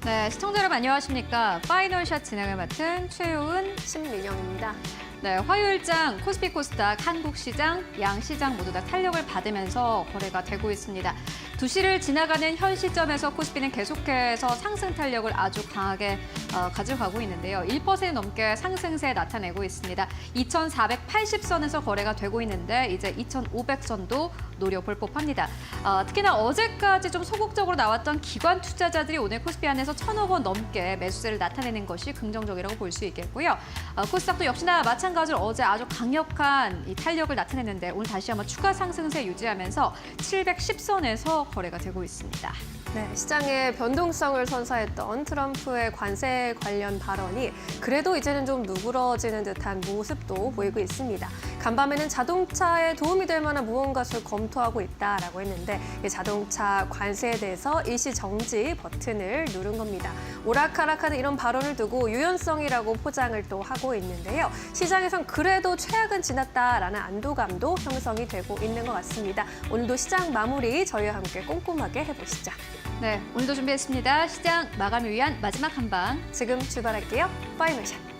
네, 시청자 여러분 안녕하십니까? 파이널샷 진행을 맡은 최효은, 신민영입니다. 네, 화요일장 코스피 코스닥 한국시장, 양시장 모두 다 탄력을 받으면서 거래가 되고 있습니다. 2시를 지나가는 현 시점에서 코스피는 계속해서 상승 탄력을 아주 강하게 가져가고 있는데요. 1% 넘게 상승세 나타내고 있습니다. 2,480선에서 거래가 되고 있는데 이제 2,500선도 노려볼 법합니다. 특히나 어제까지 좀 소극적으로 나왔던 기관 투자자들이 오늘 코스피 안에서 1,000억 원 넘게 매수세를 나타내는 것이 긍정적이라고 볼 수 있겠고요. 코스닥도 역시나 마찬가지로 어제 아주 강력한 이 탄력을 나타냈는데 오늘 다시 한번 추가 상승세 유지하면서 710선에서 거래가 되고 있습니다. 네, 시장의 변동성을 선사했던 트럼프의 관세 관련 발언이 그래도 이제는 좀 누그러지는 듯한 모습도 보이고 있습니다. 간밤에는 자동차에 도움이 될 만한 무언가를 검토하고 있다라고 했는데 이 자동차 관세에 대해서 일시 정지 버튼을 누른 겁니다. 오락가락하는 이런 발언을 두고 유연성이라고 포장을 또 하고 있는데요. 시장에선 그래도 최악은 지났다라는 안도감도 형성이 되고 있는 것 같습니다. 오늘도 시장 마무리 저희와 함께 꼼꼼하게 해보시죠. 네, 오늘도 준비했습니다. 시장 마감을 위한 마지막 한방. 지금 출발할게요. 파이널샷.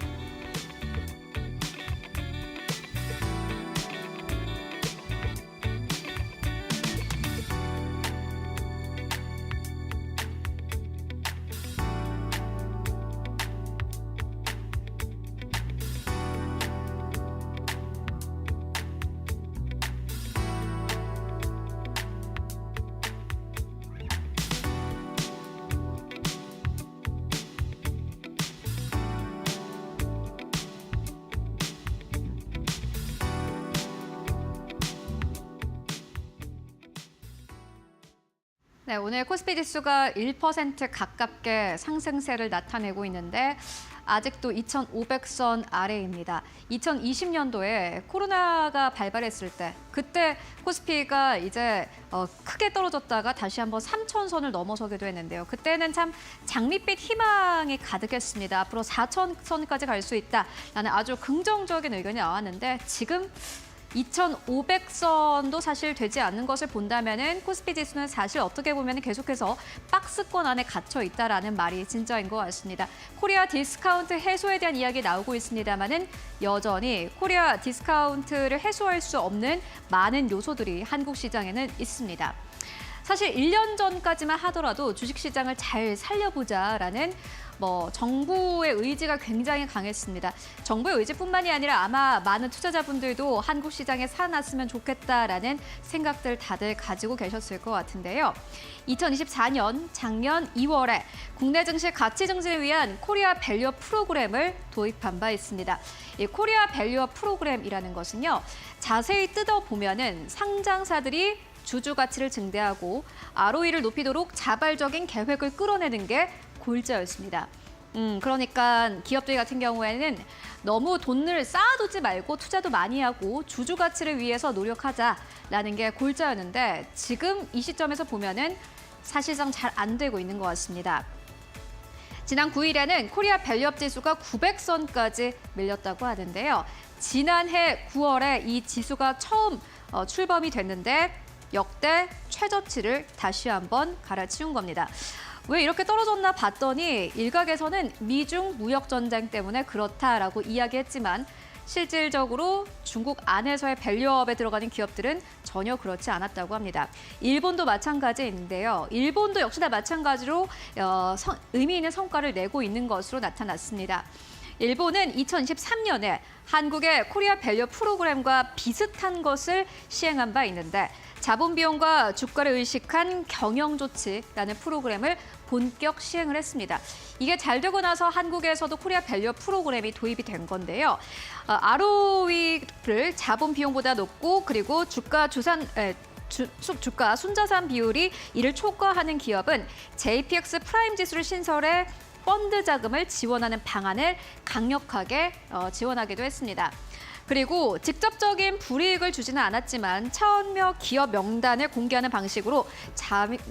네, 오늘 코스피 지수가 1% 가깝게 상승세를 나타내고 있는데 아직도 2,500선 아래입니다. 2020년도에 코로나가 발발했을 때 그때 코스피가 이제 크게 떨어졌다가 다시 한번 3,000선을 넘어서기도 했는데요. 그때는 참 장밋빛 희망이 가득했습니다. 앞으로 4,000선까지 갈 수 있다라는 아주 긍정적인 의견이 나왔는데 지금 2,500선도 사실 되지 않는 것을 본다면은 코스피 지수는 사실 어떻게 보면 계속해서 박스권 안에 갇혀 있다라는 말이 진짜인 것 같습니다. 코리아 디스카운트 해소에 대한 이야기 나오고 있습니다만은 여전히 코리아 디스카운트를 해소할 수 없는 많은 요소들이 한국 시장에는 있습니다. 사실 1년 전까지만 하더라도 주식시장을 잘 살려보자라는 정부의 의지가 굉장히 강했습니다. 정부의 의지뿐만이 아니라 아마 많은 투자자분들도 한국 시장에 살아났으면 좋겠다라는 생각들 다들 가지고 계셨을 것 같은데요. 2024년 작년 2월에 국내 증시 가치 증진을 위한 코리아 밸류업 프로그램을 도입한 바 있습니다. 이 코리아 밸류업 프로그램이라는 것은요. 자세히 뜯어보면은 상장사들이 주주 가치를 증대하고 ROE를 높이도록 자발적인 계획을 끌어내는 게 골자였습니다. 그러니까 기업들 같은 경우에는 너무 돈을 쌓아두지 말고 투자도 많이 하고 주주 가치를 위해서 노력하자라는 게 골자였는데 지금 이 시점에서 보면은 사실상 잘 안 되고 있는 것 같습니다. 지난 9일에는 코리아 밸류업 지수가 900선까지 밀렸다고 하는데요. 지난해 9월에 이 지수가 처음 출범이 됐는데 역대 최저치를 다시 한번 갈아치운 겁니다. 왜 이렇게 떨어졌나 봤더니 일각에서는 미중 무역 전쟁 때문에 그렇다라고 이야기했지만 실질적으로 중국 안에서의 밸류업에 들어가는 기업들은 전혀 그렇지 않았다고 합니다. 일본도 마찬가지인데요. 일본도 역시나 마찬가지로 의미 있는 성과를 내고 있는 것으로 나타났습니다. 일본은 2023년에 한국의 코리아 밸류 프로그램과 비슷한 것을 시행한 바 있는데 자본 비용과 주가를 의식한 경영 조치라는 프로그램을 본격 시행을 했습니다. 이게 잘 되고 나서 한국에서도 코리아 밸류 프로그램이 도입이 된 건데요. ROE를 자본 비용보다 높고 그리고 주가 순자산 비율이 이를 초과하는 기업은 JPX 프라임 지수를 신설해 펀드 자금을 지원하는 방안을 강력하게 지원하기도 했습니다. 그리고 직접적인 불이익을 주지는 않았지만 차원며 기업 명단을 공개하는 방식으로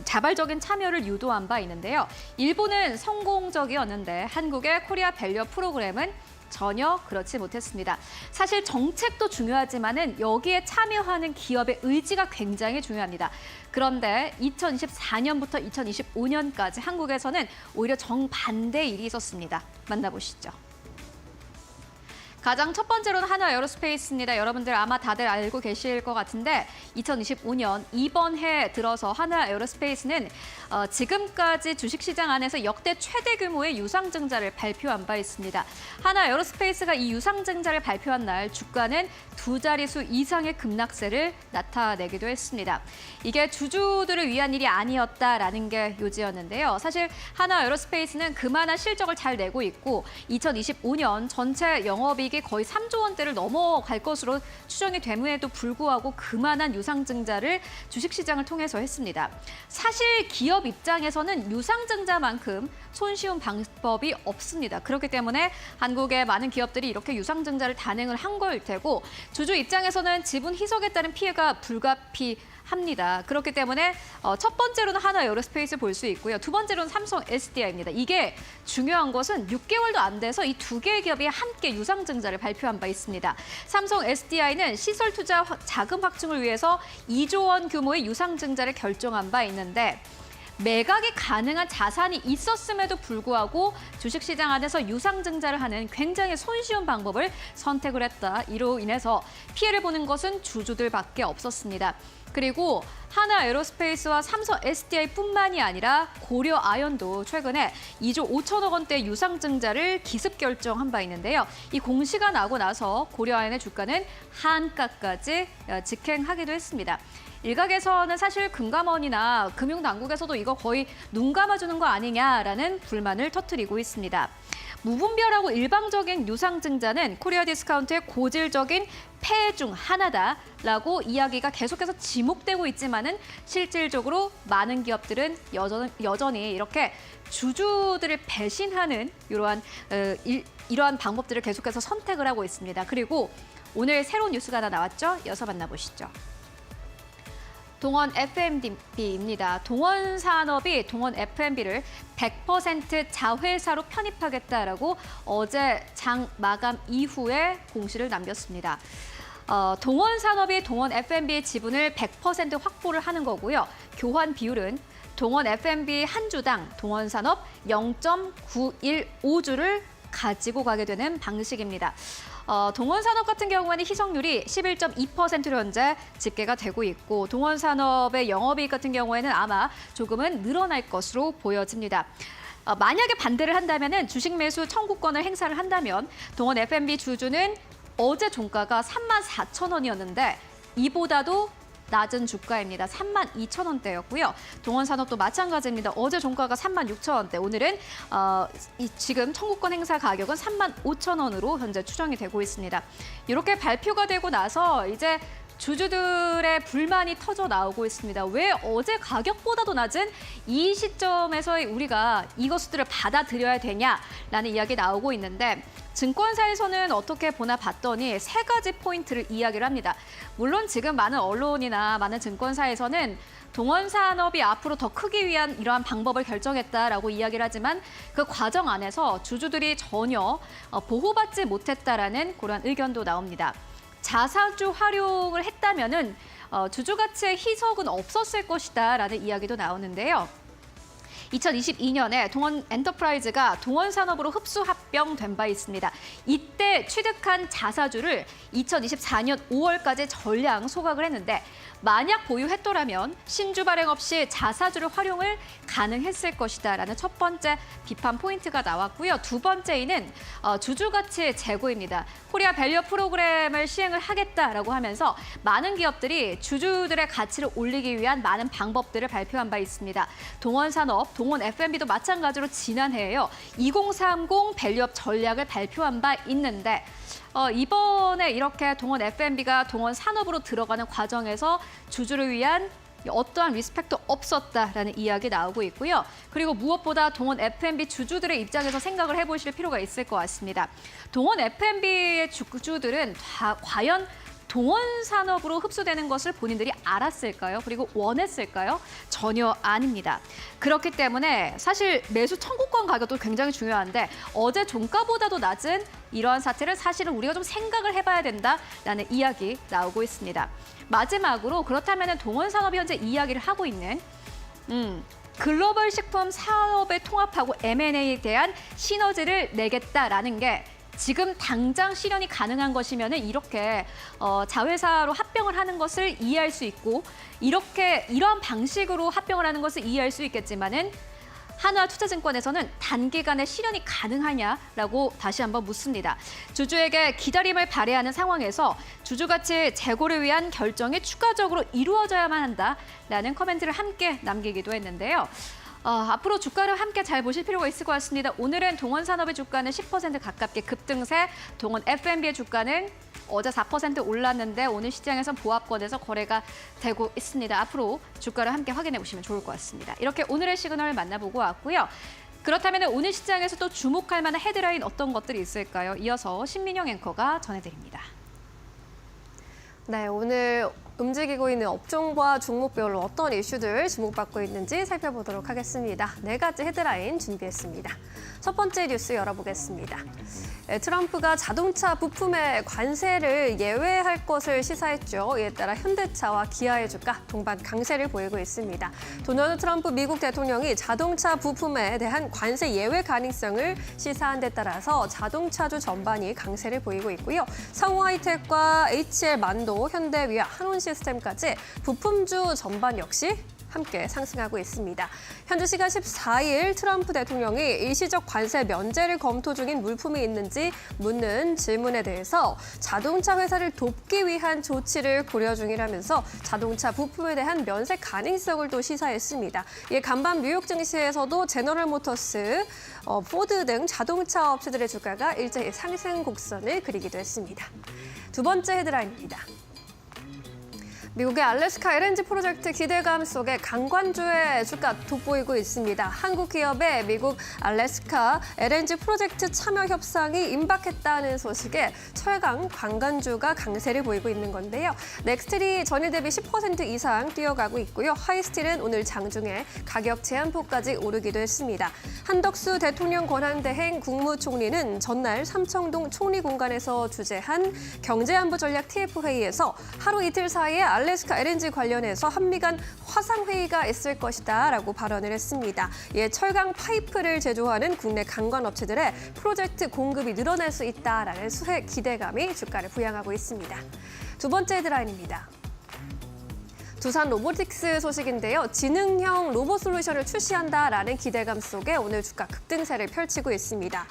자발적인 참여를 유도한 바 있는데요. 일본은 성공적이었는데 한국의 코리아 밸류 프로그램은 전혀 그렇지 못했습니다. 사실 정책도 중요하지만은 여기에 참여하는 기업의 의지가 굉장히 중요합니다. 그런데 2024년부터 2025년까지 한국에서는 오히려 정반대의 일이 있었습니다. 만나보시죠. 가장 첫 번째로는 한화 에어로스페이스입니다. 여러분들 아마 다들 알고 계실 것 같은데 2025년 이번 해 들어서 한화 에어로스페이스는 지금까지 주식시장 안에서 역대 최대 규모의 유상증자를 발표한 바 있습니다. 한화 에어로스페이스가 이 유상증자를 발표한 날 주가는 두 자릿수 이상의 급락세를 나타내기도 했습니다. 이게 주주들을 위한 일이 아니었다라는 게 요지였는데요. 사실 한화 에어로스페이스는 그만한 실적을 잘 내고 있고 2025년 전체 영업이익이 거의 3조 원대를 넘어갈 것으로 추정이 됨에도 불구하고 그만한 유상증자를 주식시장을 통해서 했습니다. 사실 기업 입장에서는 유상증자만큼 손쉬운 방법이 없습니다. 그렇기 때문에 한국의 많은 기업들이 이렇게 유상증자를 단행을 한 거일 테고 주주 입장에서는 지분 희석에 따른 피해가 불가피합니다. 그렇기 때문에 첫 번째로는 한화 에어로스페이스 볼 수 있고요. 두 번째로는 삼성 SDI입니다. 이게 중요한 것은 6개월도 안 돼서 이 두 개의 기업이 함께 유상증자를 발표한 바 있습니다. 삼성 SDI는 시설 투자 자금 확충을 위해서 2조 원 규모의 유상증자를 결정한 바 있는데 매각이 가능한 자산이 있었음에도 불구하고 주식시장 안에서 유상증자를 하는 굉장히 손쉬운 방법을 선택을 했다. 이로 인해서 피해를 보는 것은 주주들밖에 없었습니다. 그리고 한화 에어로스페이스와 삼성 SDI뿐만이 아니라 고려 아연도 최근에 2조 5천억 원대 유상증자를 기습 결정한 바 있는데요. 이 공시가 나고 나서 고려 아연의 주가는 한가까지 직행하기도 했습니다. 일각에서는 사실 금감원이나 금융당국에서도 이거 거의 눈 감아주는 거 아니냐라는 불만을 터뜨리고 있습니다. 무분별하고 일방적인 유상증자는 코리아 디스카운트의 고질적인 폐해 중 하나다라고 이야기가 계속해서 지목되고 있지만은 실질적으로 많은 기업들은 여전히 이렇게 주주들을 배신하는 이러한 방법들을 계속해서 선택을 하고 있습니다. 그리고 오늘 새로운 뉴스가 하나 나왔죠? 이어서 만나보시죠. 동원 F&B입니다. 동원산업이 동원 F&B를 100% 자회사로 편입하겠다라고 어제 장 마감 이후에 공시를 남겼습니다. 동원산업이 동원 F&B의 지분을 100% 확보를 하는 거고요. 교환 비율은 동원 F&B 한 주당 동원산업 0.915주를 가지고 가게 되는 방식입니다. 동원산업 같은 경우에는 희석률이 11.2%로 현재 집계가 되고 있고 동원산업의 영업이익 같은 경우에는 아마 조금은 늘어날 것으로 보여집니다. 만약에 반대를 한다면 주식 매수 청구권을 행사를 한다면 동원 F&B 주주는 어제 종가가 34,000원이었는데 이보다도 낮은 주가입니다. 32,000원대였고요. 동원산업도 마찬가지입니다. 어제 종가가 36,000원대, 오늘은 지금 청구권 행사 가격은 35,000원으로 현재 추정이 되고 있습니다. 이렇게 발표가 되고 나서 이제 주주들의 불만이 터져 나오고 있습니다. 왜 어제 가격보다도 낮은 이 시점에서 우리가 이것들을 받아들여야 되냐라는 이야기 나오고 있는데 증권사에서는 어떻게 보나 봤더니 세 가지 포인트를 이야기를 합니다. 물론 지금 많은 언론이나 많은 증권사에서는 동원산업이 앞으로 더 크기 위한 이러한 방법을 결정했다라고 이야기를 하지만 그 과정 안에서 주주들이 전혀 보호받지 못했다라는 그런 의견도 나옵니다. 자사주 활용을 했다면은 주주 가치의 희석은 없었을 것이다라는 이야기도 나오는데요. 2022년에 동원 엔터프라이즈가 동원산업으로 흡수 합병된 바 있습니다. 이때 취득한 자사주를 2024년 5월까지 전량 소각을 했는데 만약 보유했더라면 신주 발행 없이 자사주를 활용을 가능했을 것이다라는 첫 번째 비판 포인트가 나왔고요. 두 번째는 주주 가치의 재고입니다. 코리아 밸류 프로그램을 시행을 하겠다라고 하면서 많은 기업들이 주주들의 가치를 올리기 위한 많은 방법들을 발표한 바 있습니다. 동원산업, 동원 F&B도 마찬가지로 지난해에요. 2030 밸류업 전략을 발표한 바 있는데 이번에 이렇게 동원 F&B가 동원 산업으로 들어가는 과정에서 주주를 위한 어떠한 리스펙도 없었다라는 이야기 나오고 있고요. 그리고 무엇보다 동원 F&B 주주들의 입장에서 생각을 해보실 필요가 있을 것 같습니다. 동원 F&B의 주주들은 과연 동원 산업으로 흡수되는 것을 본인들이 알았을까요? 그리고 원했을까요? 전혀 아닙니다. 그렇기 때문에 사실 매수 청구권 가격도 굉장히 중요한데 어제 종가보다도 낮은 이러한 사태를 사실은 우리가 좀 생각을 해봐야 된다라는 이야기 나오고 있습니다. 마지막으로 그렇다면 동원 산업이 현재 이야기를 하고 있는 글로벌 식품 산업을 통합하고 M&A에 대한 시너지를 내겠다라는 게 지금 당장 실현이 가능한 것이면 이렇게 자회사로 합병을 하는 것을 이해할 수 있고 이러한 방식으로 합병을 하는 것을 이해할 수 있겠지만은 한화투자증권에서는 단기간에 실현이 가능하냐라고 다시 한번 묻습니다. 주주에게 기다림을 발휘하는 상황에서 주주가치 재고를 위한 결정이 추가적으로 이루어져야만 한다라는 코멘트를 함께 남기기도 했는데요. 앞으로 주가를 함께 잘 보실 필요가 있을 것 같습니다. 오늘은 동원산업의 주가는 10% 가깝게 급등세, 동원 F&B의 주가는 어제 4% 올랐는데 오늘 시장에선 보합권에서 거래가 되고 있습니다. 앞으로 주가를 함께 확인해 보시면 좋을 것 같습니다. 이렇게 오늘의 시그널을 만나보고 왔고요. 그렇다면 오늘 시장에서 또 주목할 만한 헤드라인 어떤 것들이 있을까요? 이어서 신민영 앵커가 전해드립니다. 네, 오늘 움직이고 있는 업종과 종목별로 어떤 이슈들 주목받고 있는지 살펴보도록 하겠습니다. 4가지 헤드라인 준비했습니다. 첫 번째 뉴스 열어보겠습니다. 트럼프가 자동차 부품의 관세를 예외할 것을 시사했죠. 이에 따라 현대차와 기아의 주가 동반 강세를 보이고 있습니다. 도널드 트럼프 미국 대통령이 자동차 부품에 대한 관세 예외 가능성을 시사한 데 따라서 자동차주 전반이 강세를 보이고 있고요. 성우하이텍과 HL 만도, 현대위아, 한온시스템까지 부품주 전반 역시 함께 상승하고 있습니다. 현지 시간 14일 트럼프 대통령이 일시적 관세 면제를 검토 중인 물품이 있는지 묻는 질문에 대해서 자동차 회사를 돕기 위한 조치를 고려 중이라면서 자동차 부품에 대한 면세 가능성을 또 시사했습니다. 이에 간밤 뉴욕 증시에서도 제너럴 모터스, 포드 등 자동차 업체들의 주가가 일제히 상승 곡선을 그리기도 했습니다. 두 번째 헤드라인입니다. 미국의 알래스카 LNG 프로젝트 기대감 속에 강관주의 주가 돋보이고 있습니다. 한국 기업의 미국 알래스카 LNG 프로젝트 참여 협상이 임박했다는 소식에 철강 관관주가 강세를 보이고 있는 건데요. 넥스틸이 전일 대비 10% 이상 뛰어가고 있고요. 하이스틸은 오늘 장중에 가격 제한폭까지 오르기도 했습니다. 한덕수 대통령 권한대행 국무총리는 전날 삼청동 총리공간에서 주재한 경제안보 전략 TF 회의에서 하루 이틀 사이에 알래스카 LNG 관련해서 한미 간 화상회의가 있을 것이다라고 발언을 했습니다. 이에 철강 파이프를 제조하는 국내 강관업체들의 프로젝트 공급이 늘어날 수 있다라는 수혜 기대감이 주가를 부양하고 있습니다. 두 번째 헤드라인입니다. 두산 로보틱스 소식인데요. 지능형 로봇 솔루션을 출시한다라는 기대감 속에 오늘 주가 급등세를 펼치고 있습니다.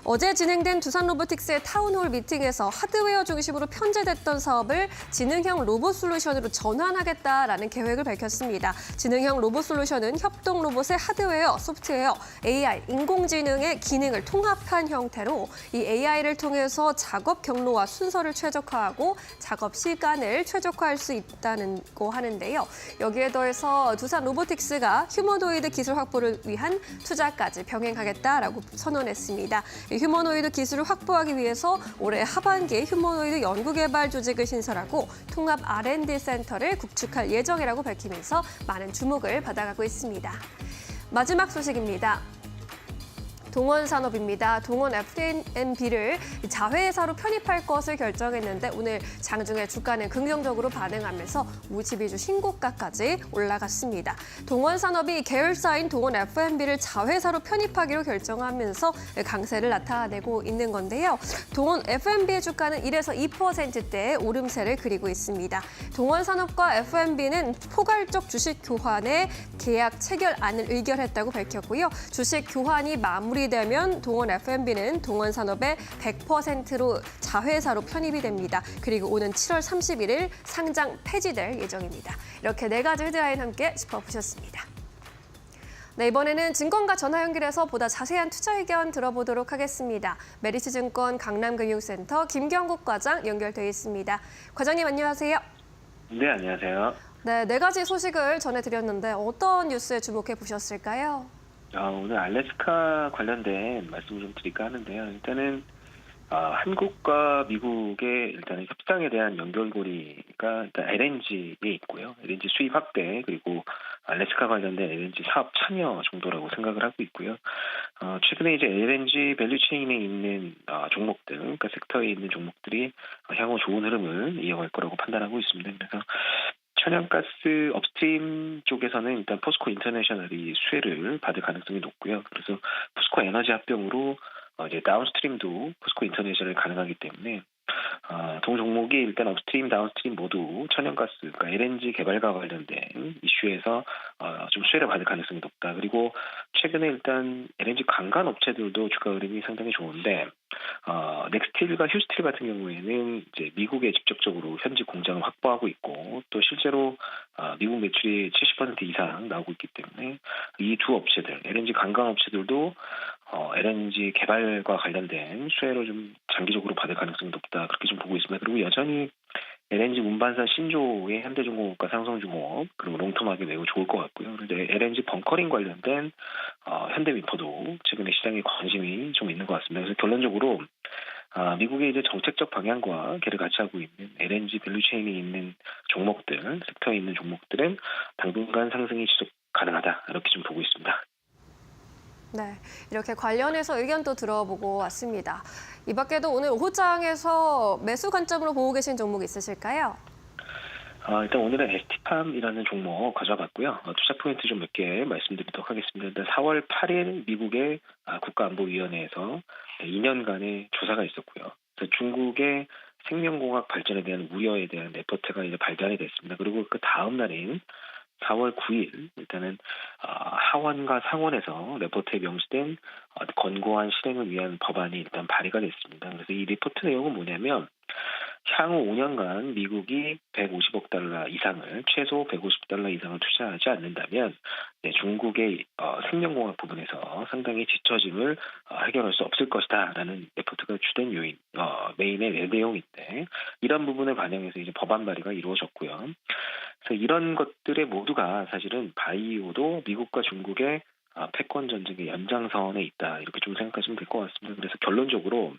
어제 진행된 두산 로보틱스의 타운홀 미팅에서 하드웨어 중심으로 편제됐던 사업을 지능형 로봇 솔루션으로 전환하겠다라는 계획을 밝혔습니다. 지능형 로봇 솔루션은 협동 로봇의 하드웨어, 소프트웨어, AI, 인공지능의 기능을 통합한 형태로 이 AI를 통해서 작업 경로와 순서를 최적화하고 작업 시간을 최적화할 수 있다고 하는데요. 여기에 더해서 두산 로보틱스가 휴머노이드 기술 확보를 위한 투자까지 병행하겠다라고 선언했습니다. 휴머노이드 기술을 확보하기 위해서 올해 하반기에 휴머노이드 연구개발 조직을 신설하고 통합 R&D 센터를 구축할 예정이라고 밝히면서 많은 주목을 받아가고 있습니다. 마지막 소식입니다. 동원산업입니다. 동원 F&B를 자회사로 편입할 것을 결정했는데 오늘 장중에 주가는 긍정적으로 반응하면서 52주 신고가까지 올라갔습니다. 동원산업이 계열사인 동원 F&B를 자회사로 편입하기로 결정하면서 강세를 나타내고 있는 건데요. 동원 F&B의 주가는 1에서 2%대의 오름세를 그리고 있습니다. 동원산업과 F&B는 포괄적 주식 교환에 계약 체결안을 의결했다고 밝혔고요. 주식 교환이 마무리되면 동원 F&B는 동원산업의 100%로 자회사로 편입이 됩니다. 그리고 오는 7월 31일 상장 폐지될 예정입니다. 이렇게 4가지 헤드라인 함께 짚어보셨습니다. 네, 이번에는 증권가 전화 연결해서 보다 자세한 투자 의견 들어보도록 하겠습니다. 메리츠증권 강남금융센터 김경국 과장 연결돼 있습니다. 과장님 안녕하세요. 네, 안녕하세요. 네, 4가지 소식을 전해드렸는데 어떤 뉴스에 주목해 보셨을까요? 오늘 알래스카 관련된 말씀을 좀 드릴까 하는데요. 일단은 한국과 미국의 일단은 협상에 대한 연결고리가 일단 LNG에 있고요. LNG 수입 확대 그리고 알래스카 관련된 LNG 사업 참여 정도라고 생각을 하고 있고요. 최근에 이제 LNG 밸류체인에 있는 종목들, 그러니까 섹터에 있는 종목들이 향후 좋은 흐름을 이어갈 거라고 판단하고 있습니다. 그래서 천연가스 업스트림 쪽에서는 일단 포스코 인터내셔널이 수혜를 받을 가능성이 높고요. 그래서 포스코 에너지 합병으로 이제 다운스트림도 포스코 인터내셔널이 가능하기 때문에 동 종목이 일단 업스트림, 다운스트림 모두 천연가스, 그러니까 LNG 개발과 관련된 이슈에서 좀 수혜를 받을 가능성이 높다. 그리고 최근에 일단 LNG 관광 업체들도 주가 흐름이 상당히 좋은데 넥스틸과 휴스틸 같은 경우에는 이제 미국에 직접적으로 현지 공장을 확보하고 있고 또 실제로 미국 매출이 70% 이상 나오고 있기 때문에 이 두 업체들, LNG 관광 업체들도 LNG 개발과 관련된 수혜를 좀 장기적으로 받을 가능성이 높다. 그렇게 좀 보고 있습니다. 그리고 여전히 LNG 운반사 신조의 현대중공업과 삼성중공업 그리고 롱텀하게 매우 좋을 것 같고요. 그런데 LNG 벙커링 관련된 현대위퍼도 최근에 시장에 관심이 좀 있는 것 같습니다. 그래서 결론적으로 미국의 이제 정책적 방향과 개를 같이 하고 있는 LNG 밸류체인에 있는 종목들, 섹터에 있는 종목들은 당분간 상승이 지속 가능하다. 이렇게 좀 보고 있습니다. 네, 이렇게 관련해서 의견도 들어보고 왔습니다. 이 밖에도 오늘 오후장에서 매수 관점으로 보고 계신 종목 있으실까요? 일단 오늘은 ST팜이라는 종목 가져봤고요. 투자 포인트 좀 몇 개 말씀드리도록 하겠습니다. 일단 4월 8일 미국의 국가안보위원회에서 2년간의 조사가 있었고요. 그래서 중국의 생명공학 발전에 대한 우려에 대한 레포트가 이제 발간이 됐습니다. 그리고 그 다음 날인 4월 9일 일단은 하원과 상원에서 레포트에 명시된 권고안 실행을 위한 법안이 일단 발의가 됐습니다. 그래서 이 리포트 내용은 뭐냐면 향후 5년간 미국이 150억 달러 이상을 최소 150달러 이상을 투자하지 않는다면 중국의 생명공학 부분에서 상당히 뒤처짐을 해결할 수 없을 것이다라는 레포트가 주된 요인 메인의 내용인데 이런 부분을 반영해서 이제 법안 발의가 이루어졌고요. 그래서 이런 것들의 모두가 사실은 바이오도 미국과 중국의 패권 전쟁의 연장선에 있다 이렇게 좀 생각하시면 될 것 같습니다. 그래서 결론적으로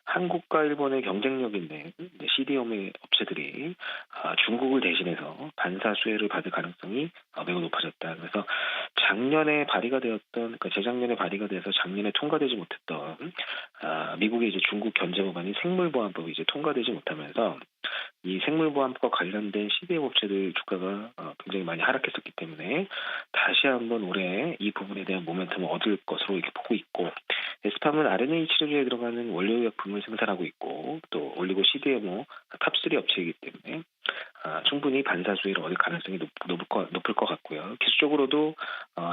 한국과 일본의 경쟁력 있는 CDMO 업체들이 중국을 대신해서 반사 수혜를 받을 가능성이 매우 높아졌다. 그래서 작년에 발의가 되었던, 그러니까 재작년에 발의가 돼서 작년에 통과되지 못했던 미국의 이제 중국 견제 법안인 생물보안법이 이제 통과되지 못하면서 이 생물보안법과 관련된 CDMO 업체들 주가가 굉장히 많이 하락했었기 때문에 다시 한번 올해 이 부분에 대한 모멘텀을 얻을 것으로 이렇게 보고 있고 에스팜은 RNA 치료제에 들어가는 원료의약품을 생산하고 있고 또 올리고 CDMO 탑3 업체이기 때문에 충분히 반사 수혜를 얻을 가능성이 높을 것 같고요. 기술적으로도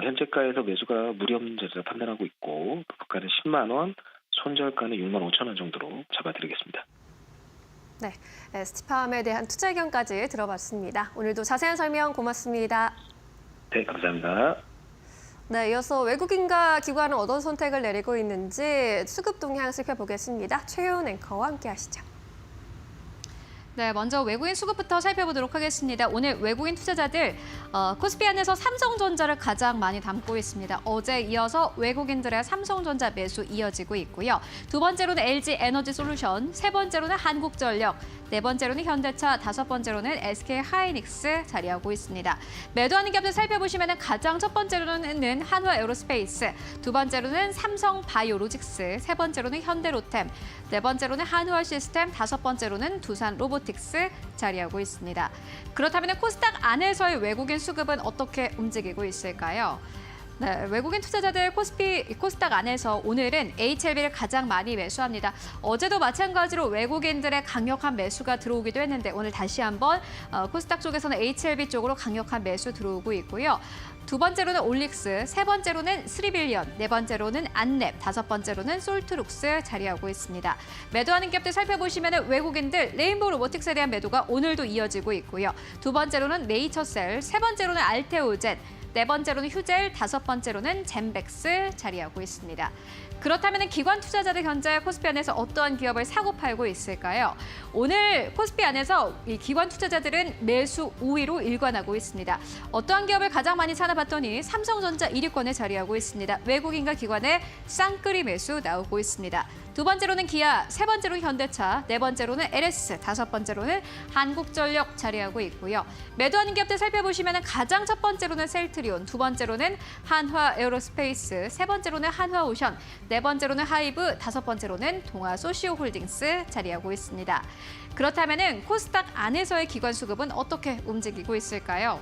현재가에서 매수가 무리 없는 자세를 판단하고 있고 부가는 10만 원, 손절가는 6만 5천 원 정도로 잡아드리겠습니다. 네, ST팜에 대한 투자 의견까지 들어봤습니다. 오늘도 자세한 설명 고맙습니다. 네, 감사합니다. 네, 이어서 외국인과 기관은 어떤 선택을 내리고 있는지 수급 동향 살펴보겠습니다. 최효은 앵커와 함께 하시죠. 네, 먼저 외국인 수급부터 살펴보도록 하겠습니다. 오늘 외국인 투자자들 코스피 안에서 삼성전자를 가장 많이 담고 있습니다. 어제 이어서 외국인들의 삼성전자 매수 이어지고 있고요. 두 번째로는 LG 에너지 솔루션, 세 번째로는 한국전력, 네 번째로는 현대차, 다섯 번째로는 SK 하이닉스 자리하고 있습니다. 매도하는 기업들 살펴보시면 가장 첫 번째로는 한화 에어로스페이스, 두 번째로는 삼성 바이오로직스, 세 번째로는 현대로템, 네 번째로는 한화 시스템, 다섯 번째로는 두산 로보틱스 자리하고 있습니다. 그렇다면 코스닥 안에서의 외국인 수급은 어떻게 움직이고 있을까요? 네, 외국인 투자자들 코스닥 안에서 오늘은 HLB를 가장 많이 매수합니다. 어제도 마찬가지로 외국인들의 강력한 매수가 들어오기도 했는데 오늘 다시 한번 코스닥 쪽에서는 HLB 쪽으로 강력한 매수 들어오고 있고요. 두 번째로는 올릭스, 세 번째로는 스리빌리언, 네 번째로는 안랩, 다섯 번째로는 솔트룩스 자리하고 있습니다. 매도하는 기업들 살펴보시면 외국인들 레인보우 로보틱스에 대한 매도가 오늘도 이어지고 있고요. 두 번째로는 네이처셀, 세 번째로는 알테오젠, 네 번째로는 휴젤, 다섯 번째로는 젠백스 자리하고 있습니다. 그렇다면 기관 투자자들 현재 코스피 안에서 어떠한 기업을 사고 팔고 있을까요? 오늘 코스피 안에서 이 기관 투자자들은 매수 우위로 일관하고 있습니다. 어떠한 기업을 가장 많이 사나 봤더니 삼성전자 1위권에 자리하고 있습니다. 외국인과 기관의 쌍끌이 매수 나오고 있습니다. 두 번째로는 기아, 세 번째로 현대차, 네 번째로는 LS, 다섯 번째로는 한국전력 자리하고 있고요. 매도하는 기업들 살펴보시면 가장 첫 번째로는 셀트리온, 두 번째로는 한화 에어로스페이스, 세 번째로는 한화오션, 네 번째로는 하이브, 다섯 번째로는 동아소시오홀딩스 자리하고 있습니다. 그렇다면 코스닥 안에서의 기관 수급은 어떻게 움직이고 있을까요?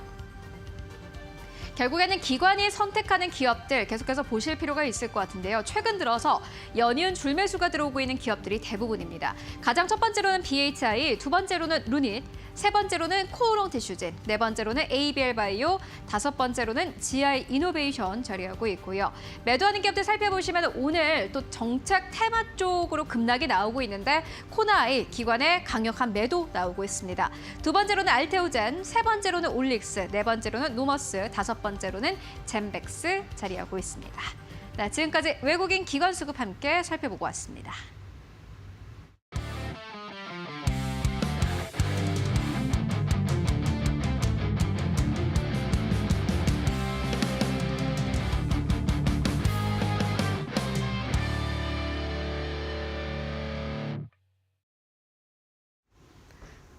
결국에는 기관이 선택하는 기업들 계속해서 보실 필요가 있을 것 같은데요. 최근 들어서 연이은 줄매수가 들어오고 있는 기업들이 대부분입니다. 가장 첫 번째로는 BHI, 두 번째로는 루닛, 세 번째로는 코오롱 티슈진, 네 번째로는 ABL 바이오, 다섯 번째로는 GI 이노베이션 자리하고 있고요. 매도하는 기업들 살펴보시면 오늘 또 정책 테마 쪽으로 급락이 나오고 있는데 코나이 기관의 강력한 매도 나오고 있습니다. 두 번째로는 알테오젠, 세 번째로는 올릭스, 네 번째로는 노머스, 다섯 번째로는 젠백스 자리하고 있습니다. 네, 지금까지 외국인 기관 수급 함께 살펴보고 왔습니다.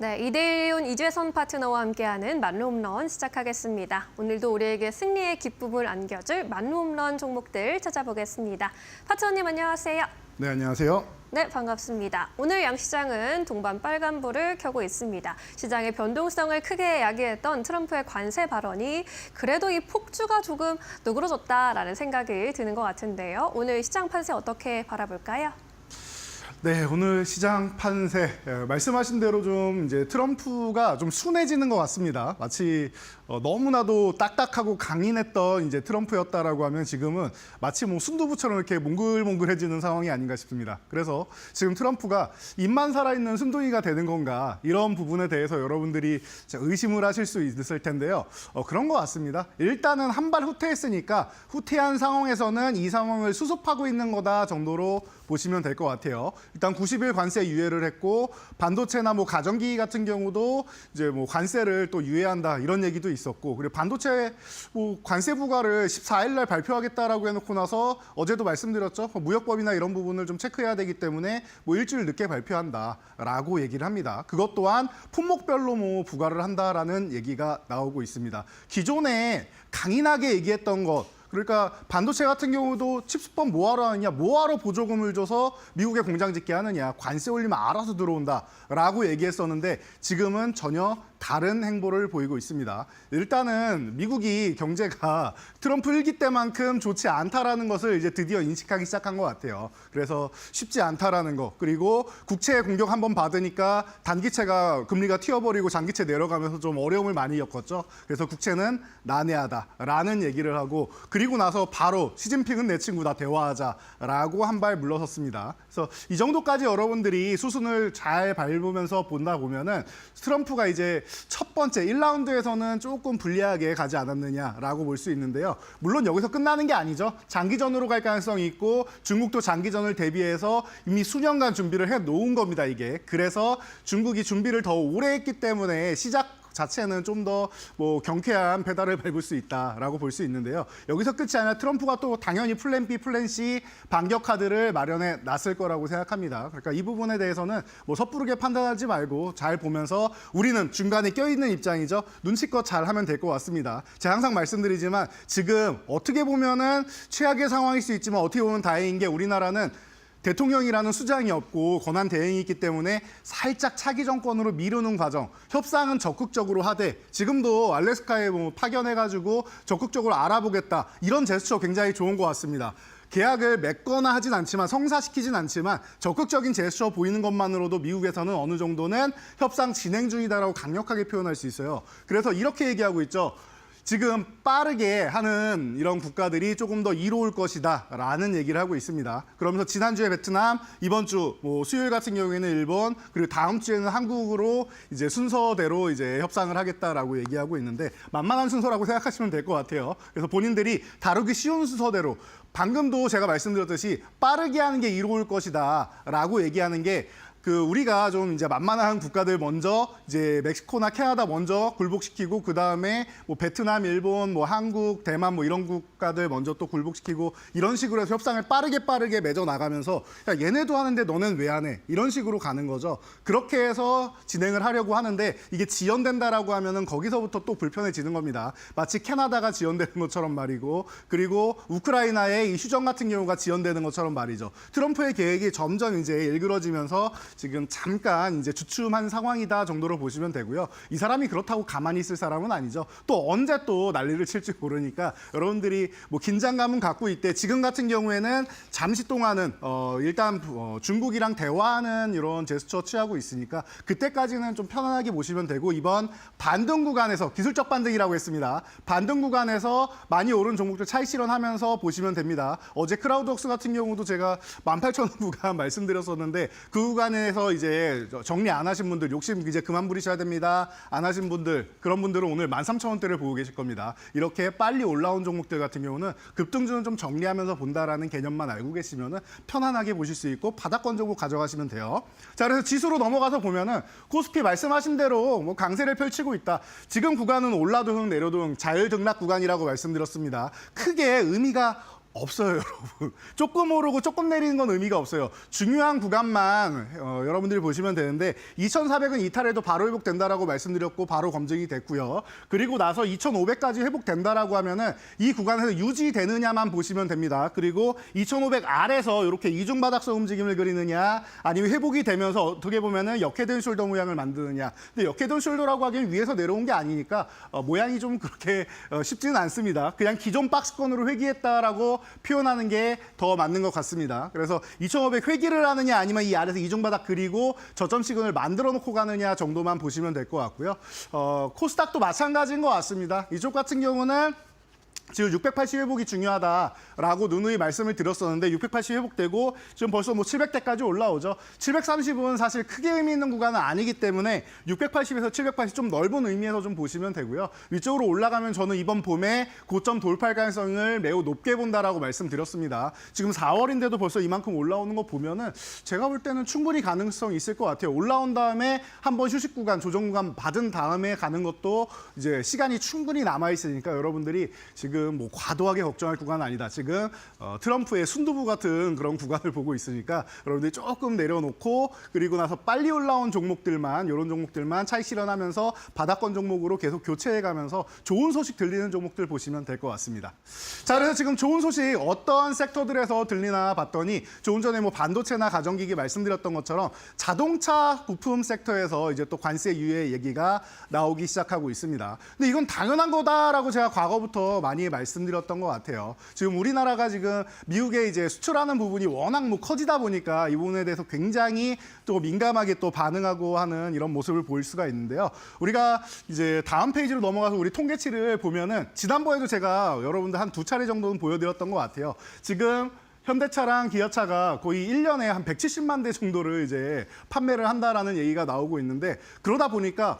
네, 이데일리온 이재선 파트너와 함께하는 만루홈런 시작하겠습니다. 오늘도 우리에게 승리의 기쁨을 안겨줄 만루홈런 종목들 찾아보겠습니다. 파트너님 안녕하세요. 네, 안녕하세요. 네, 반갑습니다. 오늘 양시장은 동반 빨간불을 켜고 있습니다. 시장의 변동성을 크게 야기했던 트럼프의 관세 발언이 그래도 이 폭주가 조금 누그러졌다라는 생각이 드는 것 같은데요. 오늘 시장 판세 어떻게 바라볼까요? 네, 오늘 시장 판세 말씀하신 대로 좀 이제 트럼프가 좀 순해지는 것 같습니다. 마치 너무나도 딱딱하고 강인했던 이제 트럼프였다라고 하면 지금은 마치 뭐 순두부처럼 이렇게 몽글몽글해지는 상황이 아닌가 싶습니다. 그래서 지금 트럼프가 입만 살아있는 순둥이가 되는 건가 이런 부분에 대해서 여러분들이 의심을 하실 수 있을 텐데요. 그런 것 같습니다. 일단은 한 발 후퇴했으니까 후퇴한 상황에서는 이 상황을 수습하고 있는 거다 정도로 보시면 될 것 같아요. 일단 90일 관세 유예를 했고 반도체나 뭐 가전기기 같은 경우도 이제 뭐 관세를 또 유예한다 이런 얘기도 있었고 그리고 반도체 뭐 관세 부과를 14일 날 발표하겠다라고 해놓고 나서 어제도 말씀드렸죠. 무역법이나 이런 부분을 좀 체크해야 되기 때문에 뭐 일주일 늦게 발표한다라고 얘기를 합니다. 그것 또한 품목별로 뭐 부과를 한다라는 얘기가 나오고 있습니다. 기존에 강인하게 얘기했던 것 그러니까 반도체 같은 경우도 칩스법 뭐하러 하느냐, 뭐하러 보조금을 줘서 미국에 공장 짓게 하느냐, 관세 올리면 알아서 들어온다라고 얘기했었는데 지금은 전혀 다른 행보를 보이고 있습니다. 일단은 미국이 경제가 트럼프 1기 때만큼 좋지 않다라는 것을 이제 드디어 인식하기 시작한 것 같아요. 그래서 쉽지 않다라는 거. 그리고 국채 공격 한번 받으니까 단기채가 금리가 튀어버리고 장기채 내려가면서 좀 어려움을 많이 겪었죠. 그래서 국채는 난해하다라는 얘기를 하고 그리고 나서 바로 시진핑은 내 친구다 대화하자라고 한 발 물러섰습니다. 그래서 이 정도까지 여러분들이 수순을 잘 밟으면서 본다 보면은 트럼프가 이제 첫 번째 1라운드에서는 조금 불리하게 가지 않았느냐라고 볼 수 있는데요. 물론 여기서 끝나는 게 아니죠. 장기전으로 갈 가능성이 있고 중국도 장기전을 대비해서 이미 수년간 준비를 해놓은 겁니다, 이게. 그래서 중국이 준비를 더 오래 했기 때문에 시작 자체는 좀 더 뭐 경쾌한 페달을 밟을 수 있다라고 볼 수 있는데요. 여기서 끝이 아니라 트럼프가 또 당연히 플랜 B, 플랜 C 반격 카드를 마련해 놨을 거라고 생각합니다. 그러니까 이 부분에 대해서는 뭐 섣부르게 판단하지 말고 잘 보면서 우리는 중간에 껴있는 입장이죠. 눈치껏 잘 하면 될 것 같습니다. 제가 항상 말씀드리지만 지금 어떻게 보면은 최악의 상황일 수 있지만 어떻게 보면 다행인 게 우리나라는 대통령이라는 수장이 없고 권한 대행이 있기 때문에 살짝 차기 정권으로 미루는 과정, 협상은 적극적으로 하되 지금도 알래스카에 뭐 파견해가지고 적극적으로 알아보겠다 이런 제스처 굉장히 좋은 것 같습니다. 계약을 맺거나 하진 않지만 성사시키진 않지만 적극적인 제스처 보이는 것만으로도 미국에서는 어느 정도는 협상 진행 중이다라고 강력하게 표현할 수 있어요. 그래서 이렇게 얘기하고 있죠. 지금 빠르게 하는 이런 국가들이 조금 더 이로울 것이다라는 얘기를 하고 있습니다. 그러면서 지난주에 베트남, 이번 주 뭐 수요일 같은 경우에는 일본, 그리고 다음 주에는 한국으로 이제 순서대로 이제 협상을 하겠다라고 얘기하고 있는데 만만한 순서라고 생각하시면 될 것 같아요. 그래서 본인들이 다루기 쉬운 순서대로 방금도 제가 말씀드렸듯이 빠르게 하는 게 이로울 것이다라고 얘기하는 게 우리가 좀 이제 만만한 국가들 먼저 이제 멕시코나 캐나다 먼저 굴복시키고 그 다음에 뭐 베트남, 일본, 뭐 한국, 대만 뭐 이런 국가들 먼저 또 굴복시키고 이런 식으로 해서 협상을 빠르게 맺어 나가면서 야, 얘네도 하는데 너는 왜 안 해? 이런 식으로 가는 거죠. 그렇게 해서 진행을 하려고 하는데 이게 지연된다라고 하면은 거기서부터 또 불편해지는 겁니다. 마치 캐나다가 지연되는 것처럼 말이고 그리고 우크라이나의 이 휴전 같은 경우가 지연되는 것처럼 말이죠. 트럼프의 계획이 점점 이제 일그러지면서 지금 잠깐 이제 주춤한 상황이다 정도로 보시면 되고요. 이 사람이 그렇다고 가만히 있을 사람은 아니죠. 또 언제 또 난리를 칠지 모르니까 여러분들이 뭐 긴장감은 갖고 있대. 지금 같은 경우에는 잠시 동안은 일단 중국이랑 대화하는 이런 제스처 취하고 있으니까 그때까지는 좀 편안하게 보시면 되고 이번 반등 구간에서 기술적 반등이라고 했습니다. 반등 구간에서 많이 오른 종목들 차익 실현하면서 보시면 됩니다. 어제 크라우드웍스 같은 경우도 제가 18,000원 구간 말씀드렸었는데 그 구간에서 이제 정리 안 하신 분들 욕심 이제 그만 부리셔야 됩니다. 안 하신 분들 그런 분들은 오늘 13,000원대를 보고 계실 겁니다. 이렇게 빨리 올라온 종목들 같은 경우는 급등주는 좀 정리하면서 본다라는 개념만 알고 계시면은 편안하게 보실 수 있고 바닥권 종목 가져가시면 돼요. 자, 그래서 지수로 넘어가서 보면은 코스피 말씀하신 대로 뭐 강세를 펼치고 있다. 지금 구간은 올라도 흥 내려도 흥 자율등락 구간이라고 말씀드렸습니다. 크게 의미가 없어요, 여러분. 조금 오르고 조금 내리는 건 의미가 없어요. 중요한 구간만 여러분들이 보시면 되는데 2,400은 이탈해도 바로 회복된다라고 말씀드렸고 바로 검증이 됐고요. 그리고 나서 2,500까지 회복된다라고 하면은 이 구간에서 유지되느냐만 보시면 됩니다. 그리고 2,500 아래서 이렇게 이중바닥성 움직임을 그리느냐 아니면 회복이 되면서 어떻게 보면은 역헤드앤 숄더 모양을 만드느냐. 근데 역헤드앤 숄더라고 하기엔 위에서 내려온 게 아니니까 모양이 좀 그렇게 쉽지는 않습니다. 그냥 기존 박스권으로 회귀했다라고 표현하는 게 더 맞는 것 같습니다. 그래서 2,500 회귀를 하느냐 아니면 이 아래에서 이중바닥 그리고 저점 시그널 만들어 놓고 가느냐 정도만 보시면 될 것 같고요. 코스닥도 마찬가지인 것 같습니다. 이쪽 같은 경우는 지금 680 회복이 중요하다라고 누누이 말씀을 드렸었는데 680 회복되고 지금 벌써 뭐 700대까지 올라오죠. 730은 사실 크게 의미 있는 구간은 아니기 때문에 680에서 780 좀 넓은 의미에서 좀 보시면 되고요. 위쪽으로 올라가면 저는 이번 봄에 고점 돌파할 가능성을 매우 높게 본다라고 말씀드렸습니다. 지금 4월인데도 벌써 이만큼 올라오는 거 보면은 제가 볼 때는 충분히 가능성이 있을 것 같아요. 올라온 다음에 한번 휴식 구간, 조정 구간 받은 다음에 가는 것도 이제 시간이 충분히 남아 있으니까 여러분들이 지금 뭐 과도하게 걱정할 구간은 아니다. 지금 트럼프의 순두부 같은 그런 구간을 보고 있으니까 여러분들이 조금 내려놓고 그리고 나서 빨리 올라온 종목들만 이런 종목들만 차익 실현하면서 바닥권 종목으로 계속 교체해가면서 좋은 소식 들리는 종목들 보시면 될 것 같습니다. 자, 그래서 지금 좋은 소식 어떤 섹터들에서 들리나 봤더니 조금 전에 뭐 반도체나 가전기기 말씀드렸던 것처럼 자동차 부품 섹터에서 이제 또 관세 유예 얘기가 나오기 시작하고 있습니다. 근데 이건 당연한 거다라고 제가 과거부터 많이 말씀드렸던 것 같아요. 지금 우리나라가 지금 미국에 이제 수출하는 부분이 워낙 뭐 커지다 보니까 이 부분에 대해서 굉장히 또 민감하게 또 반응하고 하는 이런 모습을 보일 수가 있는데요. 우리가 이제 다음 페이지로 넘어가서 우리 통계치를 보면은 지난번에도 제가 여러분들 한 2차례 정도는 보여드렸던 것 같아요. 지금 현대차랑 기아차가 거의 1년에 한 170만 대 정도를 이제 판매를 한다라는 얘기가 나오고 있는데 그러다 보니까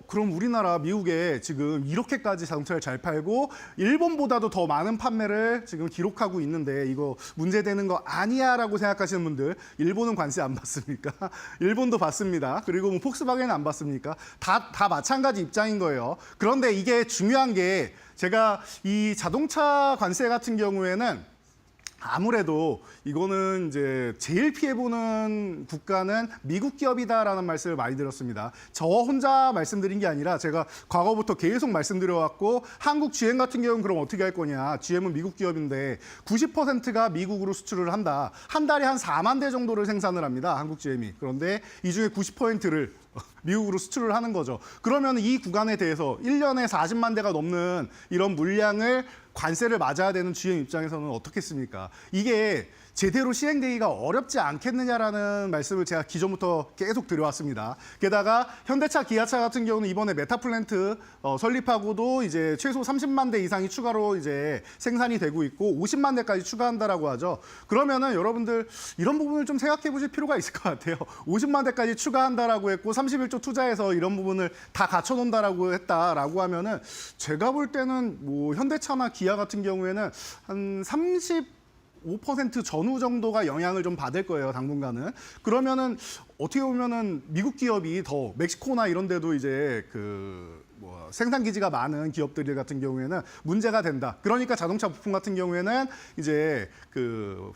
그럼 우리나라 미국에 지금 이렇게까지 자동차를 잘 팔고 일본보다도 더 많은 판매를 지금 기록하고 있는데 이거 문제되는 거 아니야라고 생각하시는 분들 일본은 관세 안 받습니까? 일본도 받습니다. 그리고 뭐 폭스바겐은 안 받습니까? 다 마찬가지 입장인 거예요. 그런데 이게 중요한 게 제가 이 자동차 관세 같은 경우에는 아무래도 이거는 이제 제일 피해보는 국가는 미국 기업이다라는 말씀을 많이 들었습니다. 저 혼자 말씀드린 게 아니라 제가 과거부터 계속 말씀드려왔고 한국 GM 같은 경우는 그럼 어떻게 할 거냐. GM은 미국 기업인데 90%가 미국으로 수출을 한다. 한 달에 한 4만 대 정도를 생산을 합니다. 한국 GM이. 그런데 이 중에 90%를 미국으로 수출을 하는 거죠. 그러면 이 구간에 대해서 1년에 40만 대가 넘는 이런 물량을 관세를 맞아야 되는 GM 입장에서는 어떻겠습니까? 이게 제대로 시행되기가 어렵지 않겠느냐라는 말씀을 제가 기존부터 계속 드려왔습니다. 게다가 현대차, 기아차 같은 경우는 이번에 메타플랜트 설립하고도 이제 최소 30만 대 이상이 추가로 이제 생산이 되고 있고 50만 대까지 추가한다라고 하죠. 그러면은 여러분들 이런 부분을 좀 생각해 보실 필요가 있을 것 같아요. 50만 대까지 추가한다라고 했고 31조 투자해서 이런 부분을 다 갖춰 놓는다라고 했다라고 하면은 제가 볼 때는 뭐 현대차나 기아 같은 경우에는 한 5% 전후 정도가 영향을 좀 받을 거예요, 당분간은. 그러면은 어떻게 보면은 미국 기업이 더 멕시코나 이런 데도 이제 생산 기지가 많은 기업들 같은 경우에는 문제가 된다. 그러니까 자동차 부품 같은 경우에는 이제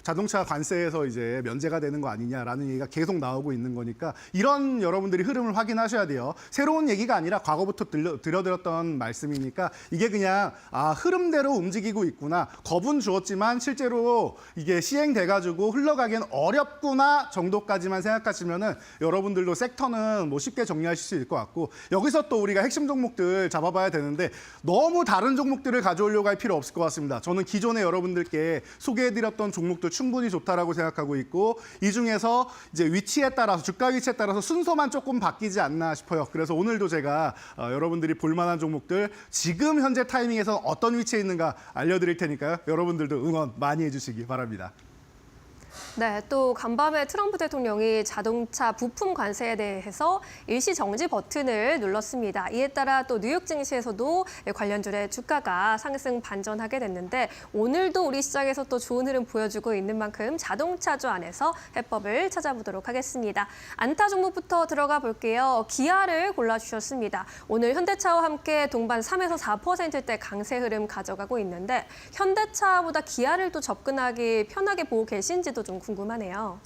자동차 관세에서 이제 면제가 되는 거 아니냐라는 얘기가 계속 나오고 있는 거니까 이런 여러분들이 흐름을 확인하셔야 돼요. 새로운 얘기가 아니라 과거부터 들려드렸던 말씀이니까 이게 그냥 흐름대로 움직이고 있구나. 겁은 주었지만 실제로 이게 시행돼가지고 흘러가기엔 어렵구나 정도까지만 생각하시면은 여러분들도 섹터는 뭐 쉽게 정리하실 수 있을 것 같고 여기서 또 우리가 핵심 종목들 잡아봐야 되는데 너무 다른 종목들을 가져오려고 할 필요 없을 것 같습니다. 저는 기존에 여러분들께 소개해드렸던 종목들 충분히 좋다라고 생각하고 있고 이 중에서 이제 위치에 따라서 주가 위치에 따라서 순서만 조금 바뀌지 않나 싶어요. 그래서 오늘도 제가 여러분들이 볼만한 종목들 지금 현재 타이밍에서 어떤 위치에 있는가 알려드릴 테니까요. 여러분들도 응원 많이 해주시기 바랍니다. 네, 또 간밤에 트럼프 대통령이 자동차 부품 관세에 대해서 일시 정지 버튼을 눌렀습니다. 이에 따라 또 뉴욕 증시에서도 관련주의 주가가 상승 반전하게 됐는데 오늘도 우리 시장에서 또 좋은 흐름 보여주고 있는 만큼 자동차주 안에서 해법을 찾아보도록 하겠습니다. 안타 종목부터 들어가 볼게요. 기아를 골라주셨습니다. 오늘 현대차와 함께 동반 3에서 4%대 강세 흐름 가져가고 있는데 현대차보다 기아를 또 접근하기 편하게 보고 계신지도 좀 궁금하네요.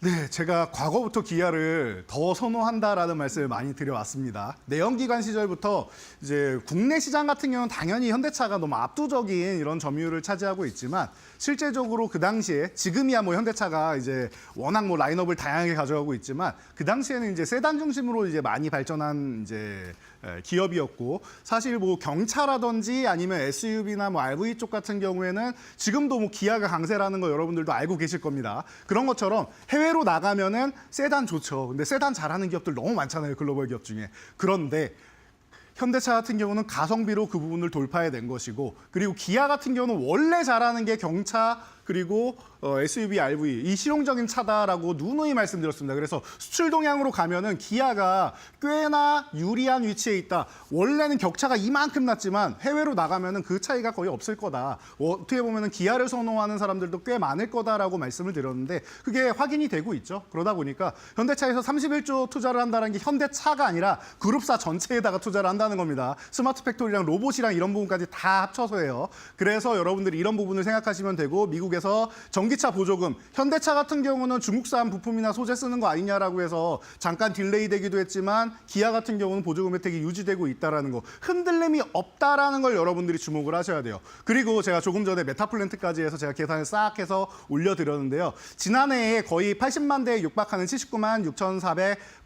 네, 제가 과거부터 기아를 더 선호한다라는 말씀을 많이 드려왔습니다. 내연기관 시절부터 이제 국내 시장 같은 경우는 당연히 현대차가 너무 압도적인 이런 점유율을 차지하고 있지만 실제적으로 그 당시에 지금이야 뭐 현대차가 이제 워낙 뭐 라인업을 다양하게 가져가고 있지만 그 당시에는 이제 세단 중심으로 이제 많이 발전한 이제 기업이었고 사실 뭐 경차라든지 아니면 SUV나 뭐 RV 쪽 같은 경우에는 지금도 뭐 기아가 강세라는 거 여러분들도 알고 계실 겁니다. 그런 것처럼 해외로 나가면은 세단 좋죠. 근데 세단 잘하는 기업들 너무 많잖아요. 글로벌 기업 중에. 그런데 현대차 같은 경우는 가성비로 그 부분을 돌파해낸 것이고 그리고 기아 같은 경우는 원래 잘하는 게 경차 그리고 SUV, RV 이 실용적인 차다라고 누누이 말씀드렸습니다. 그래서 수출 동향으로 가면은 기아가 꽤나 유리한 위치에 있다. 원래는 격차가 이만큼 났지만 해외로 나가면은 그 차이가 거의 없을 거다. 어떻게 보면은 기아를 선호하는 사람들도 꽤 많을 거다라고 말씀을 드렸는데 그게 확인이 되고 있죠. 그러다 보니까 현대차에서 31조 투자를 한다는 게 현대차가 아니라 그룹사 전체에다가 투자를 한다는 겁니다. 스마트 팩토리랑 로봇이랑 이런 부분까지 다 합쳐서예요. 그래서 여러분들이 이런 부분을 생각하시면 되고 미국에서 전기차 보조금, 현대차 같은 경우는 중국산 부품이나 소재 쓰는 거 아니냐라고 해서 잠깐 딜레이 되기도 했지만 기아 같은 경우는 보조금 혜택이 유지되고 있다라는 거, 흔들림이 없다라는 걸 여러분들이 주목을 하셔야 돼요. 그리고 제가 조금 전에 메타플랜트까지 해서 제가 계산을 싹 해서 올려드렸는데요. 지난해에 거의 80만 대에 육박하는 79만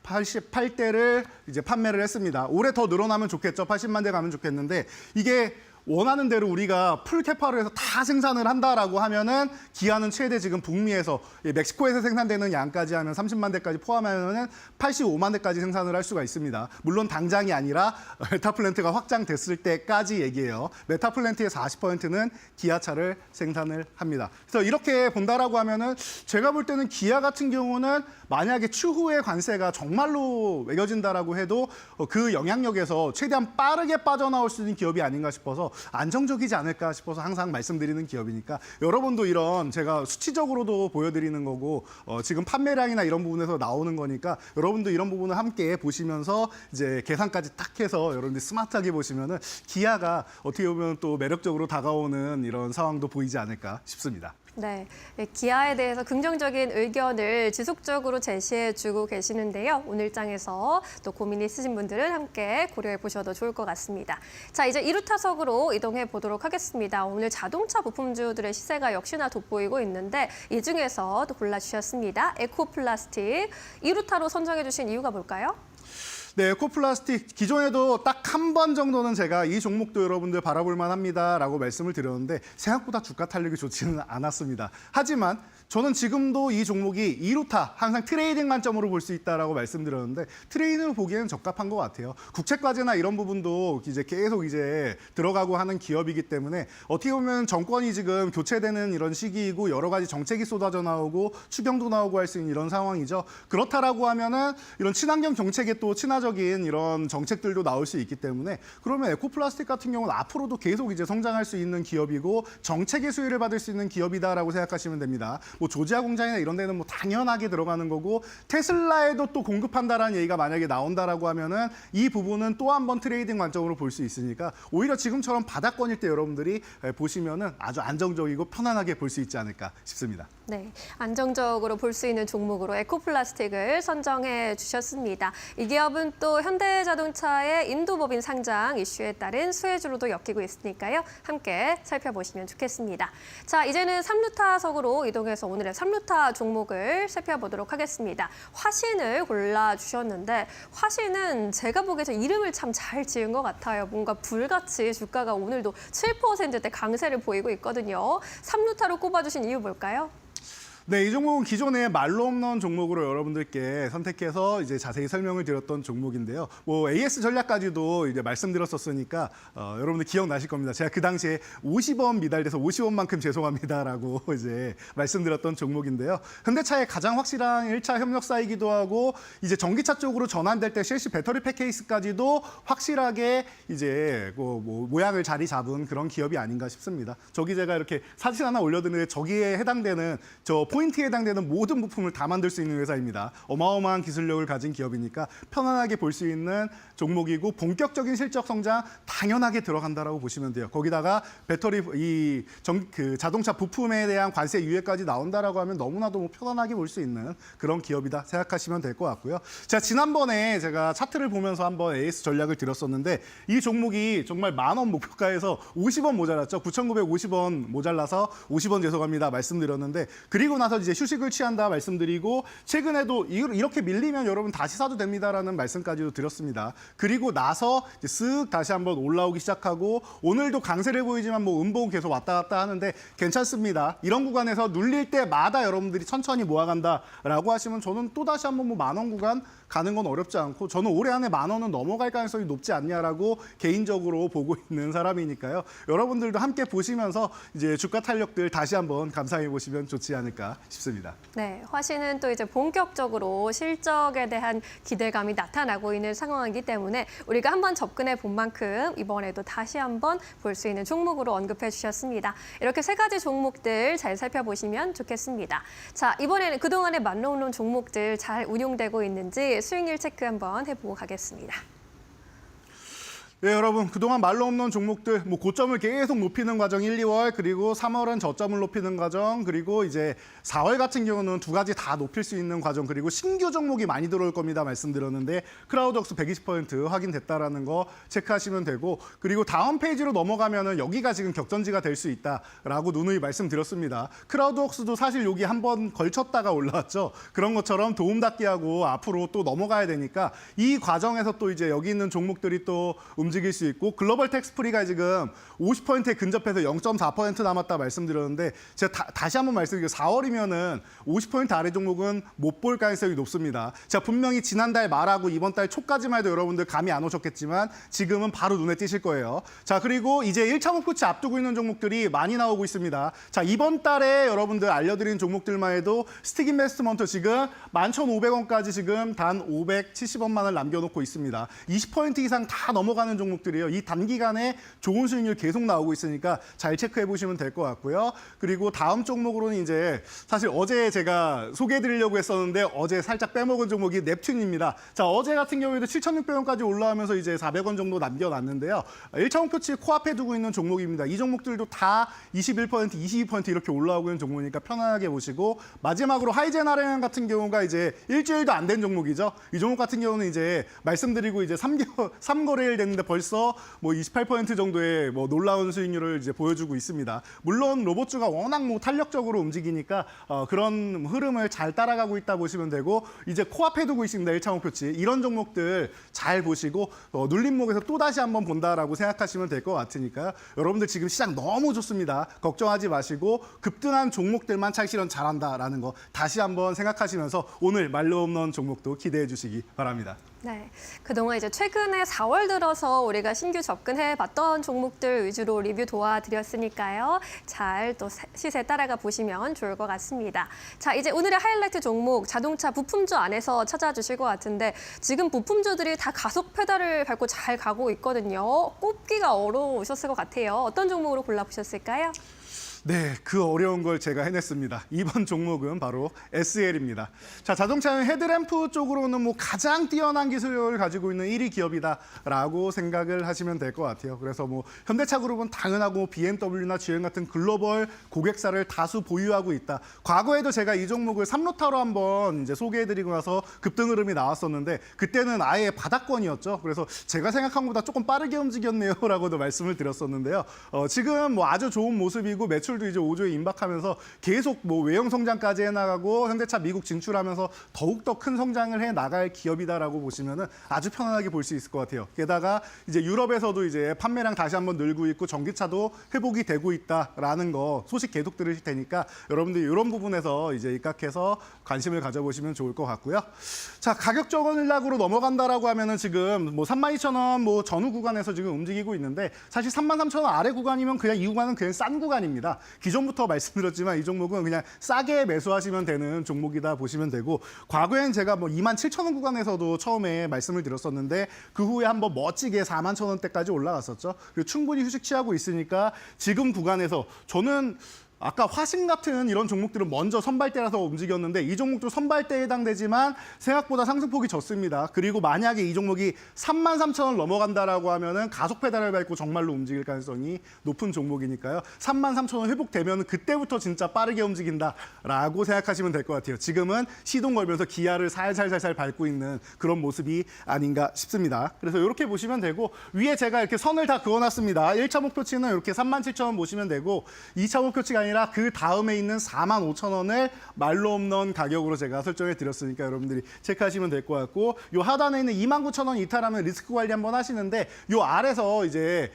6,488대를 이제 판매를 했습니다. 올해 더 늘어나면 좋겠죠. 80만 대 가면 좋겠는데 이게 원하는 대로 우리가 풀 캐파로 해서 다 생산을 한다라고 하면은 기아는 최대 지금 북미에서 멕시코에서 생산되는 양까지 하면 30만 대까지 포함하면은 85만 대까지 생산을 할 수가 있습니다. 물론 당장이 아니라 메타플랜트가 확장됐을 때까지 얘기해요. 메타플랜트의 40%는 기아차를 생산을 합니다. 그래서 이렇게 본다라고 하면은 제가 볼 때는 기아 같은 경우는 만약에 추후에 관세가 정말로 매겨진다라고 해도 그 영향력에서 최대한 빠르게 빠져나올 수 있는 기업이 아닌가 싶어서 안정적이지 않을까 싶어서 항상 말씀드리는 기업이니까 여러분도 이런 제가 수치적으로도 보여드리는 거고 지금 판매량이나 이런 부분에서 나오는 거니까 여러분도 이런 부분을 함께 보시면서 이제 계산까지 딱 해서 여러분들 스마트하게 보시면은 기아가 어떻게 보면 또 매력적으로 다가오는 이런 상황도 보이지 않을까 싶습니다. 네, 기아에 대해서 긍정적인 의견을 지속적으로 제시해주고 계시는데요. 오늘장에서 또 고민 있으신 분들은 함께 고려해 보셔도 좋을 것 같습니다. 자, 이제 2루 타석으로 이동해 보도록 하겠습니다. 오늘 자동차 부품주들의 시세가 역시나 돋보이고 있는데 이 중에서 또 골라주셨습니다. 에코플라스틱 2루타로 선정해 주신 이유가 뭘까요? 네, 에코플라스틱 기존에도 딱 한 번 정도는 제가 이 종목도 여러분들 바라볼 만합니다라고 말씀을 드렸는데 생각보다 주가 탄력이 좋지는 않았습니다. 하지만 저는 지금도 이 종목이 2루타 항상 트레이딩 관점으로 볼 수 있다라고 말씀드렸는데 트레이딩을 보기에는 적합한 것 같아요. 국채과제나 이런 부분도 이제 계속 이제 들어가고 하는 기업이기 때문에 어떻게 보면 정권이 지금 교체되는 이런 시기이고 여러 가지 정책이 쏟아져 나오고 추경도 나오고 할 수 있는 이런 상황이죠. 그렇다라고 하면은 이런 친환경 정책에 또 친화 친화적인 이런 정책들도 나올 수 있기 때문에 그러면 에코플라스틱 같은 경우는 앞으로도 계속 이제 성장할 수 있는 기업이고 정책의 수혜를 받을 수 있는 기업이다라고 생각하시면 됩니다. 뭐 조지아 공장이나 이런 데는 뭐 당연하게 들어가는 거고 테슬라에도 또 공급한다라는 얘기가 만약에 나온다라고 하면은 이 부분은 또 한 번 트레이딩 관점으로 볼 수 있으니까 오히려 지금처럼 바닥권일 때 여러분들이 보시면은 아주 안정적이고 편안하게 볼 수 있지 않을까 싶습니다. 네, 안정적으로 볼 수 있는 종목으로 에코플라스틱을 선정해 주셨습니다. 이 기업은 또 현대자동차의 인도법인 상장 이슈에 따른 수혜주로도 엮이고 있으니까요. 함께 살펴보시면 좋겠습니다. 자, 이제는 3루타석으로 이동해서 오늘의 3루타 종목을 살펴보도록 하겠습니다. 화신을 골라주셨는데 화신은 제가 보기에 이름을 참 잘 지은 것 같아요. 뭔가 불같이 주가가 오늘도 7%대 강세를 보이고 있거든요. 3루타로 꼽아주신 이유 뭘까요? 네, 이 종목은 기존에 말로 없는 종목으로 여러분들께 선택해서 이제 자세히 설명을 드렸던 종목인데요. 뭐 AS 전략까지도 이제 말씀드렸었으니까 여러분들 기억나실 겁니다. 제가 그 당시에 50원 미달돼서 50원만큼 죄송합니다라고 이제 말씀드렸던 종목인데요. 현대차의 가장 확실한 1차 협력사이기도 하고 이제 전기차 쪽으로 전환될 때 쉘시 배터리 팩케이스까지도 확실하게 이제 뭐 모양을 자리 잡은 그런 기업이 아닌가 싶습니다. 저기 제가 이렇게 사진 하나 올려드리는데 저기에 해당되는 포인트에 해당되는 모든 부품을 다 만들 수 있는 회사입니다. 어마어마한 기술력을 가진 기업이니까 편안하게 볼 수 있는 종목이고 본격적인 실적 성장 당연하게 들어간다라고 보시면 돼요. 거기다가 배터리 자동차 부품에 대한 관세 유예까지 나온다라고 하면 너무나도 편안하게 볼 수 있는 그런 기업이다 생각하시면 될 것 같고요. 자, 지난번에 제가 차트를 보면서 한번 AS 전략을 드렸었는데 이 종목이 정말 10,000원 목표가에서 50원 모자랐죠. 9,950원 모자라서 50원 죄송합니다 말씀드렸는데 그리고 나서 이제 휴식을 취한다 말씀드리고 최근에도 이렇게 밀리면 여러분 다시 사도 됩니다라는 말씀까지도 드렸습니다. 그리고 나서 이제 쓱 다시 한번 올라오기 시작하고 오늘도 강세를 보이지만 뭐 음봉 계속 왔다 갔다 하는데 괜찮습니다. 이런 구간에서 눌릴 때마다 여러분들이 천천히 모아간다라고 하시면 저는 또 다시 한번 뭐 10,000원 구간 가는 건 어렵지 않고 저는 올해 안에 10,000원은 넘어갈 가능성이 높지 않냐라고 개인적으로 보고 있는 사람이니까요. 여러분들도 함께 보시면서 이제 주가 탄력들 다시 한번 감상해 보시면 좋지 않을까 싶습니다. 네, 화신은 또 이제 본격적으로 실적에 대한 기대감이 나타나고 있는 상황이기 때문에 우리가 한번 접근해 본 만큼 이번에도 다시 한번 볼 수 있는 종목으로 언급해 주셨습니다. 이렇게 세 가지 종목들 잘 살펴보시면 좋겠습니다. 자, 이번에는 그동안의 만로운 종목들 잘 운용되고 있는지 수익률 체크 한번 해보고 가겠습니다. 네, 여러분 그동안 말로 없는 종목들 뭐 고점을 계속 높이는 과정 1, 2월 그리고 3월은 저점을 높이는 과정 그리고 이제 4월 같은 경우는 두 가지 다 높일 수 있는 과정 그리고 신규 종목이 많이 들어올 겁니다 말씀드렸는데 크라우드웍스 120% 확인됐다라는 거 체크하시면 되고 그리고 다음 페이지로 넘어가면은 여기가 지금 격전지가 될 수 있다라고 누누이 말씀드렸습니다. 크라우드웍스도 사실 여기 한번 걸쳤다가 올라왔죠. 그런 것처럼 도움닫기 하고 앞으로 또 넘어가야 되니까 이 과정에서 또 이제 여기 있는 종목들이 또 움직일 수 있고 글로벌 텍스프리가 지금 50%에 근접해서 0.4% 남았다 말씀드렸는데 제가 다시 한번 말씀드리고 4월이면은 50% 아래 종목은 못 볼 가능성이 높습니다. 자, 분명히 지난달 말하고 이번 달 초까지만 해도 여러분들 감이 안 오셨겠지만 지금은 바로 눈에 띄실 거예요. 자, 그리고 이제 1차 목표치 앞두고 있는 종목들이 많이 나오고 있습니다. 자, 이번 달에 여러분들 알려드린 종목들만 해도 스틱 인베스트먼트 지금 11,500원까지 지금 단 570원만을 남겨놓고 있습니다. 20% 이상 다 넘어가는 종목들이에요. 이 단기간에 좋은 수익률 계속 나오고 있으니까 잘 체크해 보시면 될 것 같고요. 그리고 다음 종목으로는 이제 사실 어제 제가 소개해 드리려고 했었는데 어제 살짝 빼먹은 종목이 넵튠입니다. 자, 어제 같은 경우에도 7,600원까지 올라오면서 이제 400원 정도 남겨놨는데요. 1차 목표치 코앞에 두고 있는 종목입니다. 이 종목들도 다 21%, 22% 이렇게 올라오고 있는 종목이니까 편안하게 보시고 마지막으로 하이젠아레나 같은 경우가 이제 일주일도 안 된 종목이죠. 이 종목 같은 경우는 이제 말씀드리고 이제 3거래일 됐는데 벌써 뭐 28% 정도의 뭐 놀라운 수익률을 이제 보여주고 있습니다. 물론 로봇주가 워낙 뭐 탄력적으로 움직이니까 그런 흐름을 잘 따라가고 있다 보시면 되고 이제 코앞에 두고 있습니다. 1차 목표치. 이런 종목들 잘 보시고 눌림목에서 또 다시 한번 본다라고 생각하시면 될 것 같으니까요. 여러분들 지금 시장 너무 좋습니다. 걱정하지 마시고 급등한 종목들만 찰실현 잘한다라는 거 다시 한번 생각하시면서 오늘 말로 없는 종목도 기대해 주시기 바랍니다. 네, 그동안 이제 최근에 4월 들어서 우리가 신규 접근해봤던 종목들 위주로 리뷰 도와드렸으니까요. 잘 또 시세 따라가 보시면 좋을 것 같습니다. 자, 이제 오늘의 하이라이트 종목 자동차 부품주 안에서 찾아주실 것 같은데 지금 부품주들이 다 가속 페달을 밟고 잘 가고 있거든요. 꼽기가 어려우셨을 것 같아요. 어떤 종목으로 골라보셨을까요? 네, 그 어려운 걸 제가 해냈습니다. 이번 종목은 바로 SL입니다. 자, 자동차는 헤드램프 쪽으로는 뭐 가장 뛰어난 기술을 가지고 있는 1위 기업이다라고 생각을 하시면 될 것 같아요. 그래서 뭐 현대차 그룹은 당연하고 BMW나 GM 같은 글로벌 고객사를 다수 보유하고 있다. 과거에도 제가 이 종목을 3루타로 한번 이제 소개해드리고 나서 급등 흐름이 나왔었는데 그때는 아예 바닥권이었죠. 그래서 제가 생각한 것보다 조금 빠르게 움직였네요라고도 말씀을 드렸었는데요. 지금 뭐 아주 좋은 모습이고 매출도 이제 5조에 임박하면서 계속 뭐 외형 성장까지 해나가고 현대차 미국 진출하면서 더욱더 큰 성장을 해 나갈 기업이다라고 보시면은 아주 편안하게 볼 수 있을 것 같아요. 게다가 이제 유럽에서도 이제 판매량 다시 한번 늘고 있고 전기차도 회복이 되고 있다라는 거 소식 계속 들으실 테니까 여러분들 이런 부분에서 이제 입각해서 관심을 가져보시면 좋을 것 같고요. 자, 가격 전략으로 넘어간다라고 하면은 지금 뭐 32,000원 뭐 전후 구간에서 지금 움직이고 있는데 사실 33,000원 아래 구간이면 그냥 이 구간은 그냥 싼 구간입니다. 기존부터 말씀드렸지만 이 종목은 그냥 싸게 매수하시면 되는 종목이다 보시면 되고 과거엔 제가 뭐 27,000원 구간에서도 처음에 말씀을 드렸었는데 그 후에 한번 멋지게 41,000원대까지 올라갔었죠. 그리고 충분히 휴식 취하고 있으니까 지금 구간에서 저는 아까 화신 같은 이런 종목들은 먼저 선발대라서 움직였는데 이 종목도 선발대에 해당되지만 생각보다 상승폭이 적습니다. 그리고 만약에 이 종목이 33,000원 넘어간다라고 하면은 가속 페달을 밟고 정말로 움직일 가능성이 높은 종목이니까요. 33,000원 회복되면 그때부터 진짜 빠르게 움직인다라고 생각하시면 될 것 같아요. 지금은 시동 걸면서 기아를 살살살살 밟고 있는 그런 모습이 아닌가 싶습니다. 그래서 이렇게 보시면 되고 위에 제가 이렇게 선을 다 그어놨습니다. 1차 목표치는 이렇게 37,000원 보시면 되고 2차 목표치가 아니라 그 다음에 있는 45,000원을 말로 없는 가격으로 제가 설정해 드렸으니까 여러분들이 체크하시면 될 것 같고 요 하단에 있는 29,000원 이탈하면 리스크 관리 한번 하시는데 요 아래서 이제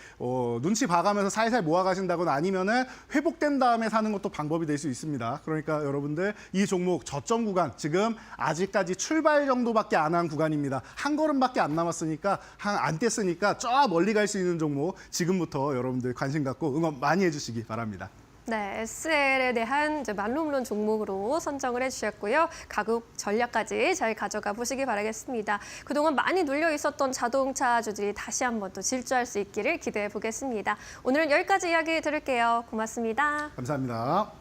눈치 봐가면서 살살 모아가신다거나 아니면은 회복된 다음에 사는 것도 방법이 될 수 있습니다. 그러니까 여러분들 이 종목 저점 구간 지금 아직까지 출발 정도밖에 안 한 구간입니다. 한 걸음밖에 안 남았으니까 안 뗐으니까 저 멀리 갈 수 있는 종목 지금부터 여러분들 관심 갖고 응원 많이 해주시기 바랍니다. 네, SL에 대한 이제 말로물론 종목으로 선정을 해주셨고요. 가격 전략까지 잘 가져가 보시기 바라겠습니다. 그동안 많이 눌려 있었던 자동차주들이 다시 한번 또 질주할 수 있기를 기대해 보겠습니다. 오늘은 여기까지 이야기 들을게요. 고맙습니다. 감사합니다.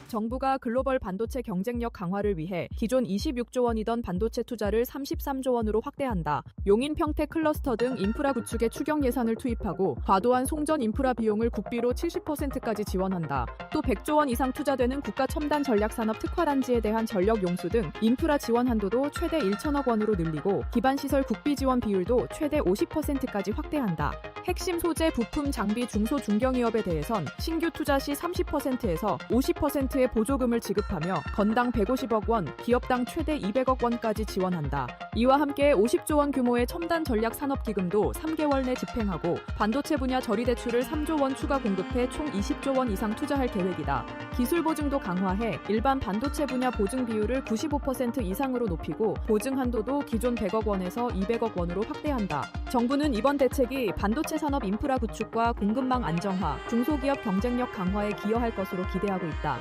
정부가 글로벌 반도체 경쟁력 강화를 위해 기존 26조 원이던 반도체 투자를 33조 원으로 확대한다. 용인 평택 클러스터 등 인프라 구축에 추경 예산을 투입하고 과도한 송전 인프라 비용을 국비로 70%까지 지원한다. 또 100조 원 이상 투자되는 국가 첨단 전략 산업 특화 단지에 대한 전력 용수 등 인프라 지원 한도도 최대 1천억 원으로 늘리고 기반 시설 국비 지원 비율도 최대 50%까지 확대한다. 핵심 소재, 부품, 장비, 중소 중견기업에 대해선 신규 투자 시 30%에서 50%의 보조금을 지급하며 건당 150억 원, 기업당 최대 200억 원까지 지원한다. 이와 함께 50조 원 규모의 첨단 전략 산업 기금도 3개월 내 집행하고 반도체 분야 저리 대출을 3조 원 추가 공급해 총 20조 원 이상 투자할 계획이다. 기술 보증도 강화해 일반 반도체 분야 보증 비율을 95% 이상으로 높이고 보증 한도도 기존 100억 원에서 200억 원으로 확대한다. 정부는 이번 대책이 반도체 산업 인프라 구축과 공급망 안정화, 중소기업 경쟁력 강화에 기여할 것으로 기대하고 있다.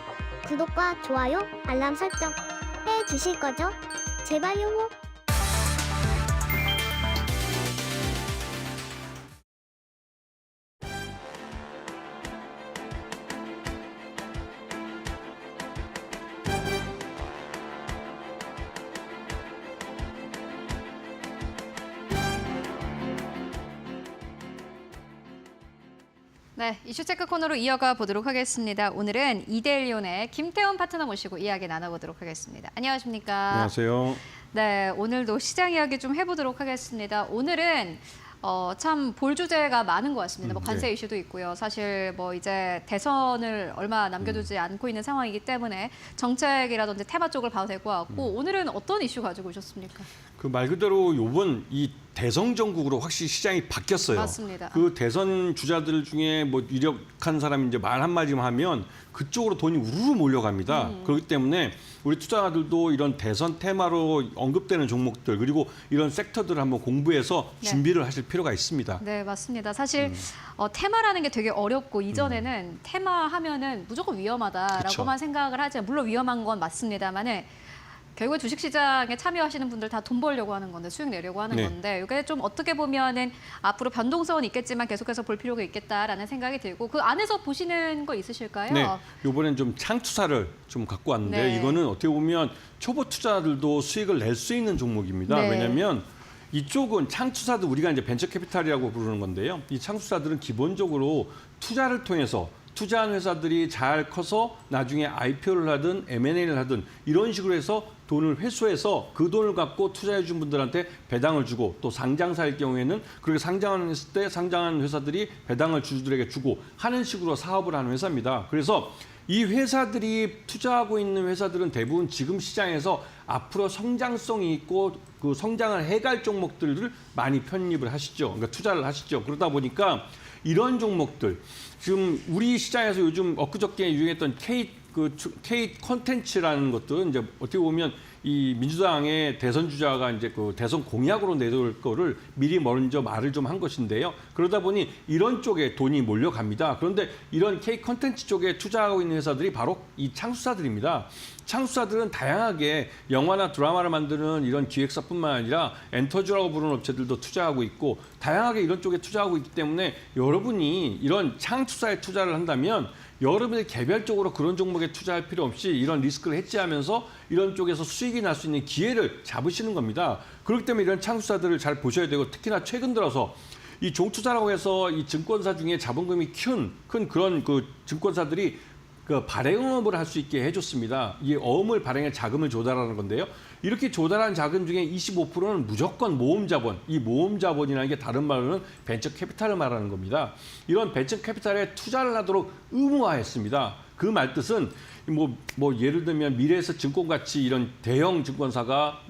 구독과 좋아요, 알람 설정 해주실 거죠? 제발요. 네, 이슈 체크 코너로 이어가 보도록 하겠습니다. 오늘은 이데일리온의 김태훈 파트너 모시고 이야기 나눠보도록 하겠습니다. 안녕하십니까? 안녕하세요. 네, 오늘도 시장 이야기 좀 해보도록 하겠습니다. 오늘은 참 볼 주제가 많은 것 같습니다. 뭐 관세 네. 이슈도 있고요. 사실 뭐 이제 대선을 얼마 남겨두지 않고 있는 상황이기 때문에 정책이라든지 테마 쪽을 봐도 될 것 같고 오늘은 어떤 이슈 가지고 오셨습니까? 그 말 그대로 요번 이 대선 정국으로 확실히 시장이 바뀌었어요. 맞습니다. 그 대선 주자들 중에 뭐 유력한 사람이 이제 말 한마디만 하면 그쪽으로 돈이 우르르 몰려갑니다. 그렇기 때문에 우리 투자자들도 이런 대선 테마로 언급되는 종목들 그리고 이런 섹터들을 한번 공부해서 네. 준비를 하실 필요가 있습니다. 네, 맞습니다. 사실 테마라는 게 되게 어렵고 이전에는 테마 하면은 무조건 위험하다라고만 생각을 하지만 물론 위험한 건 맞습니다만은 결국에 주식시장에 참여하시는 분들 다 돈 벌려고 하는 건데 수익 내려고 하는 네. 건데 이게 좀 어떻게 보면은 앞으로 변동성은 있겠지만 계속해서 볼 필요가 있겠다라는 생각이 들고 그 안에서 보시는 거 있으실까요? 네, 이번엔 좀 창투사를 좀 갖고 왔는데 네. 이거는 어떻게 보면 초보 투자자들도 수익을 낼 수 있는 종목입니다. 네. 왜냐하면 이쪽은 창투사도 우리가 이제 벤처 캐피탈이라고 부르는 건데요. 이 창투사들은 기본적으로 투자를 통해서 투자한 회사들이 잘 커서 나중에 IPO를 하든 M&A를 하든 이런 식으로 해서 돈을 회수해서 그 돈을 갖고 투자해 준 분들한테 배당을 주고 또 상장사일 경우에는 그렇게 상장했을 때 상장한 회사들이 배당을 주주들에게 주고 하는 식으로 사업을 하는 회사입니다. 그래서 이 회사들이 투자하고 있는 회사들은 대부분 지금 시장에서 앞으로 성장성이 있고 그 성장을 해갈 종목들을 많이 편입을 하시죠. 그러니까 투자를 하시죠. 그러다 보니까 이런 종목들 지금 우리 시장에서 요즘 엊그저께 유행했던 K 콘텐츠라는 것들은 이제 어떻게 보면 이 민주당의 대선 주자가 이제 그 대선 공약으로 내놓을 거를 미리 먼저 말을 좀 한 것인데요. 그러다 보니 이런 쪽에 돈이 몰려갑니다. 그런데 이런 K 콘텐츠 쪽에 투자하고 있는 회사들이 바로 이 창수사들입니다. 창수사들은 다양하게 영화나 드라마를 만드는 이런 기획사뿐만 아니라 엔터주라고 부르는 업체들도 투자하고 있고 다양하게 이런 쪽에 투자하고 있기 때문에 여러분이 이런 창투사에 투자를 한다면 여러분이 개별적으로 그런 종목에 투자할 필요 없이 이런 리스크를 해지하면서 이런 쪽에서 수익이 날 수 있는 기회를 잡으시는 겁니다. 그렇기 때문에 이런 창수사들을 잘 보셔야 되고 특히나 최근 들어서 이 종투자라고 해서 이 증권사 중에 자본금이 큰 그런 그 증권사들이 그 발행업을 할 수 있게 해줬습니다. 이 어음을 발행해 자금을 조달하는 건데요. 이렇게 조달한 자금 중에 25%는 무조건 모험자본, 이 모험자본이라는 게 다른 말로는 벤처 캐피탈을 말하는 겁니다. 이런 벤처 캐피탈에 투자를 하도록 의무화했습니다. 그 말뜻은 뭐 예를 들면 미래에서 증권같이 이런 대형 증권사가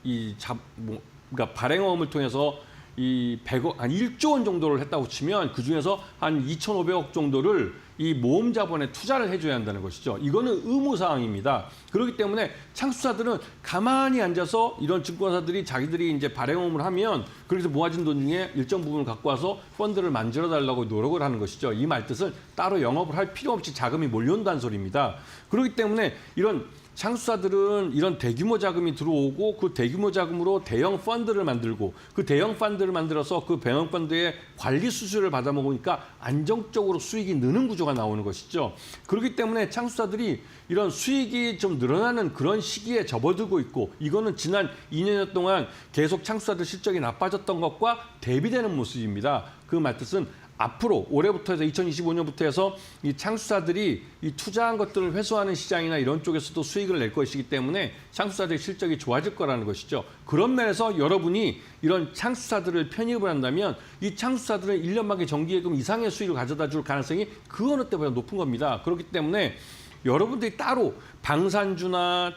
그러니까 발행어음을 통해서 이 100억, 한 1조 원 정도를 했다고 치면 그중에서 한 2,500억 정도를 이 모험 자본에 투자를 해줘야 한다는 것이죠. 이거는 의무사항입니다. 그렇기 때문에 창수사들은 가만히 앉아서 이런 증권사들이 자기들이 이제 발행업을 하면 그래서 모아진 돈 중에 일정 부분을 갖고 와서 펀드를 만들어 달라고 노력을 하는 것이죠. 이 말뜻은 따로 영업을 할 필요 없이 자금이 몰려온다는 소리입니다. 그렇기 때문에 이런 창수사들은 이런 대규모 자금이 들어오고 그 대규모 자금으로 대형 펀드를 만들고 그 대형 펀드를 만들어서 그 대형 펀드의 관리 수수료를 받아먹으니까 안정적으로 수익이 느는 구조가 나오는 것이죠. 그렇기 때문에 창수사들이 이런 수익이 좀 늘어나는 그런 시기에 접어들고 있고 이거는 지난 2년 동안 계속 창수사들 실적이 나빠졌던 것과 대비되는 모습입니다. 그 말뜻은 앞으로 올해부터 해서 2025년부터 해서 이 창수사들이 이 투자한 것들을 회수하는 시장이나 이런 쪽에서도 수익을 낼 것이기 때문에 창수사들의 실적이 좋아질 거라는 것이죠. 그런 면에서 여러분이 이런 창수사들을 편입을 한다면 이 창수사들은 1년 만에 정기예금 이상의 수익을 가져다 줄 가능성이 그 어느 때보다 높은 겁니다. 그렇기 때문에 여러분들이 따로 방산주나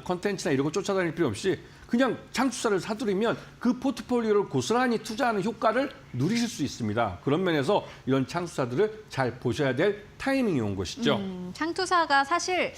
컨텐츠나 이런 거 쫓아다닐 필요 없이 그냥 창투사를 사두리면 그 포트폴리오를 고스란히 투자하는 효과를 누리실 수 있습니다. 그런 면에서 이런 창투사들을 잘 보셔야 될 타이밍이 온 것이죠. 창투사가 사실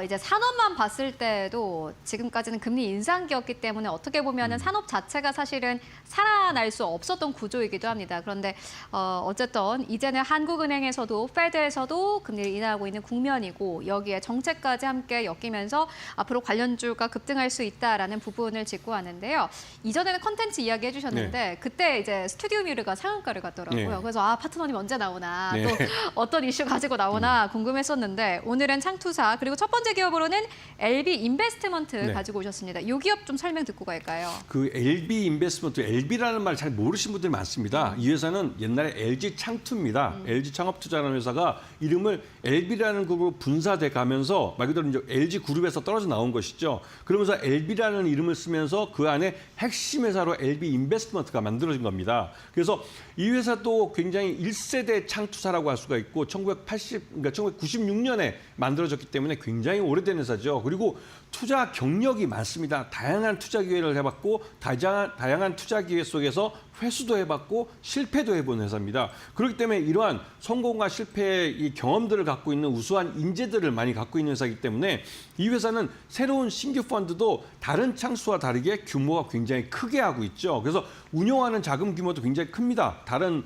이제 산업만 봤을 때도 지금까지는 금리 인상기였기 때문에 어떻게 보면은 산업 자체가 사실은 살아날 수 없었던 구조이기도 합니다. 그런데 어쨌든 이제는 한국은행에서도 페드에서도 금리를 인하하고 있는 국면이고 여기에 정책까지 함께 엮이면서 앞으로 관련주가 급등할 수 있다라는 부분을 짚고 왔는데요. 이전에는 컨텐츠 이야기 해주셨는데 그때 이제 스튜디오 뮤르가 상한가를 갔더라고요. 네. 그래서 파트너님 언제 나오나 네. 또 어떤 이슈 가지고 나오나 궁금했었는데 오늘은 창투사 그리고 첫 번째 기업으로는 LB 인베스트먼트 네. 가지고 오셨습니다. 이 기업 좀 설명 듣고 갈까요? 그 LB 인베스트먼트, LB라는 말 잘 모르시는 분들이 많습니다. 이 회사는 옛날에 LG 창투입니다. LG 창업투자라는 회사가 이름을 LB라는 그룹으로 분사돼 가면서 말 그대로 이제 LG 그룹에서 떨어져 나온 것이죠. 그러면서 LB라는 이름을 쓰면서 그 안에 핵심 회사로 LB 인베스트먼트가 만들어진 겁니다. 그래서 이 회사도 굉장히 1세대 창투사라고 할 수가 있고 1996년에 만들어졌기 때문에 굉장히 오래된 회사죠. 그리고 투자 경력이 많습니다. 다양한 투자 기회를 해봤고 다양한 투자 기회 속에서 회수도 해봤고 실패도 해본 회사입니다. 그렇기 때문에 이러한 성공과 실패의 이 경험들을 갖고 있는 우수한 인재들을 많이 갖고 있는 회사이기 때문에 이 회사는 새로운 신규 펀드도 다른 창수와 다르게 규모가 굉장히 크게 하고 있죠. 그래서 운영하는 자금 규모도 굉장히 큽니다. 다른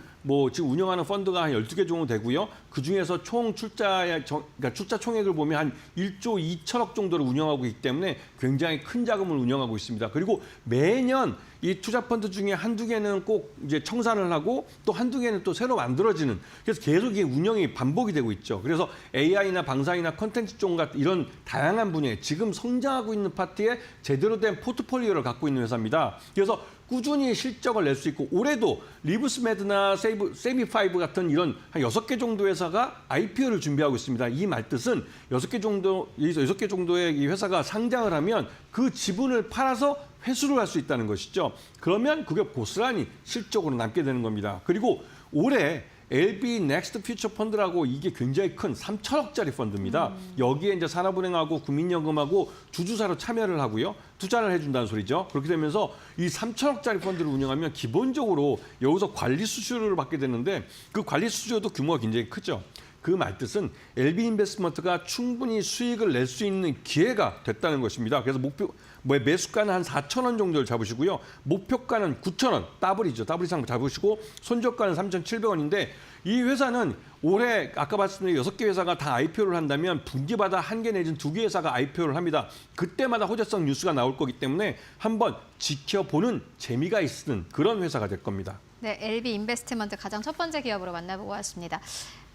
지금 운영하는 펀드가 한 12개 정도 되고요. 그중에서 총 그러니까 출자 총액을 보면 한 1조 2천억 정도를 운영하고 있기 때문에 굉장히 큰 자금을 운영하고 있습니다. 그리고 매년 이 투자 펀드 중에 한두 개는 꼭 이제 청산을 하고 또 한두 개는 또 새로 만들어지는, 그래서 계속 이게 운영이 반복이 되고 있죠. 그래서 AI나 방사이나 컨텐츠 쪽 같은 이런 다양한 분야에 지금 성장하고 있는 파트에 제대로 된 포트폴리오를 갖고 있는 회사입니다. 그래서 꾸준히 실적을 낼 수 있고 올해도 리브스메드나 세미파이브 같은 이런 한 6개 정도 회사가 IPO를 준비하고 있습니다. 이 말뜻은 6개 정도의 이 회사가 상장을 하면 그 지분을 팔아서 회수를 할 수 있다는 것이죠. 그러면 그게 고스란히 실적으로 남게 되는 겁니다. 그리고 올해 LB 넥스트 퓨처 펀드라고 이게 굉장히 큰 3천억짜리 펀드입니다. 여기에 이제 산업은행하고 국민연금하고 주주사로 참여를 하고요. 투자를 해준다는 소리죠. 그렇게 되면서 이 3천억짜리 펀드를 운영하면 기본적으로 여기서 관리 수수료를 받게 되는데 그 관리 수수료도 규모가 굉장히 크죠. 그 말뜻은 LB 인베스트먼트가 충분히 수익을 낼 수 있는 기회가 됐다는 것입니다. 그래서 매수가는 한 4천 원 정도를 잡으시고요. 목표가는 9천 원, 더블이죠. 더블 이상 잡으시고 손절가는 3,700원인데 이 회사는 올해 아까 말씀드린 6개 회사가 다 IPO를 한다면 분기마다 1개 내지는 2개 회사가 IPO를 합니다. 그때마다 호재성 뉴스가 나올 거기 때문에 한번 지켜보는 재미가 있는 그런 회사가 될 겁니다. 네, LB 인베스트먼트 가장 첫 번째 기업으로 만나보고 왔습니다.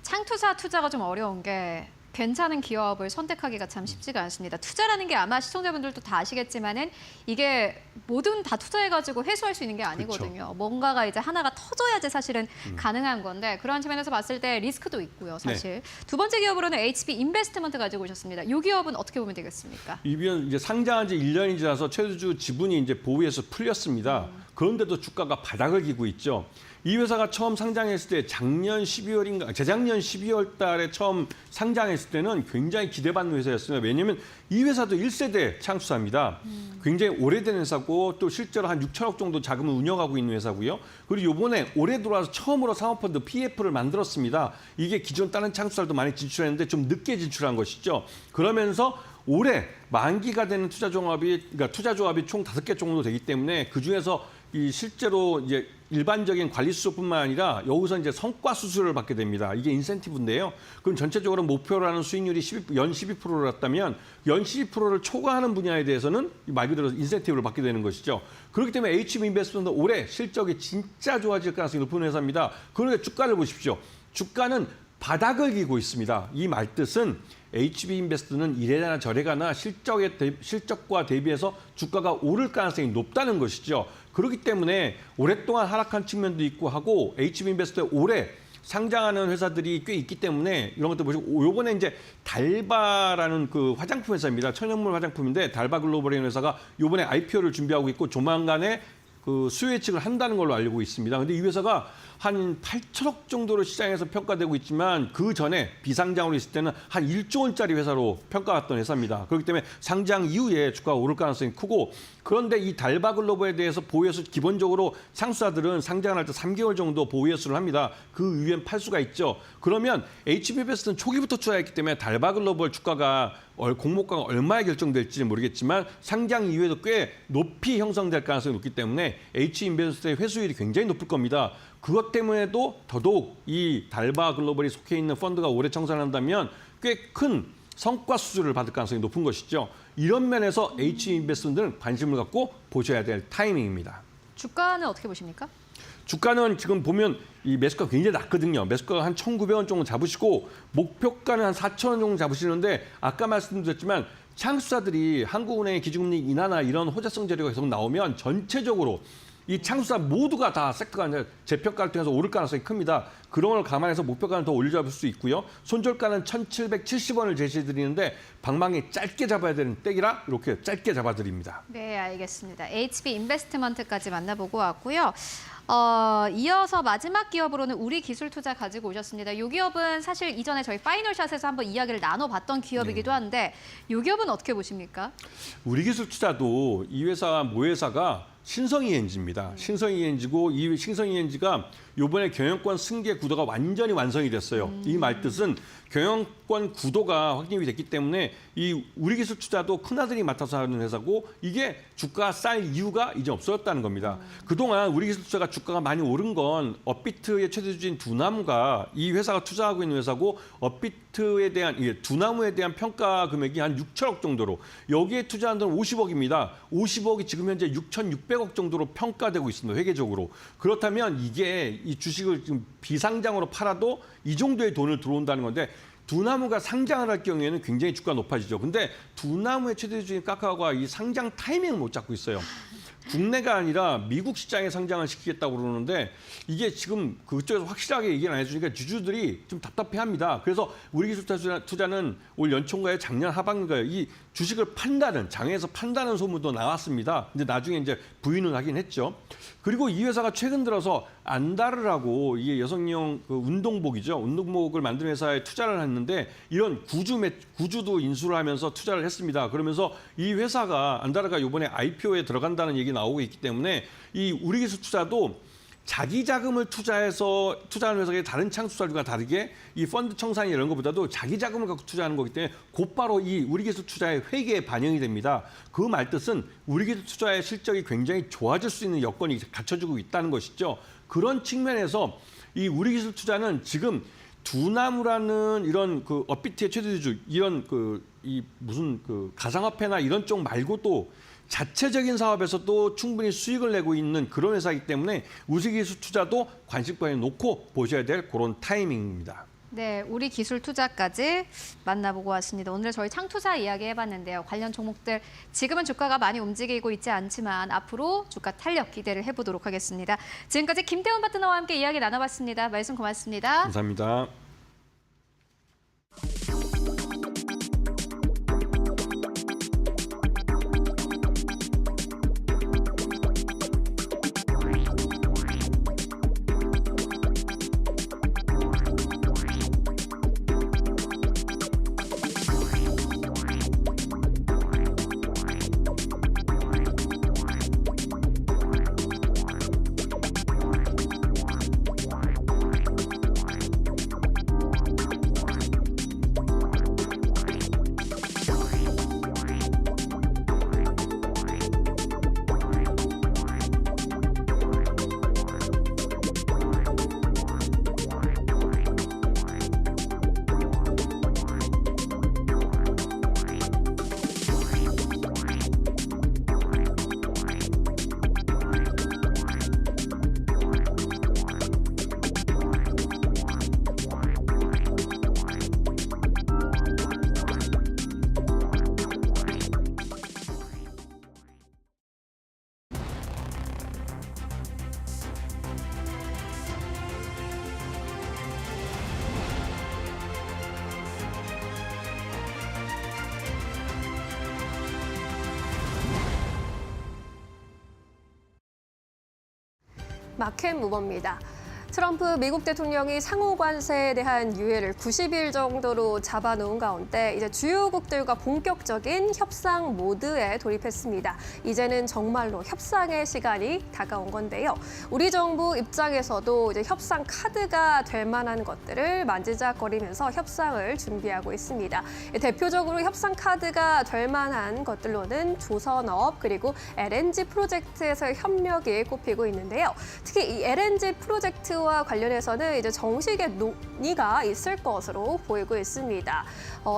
창투사 투자가 좀 어려운 게 괜찮은 기업을 선택하기가 참 쉽지가 않습니다. 투자라는 게 아마 시청자분들도 다 아시겠지만은 이게 뭐든 다 투자해가지고 회수할 수 있는 게 아니거든요. 그렇죠. 뭔가가 이제 하나가 터져야지 사실은 가능한 건데 그런 측면에서 봤을 때 리스크도 있고요, 사실. 두 번째 기업으로는 HB 인베스트먼트 가지고 오셨습니다. 이 기업은 어떻게 보면 되겠습니까? 이변 이제 상장한 지 1년이 지나서 최대주 지분이 이제 보유에서 풀렸습니다. 그런데도 주가가 바닥을 기고 있죠. 이 회사가 처음 상장했을 때 재작년 12월 달에 처음 상장했을 때는 굉장히 기대받는 회사였습니다. 왜냐하면 이 회사도 1세대 창수사입니다. 굉장히 오래된 회사고 또 실제로 한 6천억 정도 자금을 운영하고 있는 회사고요. 그리고 이번에 올해 들어와서 처음으로 사모펀드 PF를 만들었습니다. 이게 기존 다른 창수사도 많이 진출했는데 좀 늦게 진출한 것이죠. 그러면서 올해 만기가 되는 그러니까 투자 조합이 총 5개 정도 되기 때문에 그중에서 이 실제로 이제 일반적인 관리 수수료뿐만 아니라 여기서 이제 성과 수수료를 받게 됩니다. 이게 인센티브인데요. 그럼 전체적으로 목표라는 수익률이 연 12%를 했다면 연 12%를 초과하는 분야에 대해서는 말 그대로 인센티브를 받게 되는 것이죠. 그렇기 때문에 HB 인베스트먼트 올해 실적이 진짜 좋아질 가능성이 높은 회사입니다. 그런데 주가를 보십시오. 주가는 바닥을 기고 있습니다. 이 말뜻은 HB 인베스트는 이래나 저래가나 실적과 대비해서 주가가 오를 가능성이 높다는 것이죠. 그렇기 때문에 오랫동안 하락한 측면도 있고 하고 HB 인베스트에 올해 상장하는 회사들이 꽤 있기 때문에 이런 것도 보시고 요번에 이제 달바라는 그 화장품 회사입니다. 천연물 화장품인데 달바 글로벌이라는 회사가 요번에 IPO를 준비하고 있고 조만간에 그 수요 예측을 한다는 걸로 알고 있습니다. 근데 이 회사가 한 8천억 정도로 시장에서 평가되고 있지만 그 전에 비상장으로 있을 때는 한 1조 원짜리 회사로 평가받던 회사입니다. 그렇기 때문에 상장 이후에 주가가 오를 가능성이 크고 그런데 이 달바 글로벌에 대해서 보유회수 기본적으로 상수사들은 상장을 할 때 3개월 정도 보유회수를 합니다. 그 이후엔 팔 수가 있죠. 그러면 HBFS는 초기부터 투자했기 때문에 달바 글로벌 주가가 공모가가 얼마에 결정될지 모르겠지만 상장 이후에도 꽤 높이 형성될 가능성이 높기 때문에 H인베스트의 회수율이 굉장히 높을 겁니다. 그것 때문에도 더더욱 이 달바 글로벌이 속해 있는 펀드가 올해 청산한다면 꽤 큰 성과 수주를 받을 가능성이 높은 것이죠. 이런 면에서 H인베스트들은 관심을 갖고 보셔야 될 타이밍입니다. 주가는 어떻게 보십니까? 주가는 지금 보면 이 매수가 굉장히 낮거든요. 매수가가 한 1,900원 정도 잡으시고 목표가는 한 4,000원 정도 잡으시는데 아까 말씀드렸지만 창수사들이 한국은행의 기준금리 인하나 이런 호재성 재료가 계속 나오면 전체적으로 이 창수사 모두가 다 섹터가 이제 재평가를 통해서 오를 가능성이 큽니다. 그런 걸 감안해서 목표가는 더 올려잡을 수 있고요. 손절가는 1,770원을 제시해드리는데 방망이 짧게 잡아야 되는 때기라 이렇게 짧게 잡아드립니다. 네, 알겠습니다. HB 인베스트먼트까지 만나보고 왔고요. 이어서 마지막 기업으로는 우리기술투자 가지고 오셨습니다. 이 기업은 사실 이전에 저희 파이널샷에서 한번 이야기를 나눠봤던 기업이기도 한데 이 기업은 어떻게 보십니까? 우리기술투자도 이 회사 모회사가 신성이엔지입니다. 신성이엔지고 이 신성이엔지가 이번에 경영권 승계 구도가 완전히 완성이 됐어요. 이 말뜻은 경영권 구도가 확립이 됐기 때문에 이 우리기술투자도 큰아들이 맡아서 하는 회사고 이게 주가가 쌀 이유가 이제 없어졌다는 겁니다. 그동안 우리기술투자가 주가가 많이 오른 건 업비트의 최대 주주인 두나무가 이 회사가 투자하고 있는 회사고 업비트에 대한 두나무에 대한 평가 금액이 한 6천억 정도로 여기에 투자한 돈은 50억입니다. 50억이 지금 현재 6,600억 정도로 평가되고 있습니다. 회계적으로. 그렇다면 이게 이 주식을 지금 비상장으로 팔아도 이 정도의 돈을 들어온다는 건데 두나무가 상장을 할 경우에는 굉장히 주가가 높아지죠. 근데 두나무의 최대 주주인 카카오가 이 상장 타이밍을 못 잡고 있어요. 국내가 아니라 미국 시장에 상장을 시키겠다고 그러는데 이게 지금 그쪽에서 확실하게 얘기를 안 해주니까 주주들이 좀 답답해합니다. 그래서 우리기술투자는 올 연초인가요? 작년 하반기인가요? 이 주식을 판다는 장에서 판다는 소문도 나왔습니다. 근데 나중에 이제 부인을 하긴 했죠. 그리고 이 회사가 최근 들어서 안다르라고 이게 여성용 그 운동복이죠. 운동복을 만드는 회사에 투자를 했는데 이런 구주도 인수를 하면서 투자를 했습니다. 그러면서 이 회사가 안다르가 이번에 IPO에 들어간다는 얘기 나오고 있기 때문에 이 우리기술투자도 자기 자금을 투자해서 투자하는 회사의 다른 창수사들과 다르게 이 펀드 청산이 이런 것보다도 자기 자금을 갖고 투자하는 거기 때문에 곧바로 이 우리기술투자의 회계에 반영이 됩니다. 그 말뜻은 우리기술투자의 실적이 굉장히 좋아질 수 있는 여건이 갖춰지고 있다는 것이죠. 그런 측면에서 이 우리기술투자는 지금 두나무라는 이런 그 업비트의 최대주주 이런 이 무슨 가상화폐나 이런 쪽 말고도 자체적인 사업에서도 충분히 수익을 내고 있는 그런 회사이기 때문에 우리기술투자도 관심권에 놓고 보셔야 될 그런 타이밍입니다. 네, 우리기술투자까지 만나보고 왔습니다. 오늘 저희 창투자 이야기 해봤는데요. 관련 종목들 지금은 주가가 많이 움직이고 있지 않지만 앞으로 주가 탄력 기대를 해보도록 하겠습니다. 지금까지 김태훈 파트너와 함께 이야기 나눠봤습니다. 말씀 고맙습니다. 감사합니다. 마켓 무버입니다. 트럼프 미국 대통령이 상호 관세에 대한 유예를 90일 정도로 잡아놓은 가운데 이제 주요국들과 본격적인 협상 모드에 돌입했습니다. 이제는 정말로 협상의 시간이 다가온 건데요. 우리 정부 입장에서도 이제 협상 카드가 될 만한 것들을 만지작거리면서 협상을 준비하고 있습니다. 대표적으로 협상 카드가 될 만한 것들로는 조선업 그리고 LNG 프로젝트에서의 협력이 꼽히고 있는데요. 특히 이 LNG 프로젝트 와 관련해서는 이제 정식의 논의가 있을 것으로 보이고 있습니다.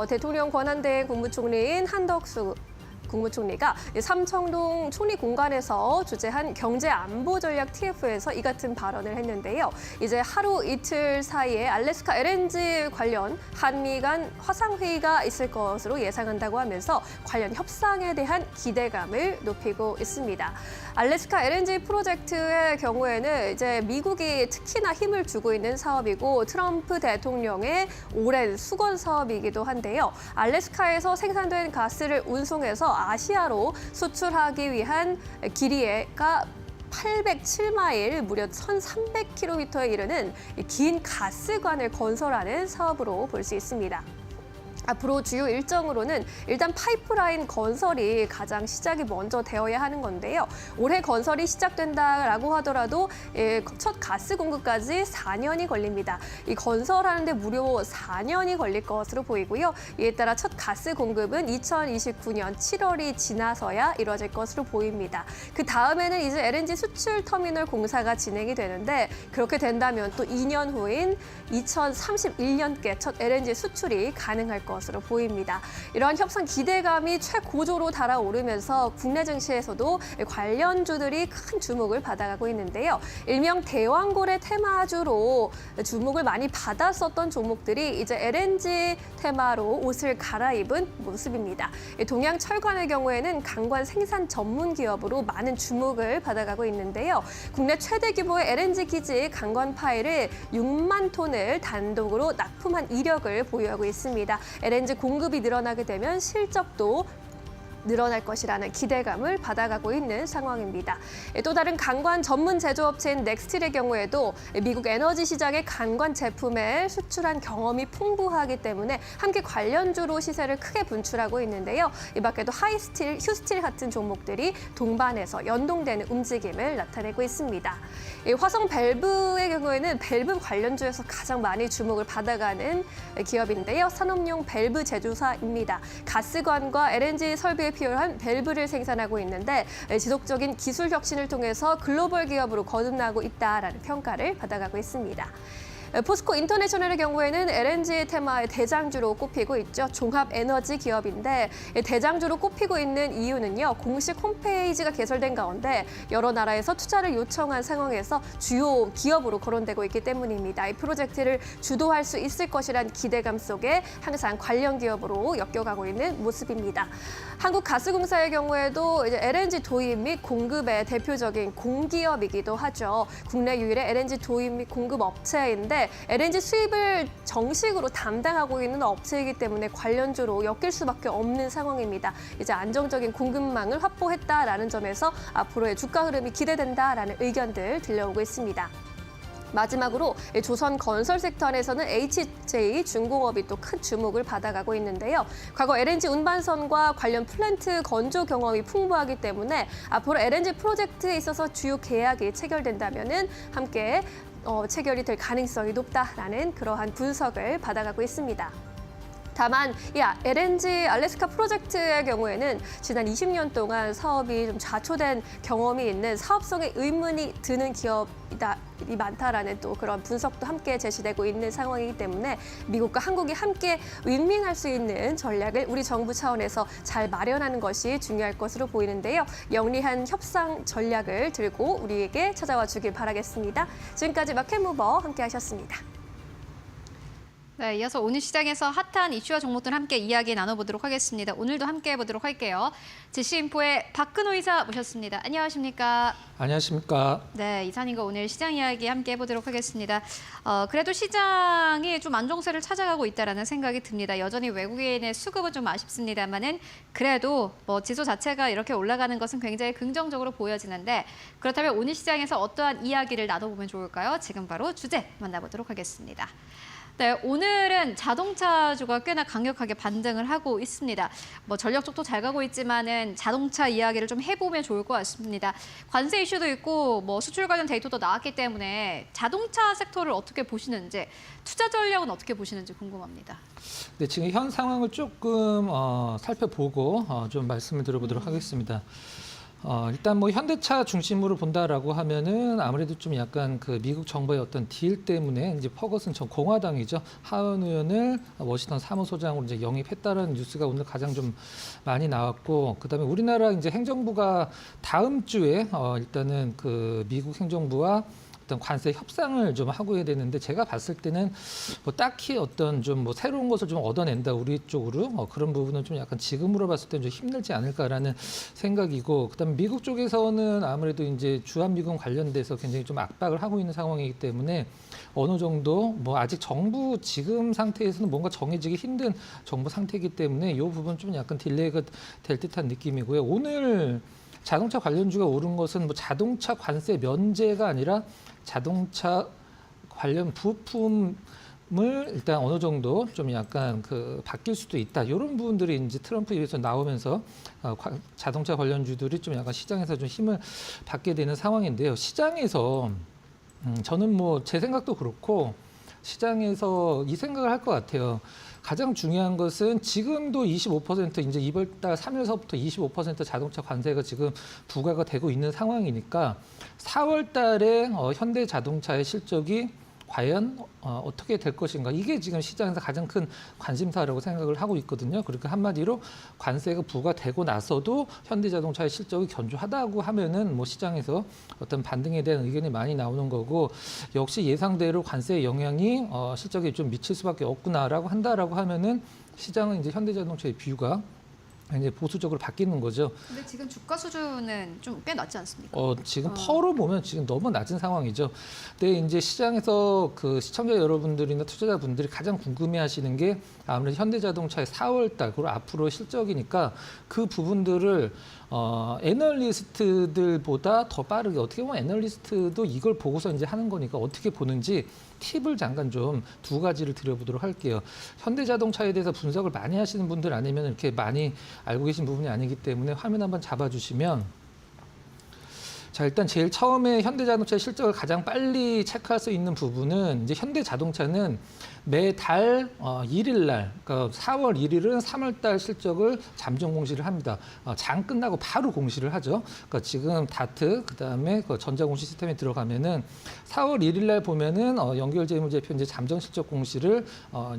대통령 권한대행 국무총리인 한덕수 국무총리가 삼청동 총리 공간에서 주재한 경제안보전략 TF에서 이 같은 발언을 했는데요. 이제 하루 이틀 사이에 알래스카 LNG 관련 한미 간 화상회의가 있을 것으로 예상한다고 하면서 관련 협상에 대한 기대감을 높이고 있습니다. 알래스카 LNG 프로젝트의 경우에는 이제 미국이 특히나 힘을 주고 있는 사업이고 트럼프 대통령의 오랜 수건 사업이기도 한데요. 알래스카에서 생산된 가스를 운송해서 아시아로 수출하기 위한 길이가 807마일, 무려 1,300km에 이르는 긴 가스관을 건설하는 사업으로 볼 수 있습니다. 앞으로 주요 일정으로는 일단 파이프라인 건설이 가장 시작이 먼저 되어야 하는 건데요. 올해 건설이 시작된다라고 하더라도 첫 가스 공급까지 4년이 걸립니다. 이 건설하는데 무려 4년이 걸릴 것으로 보이고요. 이에 따라 첫 가스 공급은 2029년 7월이 지나서야 이루어질 것으로 보입니다. 그 다음에는 이제 LNG 수출 터미널 공사가 진행이 되는데 그렇게 된다면 또 2년 후인 2031년께 첫 LNG 수출이 가능할 것으로 보입니다. 이러한 협상 기대감이 최고조로 달아오르면서 국내 증시에서도 관련주들이 큰 주목을 받아가고 있는데요. 일명 대왕고래 테마주로 주목을 많이 받았었던 종목들이 이제 LNG 테마로 옷을 갈아입은 모습입니다. 동양철관의 경우에는 강관 생산 전문 기업으로 많은 주목을 받아가고 있는데요. 국내 최대 규모의 LNG 기지 강관 파일을 6만 톤을 단독으로 납품한 이력을 보유하고 있습니다. LNG 공급이 늘어나게 되면 실적도 늘어날 것이라는 기대감을 받아가고 있는 상황입니다. 또 다른 강관 전문 제조업체인 넥스틸의 경우에도 미국 에너지 시장의 강관 제품을 수출한 경험이 풍부하기 때문에 함께 관련주로 시세를 크게 분출하고 있는데요. 이 밖에도 하이스틸, 휴스틸 같은 종목들이 동반해서 연동되는 움직임을 나타내고 있습니다. 화성 밸브의 경우에는 밸브 관련주에서 가장 많이 주목을 받아가는 기업인데요. 산업용 밸브 제조사입니다. 가스관과 LNG 설비에 필요한 밸브를 생산하고 있는데 지속적인 기술 혁신을 통해서 글로벌 기업으로 거듭나고 있다라는 평가를 받아가고 있습니다. 포스코 인터내셔널의 경우에는 LNG 테마의 대장주로 꼽히고 있죠. 종합 에너지 기업인데 대장주로 꼽히고 있는 이유는요. 공식 홈페이지가 개설된 가운데 여러 나라에서 투자를 요청한 상황에서 주요 기업으로 거론되고 있기 때문입니다. 이 프로젝트를 주도할 수 있을 것이란 기대감 속에 항상 관련 기업으로 엮여가고 있는 모습입니다. 한국가스공사의 경우에도 이제 LNG 도입 및 공급의 대표적인 공기업이기도 하죠. 국내 유일의 LNG 도입 및 공급 업체인데 LNG 수입을 정식으로 담당하고 있는 업체이기 때문에 관련주로 엮일 수밖에 없는 상황입니다. 이제 안정적인 공급망을 확보했다라는 점에서 앞으로의 주가 흐름이 기대된다라는 의견들 들려오고 있습니다. 마지막으로 조선 건설 섹터 안에서는 HJ 중공업이 또 큰 주목을 받아가고 있는데요. 과거 LNG 운반선과 관련 플랜트 건조 경험이 풍부하기 때문에 앞으로 LNG 프로젝트에 있어서 주요 계약이 체결된다면은 함께 체결이 될 가능성이 높다라는 그러한 분석을 받아가고 있습니다. 다만 이 LNG 알래스카 프로젝트의 경우에는 지난 20년 동안 사업이 좀 좌초된 경험이 있는 사업성에 의문이 드는 기업이 많다라는 또 그런 분석도 함께 제시되고 있는 상황이기 때문에 미국과 한국이 함께 윈윈할 수 있는 전략을 우리 정부 차원에서 잘 마련하는 것이 중요할 것으로 보이는데요. 영리한 협상 전략을 들고 우리에게 찾아와 주길 바라겠습니다. 지금까지 마켓무버 함께 하셨습니다. 네, 이어서 오늘 시장에서 핫한 이슈와 종목들 함께 이야기 나눠보도록 하겠습니다. 오늘도 함께 해보도록 할게요. 지시인포의 박근호 이사 모셨습니다. 안녕하십니까? 안녕하십니까? 네, 이사님과 오늘 시장 이야기 함께 해보도록 하겠습니다. 그래도 시장이 좀 안정세를 찾아가고 있다는 생각이 듭니다. 여전히 외국인의 수급은 좀 아쉽습니다만은 그래도 지수 자체가 이렇게 올라가는 것은 굉장히 긍정적으로 보여지는데 그렇다면 오늘 시장에서 어떠한 이야기를 나눠보면 좋을까요? 지금 바로 주제 만나보도록 하겠습니다. 네, 오늘은 자동차주가 꽤나 강력하게 반등을 하고 있습니다. 전력 쪽도 잘 가고 있지만은 자동차 이야기를 좀 해보면 좋을 것 같습니다. 관세 이슈도 있고 수출 관련 데이터도 나왔기 때문에 자동차 섹터를 어떻게 보시는지, 투자 전략은 어떻게 보시는지 궁금합니다. 네, 지금 현 상황을 조금 살펴보고 좀 말씀을 드려보도록 하겠습니다. 일단 뭐 현대차 중심으로 본다라고 하면은 아무래도 좀 약간 그 미국 정부의 어떤 딜 때문에 이제 퍼거슨 전 공화당이죠. 하원 의원을 워싱턴 사무소장으로 이제 영입했다는 뉴스가 오늘 가장 좀 많이 나왔고, 그다음에 우리나라 이제 행정부가 다음 주에 일단은 그 미국 행정부와 어떤 관세 협상을 좀 하고 해야 되는데, 제가 봤을 때는 뭐 딱히 어떤 좀 뭐 새로운 것을 좀 얻어낸다 우리 쪽으로 그런 부분은 좀 약간 지금으로 봤을 때는 좀 힘들지 않을까라는 생각이고, 그다음에 미국 쪽에서는 아무래도 이제 주한미군 관련돼서 굉장히 좀 압박을 하고 있는 상황이기 때문에 어느 정도 뭐 아직 정부 지금 상태에서는 뭔가 정해지기 힘든 정부 상태이기 때문에 이 부분 좀 약간 딜레이가 될 듯한 느낌이고요. 오늘 자동차 관련주가 오른 것은 뭐 자동차 관세 면제가 아니라 자동차 관련 부품을 일단 어느 정도 좀 약간 그 바뀔 수도 있다. 이런 부분들이 이제 트럼프 입에서 나오면서 자동차 관련주들이 좀 약간 시장에서 좀 힘을 받게 되는 상황인데요. 시장에서 저는 뭐 제 생각도 그렇고 시장에서 이 생각을 할 것 같아요. 가장 중요한 것은 지금도 25% 이제 이번 달 3일서부터 25% 자동차 관세가 지금 부과가 되고 있는 상황이니까 4월 달에 현대 자동차의 실적이 과연 어떻게 될 것인가, 이게 지금 시장에서 가장 큰 관심사라고 생각을 하고 있거든요. 그러니까 한마디로 관세가 부과되고 나서도 현대자동차의 실적이 견조하다고 하면은 뭐 시장에서 어떤 반등에 대한 의견이 많이 나오는 거고, 역시 예상대로 관세의 영향이 실적에 좀 미칠 수밖에 없구나라고 한다라고 하면은 시장은 이제 현대자동차의 뷰가 이제 보수적으로 바뀌는 거죠. 근데 지금 주가 수준은 좀 꽤 낮지 않습니까? 지금 퍼로 보면 지금 너무 낮은 상황이죠. 근데 이제 시장에서 그 시청자 여러분들이나 투자자분들이 가장 궁금해하시는 게 아무래도 현대자동차의 4월달 그리고 앞으로 실적이니까 그 부분들을 애널리스트들보다 더 빠르게, 어떻게 보면 애널리스트도 이걸 보고서 이제 하는 거니까 어떻게 보는지 팁을 잠깐 좀 두 가지를 드려보도록 할게요. 현대자동차에 대해서 분석을 많이 하시는 분들 아니면 이렇게 많이 알고 계신 부분이 아니기 때문에 화면 한번 잡아주시면, 자, 일단 제일 처음에 현대자동차의 실적을 가장 빨리 체크할 수 있는 부분은 이제 현대자동차는 매달 1일 날, 그러니까 4월 1일은 3월 달 실적을 잠정 공시를 합니다. 장 끝나고 바로 공시를 하죠. 그러니까 지금 다트, 그다음에 그 전자공시 시스템에 들어가면은 4월 1일 날 보면은 연결재무제표 이제 잠정 실적 공시를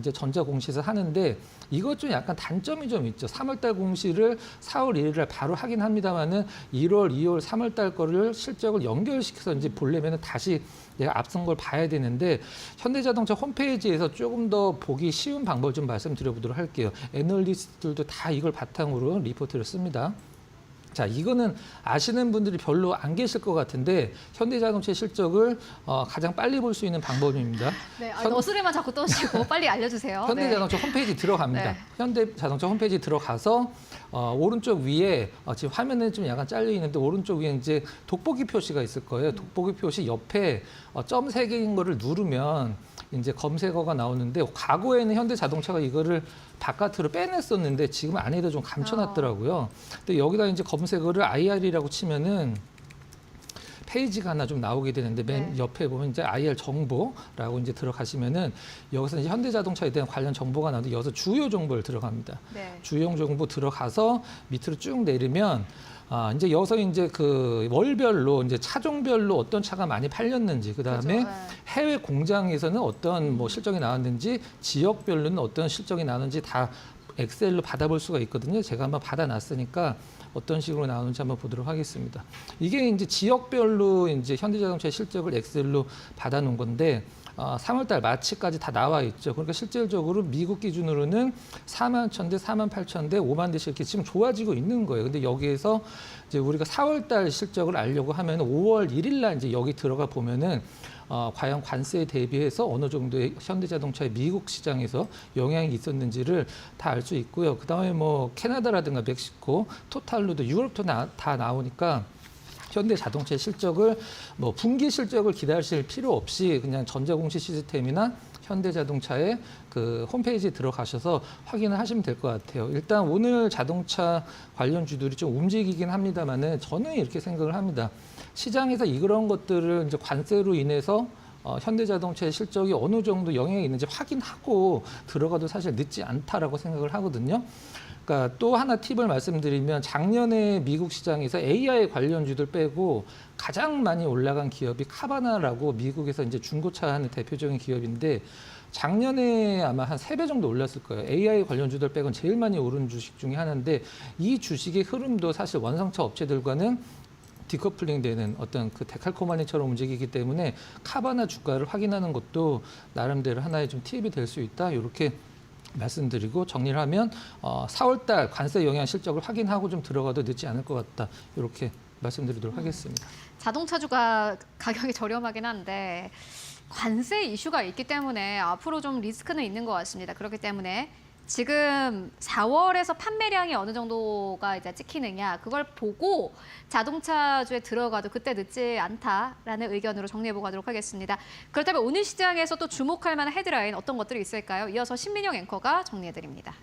이제 전자공시에서 하는데, 이것 좀 약간 단점이 좀 있죠. 3월 달 공시를 4월 1일 날 바로 하긴 합니다만은 1월, 2월, 3월 달 거를 실적을 연결시켜서 이제 보려면은 다시 내가 앞선 걸 봐야 되는데, 현대자동차 홈페이지에서 조금 더 보기 쉬운 방법을 좀 말씀드려보도록 할게요. 애널리스트들도 다 이걸 바탕으로 리포트를 씁니다. 자, 이거는 아시는 분들이 별로 안 계실 것 같은데 현대자동차의 실적을 가장 빨리 볼 수 있는 방법입니다. 네, 너스레만 자꾸 떠시고 빨리 알려주세요. 현대자동차 홈페이지 들어갑니다. 네. 현대자동차 홈페이지 들어가서 오른쪽 위에 지금 화면에 좀 약간 잘려 있는데 오른쪽 위에 이제 돋보기 표시가 있을 거예요. 돋보기 표시 옆에 점 3개인 거를 누르면 이제 검색어가 나오는데, 과거에는 현대자동차가 이거를 바깥으로 빼냈었는데 지금 안에도 좀 감춰놨더라고요. 근데 여기다 이제 검색어를 IR이라고 치면은 페이지가 하나 좀 나오게 되는데, 맨 옆에 보면 이제 IR 정보라고 이제 들어가시면은 여기서 이제 현대자동차에 대한 관련 정보가 나오는데, 여기서 주요 정보를 들어갑니다. 네. 주요 정보 들어가서 밑으로 쭉 내리면 이제 여기서 이제 그 월별로 이제 차종별로 어떤 차가 많이 팔렸는지, 그다음에 그렇죠. 네. 해외 공장에서는 어떤 뭐 실적이 나왔는지, 지역별로는 어떤 실적이 나왔는지 다 엑셀로 받아볼 수가 있거든요. 제가 한번 받아놨으니까 어떤 식으로 나오는지 한번 보도록 하겠습니다. 이게 이제 지역별로 이제 현대자동차의 실적을 엑셀로 받아놓은 건데, 3월달 마치까지 다 나와 있죠. 그러니까 실질적으로 미국 기준으로는 4만 1,000대, 4만 8,000대, 5만 대씩 이렇게 지금 좋아지고 있는 거예요. 근데 여기에서 이제 우리가 4월달 실적을 알려고 하면 5월 1일 날 이제 여기 들어가 보면은 과연 관세에 대비해서 어느 정도의 현대자동차의 미국 시장에서 영향이 있었는지를 다 알 수 있고요. 그다음에 뭐 캐나다라든가 멕시코, 토탈로도 유럽도 다 나오니까 현대자동차의 실적을 뭐 분기 실적을 기다리실 필요 없이 그냥 전자공시 시스템이나 현대자동차의 그 홈페이지에 들어가셔서 확인을 하시면 될 것 같아요. 일단 오늘 자동차 관련주들이 좀 움직이긴 합니다만은 저는 이렇게 생각을 합니다. 시장에서 이런 것들을 이제 관세로 인해서 현대자동차의 실적이 어느 정도 영향이 있는지 확인하고 들어가도 사실 늦지 않다라고 생각을 하거든요. 그러니까 또 하나 팁을 말씀드리면 작년에 미국 시장에서 AI 관련주들 빼고 가장 많이 올라간 기업이 카바나라고 미국에서 이제 중고차 하는 대표적인 기업인데 작년에 아마 한 3배 정도 올랐을 거예요. AI 관련주들 빼곤 제일 많이 오른 주식 중에 하나인데 이 주식의 흐름도 사실 원상차 업체들과는 디커플링 되는 어떤 그 데칼코마니처럼 움직이기 때문에 카바나 주가를 확인하는 것도 나름대로 하나의 좀 팁이 될 수 있다. 이렇게 말씀드리고 정리를 하면 4월달 관세 영향 실적을 확인하고 좀 들어가도 늦지 않을 것 같다. 이렇게 말씀드리도록 하겠습니다. 자동차주가 가격이 저렴하긴 한데 관세 이슈가 있기 때문에 앞으로 좀 리스크는 있는 것 같습니다. 그렇기 때문에 지금 4월에서 판매량이 어느 정도가 이제 찍히느냐 그걸 보고 자동차주에 들어가도 그때 늦지 않다라는 의견으로 정리해보고 가도록 하겠습니다. 그렇다면 오늘 시장에서 또 주목할 만한 헤드라인 어떤 것들이 있을까요? 이어서 신민영 앵커가 정리해드립니다.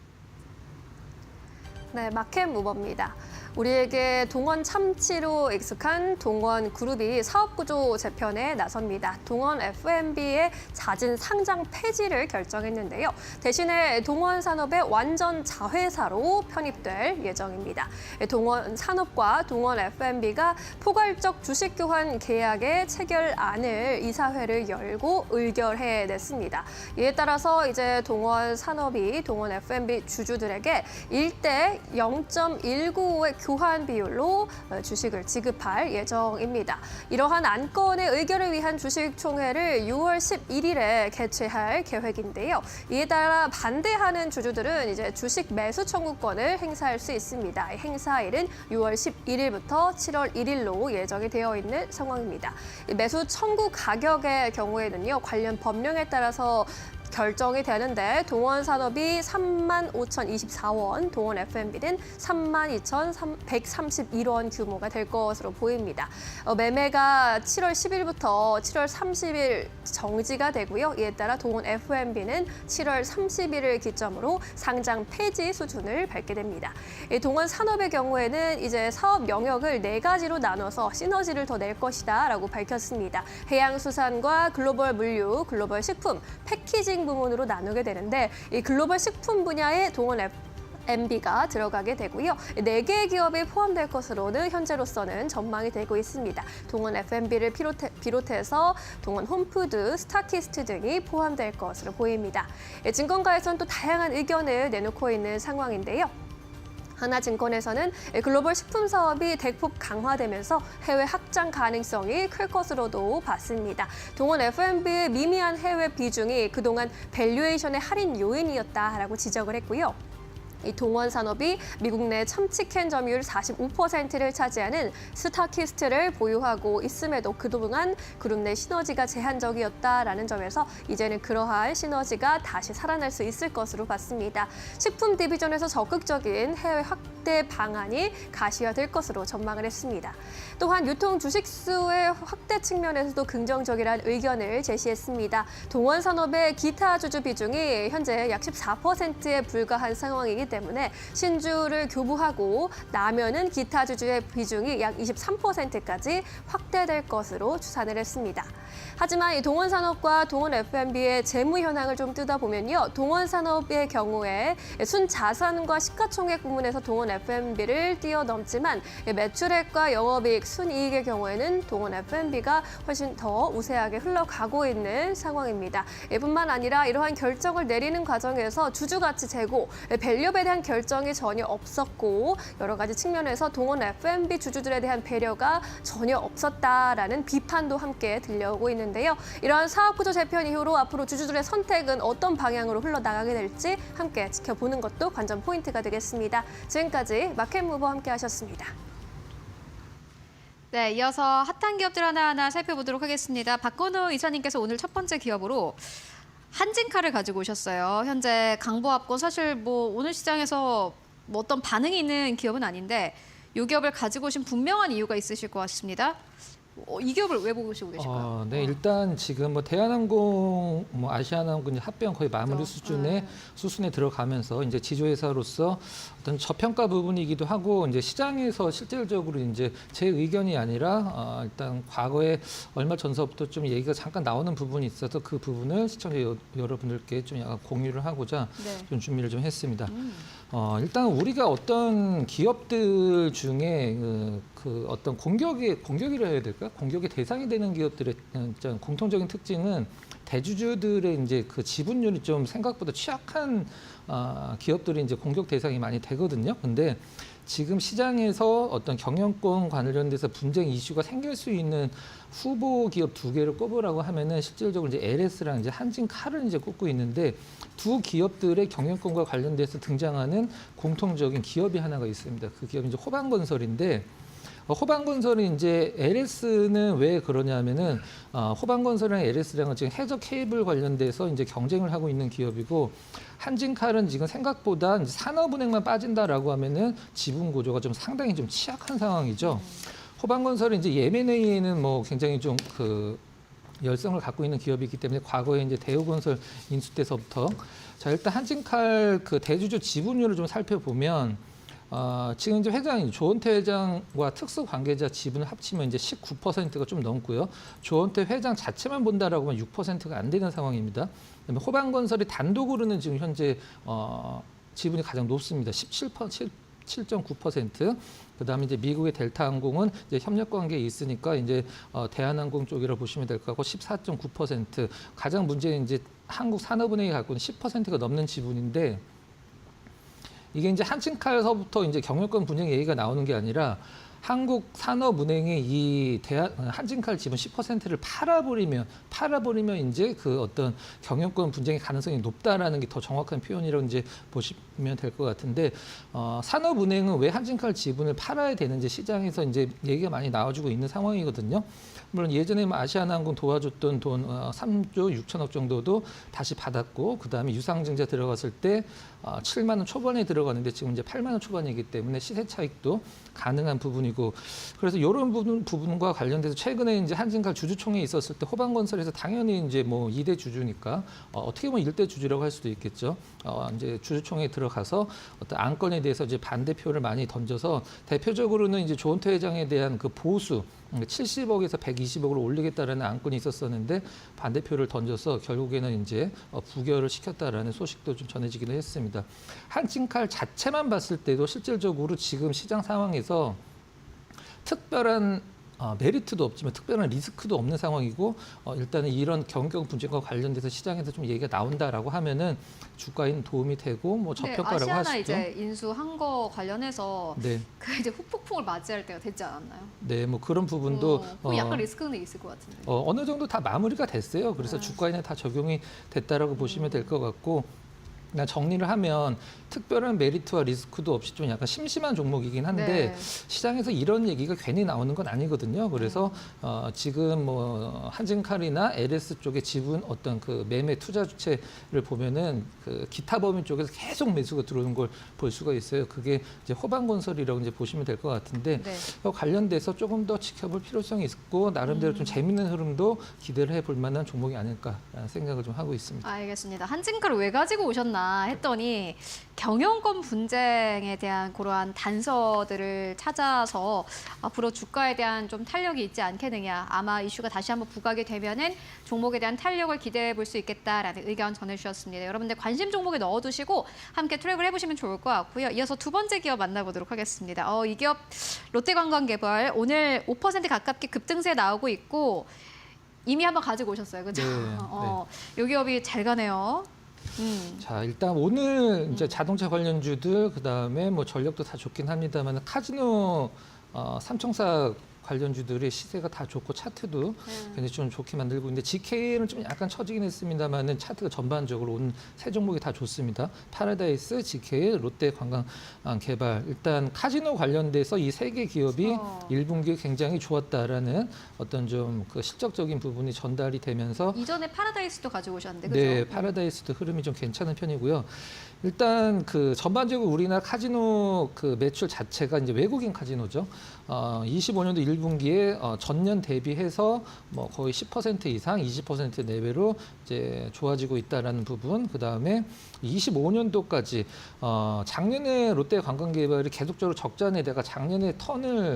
네, 마켓 무버입니다. 우리에게 동원 참치로 익숙한 동원 그룹이 사업구조 재편에 나섭니다. 동원 F&B의 잦은 상장 폐지를 결정했는데요. 대신에 동원 산업의 완전 자회사로 편입될 예정입니다. 동원 산업과 동원 F&B가 포괄적 주식 교환 계약의 체결안을 이사회를 열고 의결해냈습니다. 이에 따라서 이제 동원 산업이 동원 F&B 주주들에게 1대 0.195의 교환 비율로 주식을 지급할 예정입니다. 이러한 안건의 의결을 위한 주식총회를 6월 11일에 개최할 계획인데요. 이에 따라 반대하는 주주들은 이제 주식 매수 청구권을 행사할 수 있습니다. 행사일은 6월 11일부터 7월 1일로 예정이 되어 있는 상황입니다. 매수 청구 가격의 경우에는요, 관련 법령에 따라서 결정이 되는데 동원 산업이 35,024원, 동원 F&B는 32,131원 규모가 될 것으로 보입니다. 매매가 7월 10일부터 7월 30일 정지가 되고요. 이에 따라 동원 F&B는 7월 30일을 기점으로 상장 폐지 수준을 밟게 됩니다. 동원 산업의 경우에는 이제 사업 영역을 4가지로 나눠서 시너지를 더 낼 것이다라고 밝혔습니다. 해양수산과 글로벌 물류, 글로벌 식품, 패키징 부문으로 나누게 되는데 이 글로벌 식품 분야에 동원 F&B가 들어가게 되고요. 4개의 기업이 포함될 것으로는 현재로서는 전망이 되고 있습니다. 동원 F&B를 비롯해서 동원 홈푸드, 스타키스트 등이 포함될 것으로 보입니다. 증권가에서는 또 다양한 의견을 내놓고 있는 상황인데요. 하나증권에서는 글로벌 식품 사업이 대폭 강화되면서 해외 확장 가능성이 클 것으로도 봤습니다. 동원 F&B의 미미한 해외 비중이 그동안 밸류에이션의 할인 요인이었다라고 지적을 했고요. 이 동원 산업이 미국 내 참치캔 점유율 45%를 차지하는 스타키스트를 보유하고 있음에도 그동안 그룹 내 시너지가 제한적이었다라는 점에서 이제는 그러한 시너지가 다시 살아날 수 있을 것으로 봤습니다. 식품 디비전에서 적극적인 해외 확대 방안이 가시화될 것으로 전망을 했습니다. 또한 유통 주식 수의 확대 측면에서도 긍정적이라는 의견을 제시했습니다. 동원 산업의 기타 주주 비중이 현재 약 14%에 불과한 상황이기 때문에 신주를 교부하고 나면은 기타 주주의 비중이 약 23%까지 확대될 것으로 추산을 했습니다. 하지만 이 동원 산업과 동원 F&B의 재무 현황을 좀 뜯어보면요. 동원 산업의 경우에 순자산과 시가총액 부문에서 동원 F&B를 뛰어넘지만 매출액과 영업이익, 순이익의 경우에는 동원 F&B가 훨씬 더 우세하게 흘러가고 있는 상황입니다. 뿐만 아니라 이러한 결정을 내리는 과정에서 주주가치 제고, 밸류업에 대한 결정이 전혀 없었고 여러 가지 측면에서 동원 F&B 주주들에 대한 배려가 전혀 없었다라는 비판도 함께 들려오고 있는데요. 이러한 사업구조 재편 이후로 앞으로 주주들의 선택은 어떤 방향으로 흘러나가게 될지 함께 지켜보는 것도 관전 포인트가 되겠습니다. 지금까지 마켓무버 함께 하셨습니다. 네, 이어서 핫한 기업들 하나하나 살펴보도록 하겠습니다. 박건우 이사님께서 오늘 첫 번째 기업으로 한진카를 가지고 오셨어요. 현재 강보합권 사실 뭐 오늘 시장에서 뭐 어떤 반응이 있는 기업은 아닌데 이 기업을 가지고 오신 분명한 이유가 있으실 것 같습니다. 이 기업을 왜 보시고 계실까요? 네, 일단 지금 뭐 대한항공, 뭐 아시아나항공 이제 합병 거의 마무리 그렇죠. 수준의 수순에 들어가면서 이제 지주회사로서 어떤 저평가 부분이기도 하고 이제 시장에서 실질적으로 이제 제 의견이 아니라 일단 과거에 얼마 전서부터 좀 얘기가 잠깐 나오는 부분이 있어서 그 부분을 시청자 여러분들께 좀 약간 공유를 하고자 네. 좀 준비를 좀 했습니다. 일단 우리가 어떤 기업들 중에 그 어떤 공격이라 해야 될까? 공격의 대상이 되는 기업들의 공통적인 특징은 대주주들의 이제 그 지분율이 좀 생각보다 취약한 기업들이 이제 공격 대상이 많이 되거든요. 근데 지금 시장에서 어떤 경영권 관련돼서 분쟁 이슈가 생길 수 있는 후보 기업 2개를 꼽으라고 하면은 실질적으로 이제 LS랑 이제 한진칼을 이제 꼽고 있는데 두 기업들의 경영권과 관련돼서 등장하는 공통적인 기업이 하나가 있습니다. 그 기업이 이제 호방건설인데 호방건설이 이제 LS는 왜 그러냐면은 호방건설이랑 LS랑은 지금 해저 케이블 관련돼서 이제 경쟁을 하고 있는 기업이고 한진칼은 지금 생각보다 이제 산업은행만 빠진다라고 하면은 지분 구조가 좀 상당히 좀 취약한 상황이죠. 호방건설은 이제 M&A에는 뭐 굉장히 좀 그 열성을 갖고 있는 기업이기 때문에 과거에 이제 대우건설 인수 때서부터 자 일단 한진칼 그 대주주 지분율을 좀 살펴보면 지금 이제 회장이 조원태 회장과 특수 관계자 지분을 합치면 이제 19%가 좀 넘고요. 조원태 회장 자체만 본다라고 하면 6%가 안 되는 상황입니다. 그다음에 호방건설이 단독으로는 지금 현재 지분이 가장 높습니다. 7.9%. 그다음에 이제 미국의 델타항공은 이제 협력 관계에 있으니까 이제 대한항공 쪽이라고 보시면 될 것 같고 14.9%. 가장 문제는 이제 한국산업은행이 갖고 있는 10%가 넘는 지분인데. 이게 이제 한진칼서부터 이제 경영권 분쟁 얘기가 나오는 게 아니라 한국산업은행이 이 한진칼 지분 10%를 팔아버리면 이제 그 어떤 경영권 분쟁의 가능성이 높다라는 게 더 정확한 표현이라고 이제 보시면 될 것 같은데 산업은행은 왜 한진칼 지분을 팔아야 되는지 시장에서 이제 얘기가 많이 나와주고 있는 상황이거든요. 물론 예전에 아시아나항공 도와줬던 돈 3조 6천억 정도도 다시 받았고 그다음에 유상증자 들어갔을 때 7만 원 초반에 들어갔는데 지금 이제 8만 원 초반이기 때문에 시세 차익도 가능한 부분이고 그래서 이런 부분과 관련돼서 최근에 이제 한진칼 주주총회 있었을 때 호방건설에서 당연히 이제 뭐 2대 주주니까 어떻게 보면 1대 주주라고 할 수도 있겠죠. 이제 주주총회에 들어가서 어떤 안건에 대해서 이제 반대표를 많이 던져서 대표적으로는 이제 조원태 회장에 대한 그 보수 70억에서 120억으로 올리겠다라는 안건이 있었었는데 반대표를 던져서 결국에는 이제 부결을 시켰다라는 소식도 좀 전해지기도 했습니다. 한진칼 자체만 봤을 때도 실질적으로 지금 시장 상황에서 특별한 메리트도 없지만 특별한 리스크도 없는 상황이고 일단은 이런 경영 분쟁과 관련돼서 시장에서 좀 얘기가 나온다라고 하면은 주가에 도움이 되고 뭐 저평가라고 할 수 아시아나 있죠. 이제 인수한 거 관련해서 네, 그 이제 후폭풍을 맞이할 때가 됐지 않았나요? 네, 뭐 그런 부분도 그럼 약간 리스크는 있을 것 같은데. 어느 정도 다 마무리가 됐어요. 그래서 주가에는 다 적용이 됐다라고 보시면 될 것 같고. 그냥 정리를 하면 특별한 메리트와 리스크도 없이 좀 약간 심심한 종목이긴 한데 네. 시장에서 이런 얘기가 괜히 나오는 건 아니거든요. 그래서 지금 뭐 한진칼이나 LS 쪽의 지분 어떤 그 매매 투자 주체를 보면은 그 기타 범위 쪽에서 계속 매수가 들어오는 걸 볼 수가 있어요. 그게 이제 호방건설이라고 이제 보시면 될 것 같은데 네. 관련돼서 조금 더 지켜볼 필요성이 있고 나름대로 좀 재밌는 흐름도 기대를 해볼 만한 종목이 아닐까라는 생각을 좀 하고 있습니다. 알겠습니다. 한진칼을 왜 가지고 오셨나 했더니 경영권 분쟁에 대한 그러한 단서들을 찾아서 앞으로 주가에 대한 좀 탄력이 있지 않겠느냐. 아마 이슈가 다시 한번 부각이 되면은 종목에 대한 탄력을 기대해 볼 수 있겠다라는 의견 전해주셨습니다. 여러분들 관심 종목에 넣어두시고 함께 트랙을 해보시면 좋을 것 같고요. 이어서 두 번째 기업 만나보도록 하겠습니다. 이 기업 롯데관광개발 오늘 5% 가깝게 급등세 나오고 있고 이미 한번 가지고 오셨어요. 그죠? 네, 이 기업이 잘 가네요. 자, 일단 오늘 이제 자동차 관련주들 그다음에 뭐 전력도 다 좋긴 합니다만 카지노 삼총사 관련주들의 시세가 다 좋고 차트도 굉장히 좀 좋게 만들고 있는데 GK는 좀 약간 처지긴 했습니다만은 차트가 전반적으로 온 세 종목이 다 좋습니다. 파라다이스, GK, 롯데관광개발. 일단 카지노 관련돼서 이 세 개 기업이 1분기에 굉장히 좋았다라는 어떤 좀 그 실적적인 부분이 전달이 되면서 이전에 파라다이스도 가지고 오셨는데 그죠? 네, 파라다이스도 흐름이 좀 괜찮은 편이고요. 일단 그 전반적으로 우리나라 카지노 그 매출 자체가 이제 외국인 카지노죠. 25년도 1분기에 전년 대비해서 뭐 거의 10% 이상, 20% 내외로 이제 좋아지고 있다라는 부분. 그 다음에 25년도까지 작년에 롯데 관광개발이 계속적으로 적자 내다가 작년에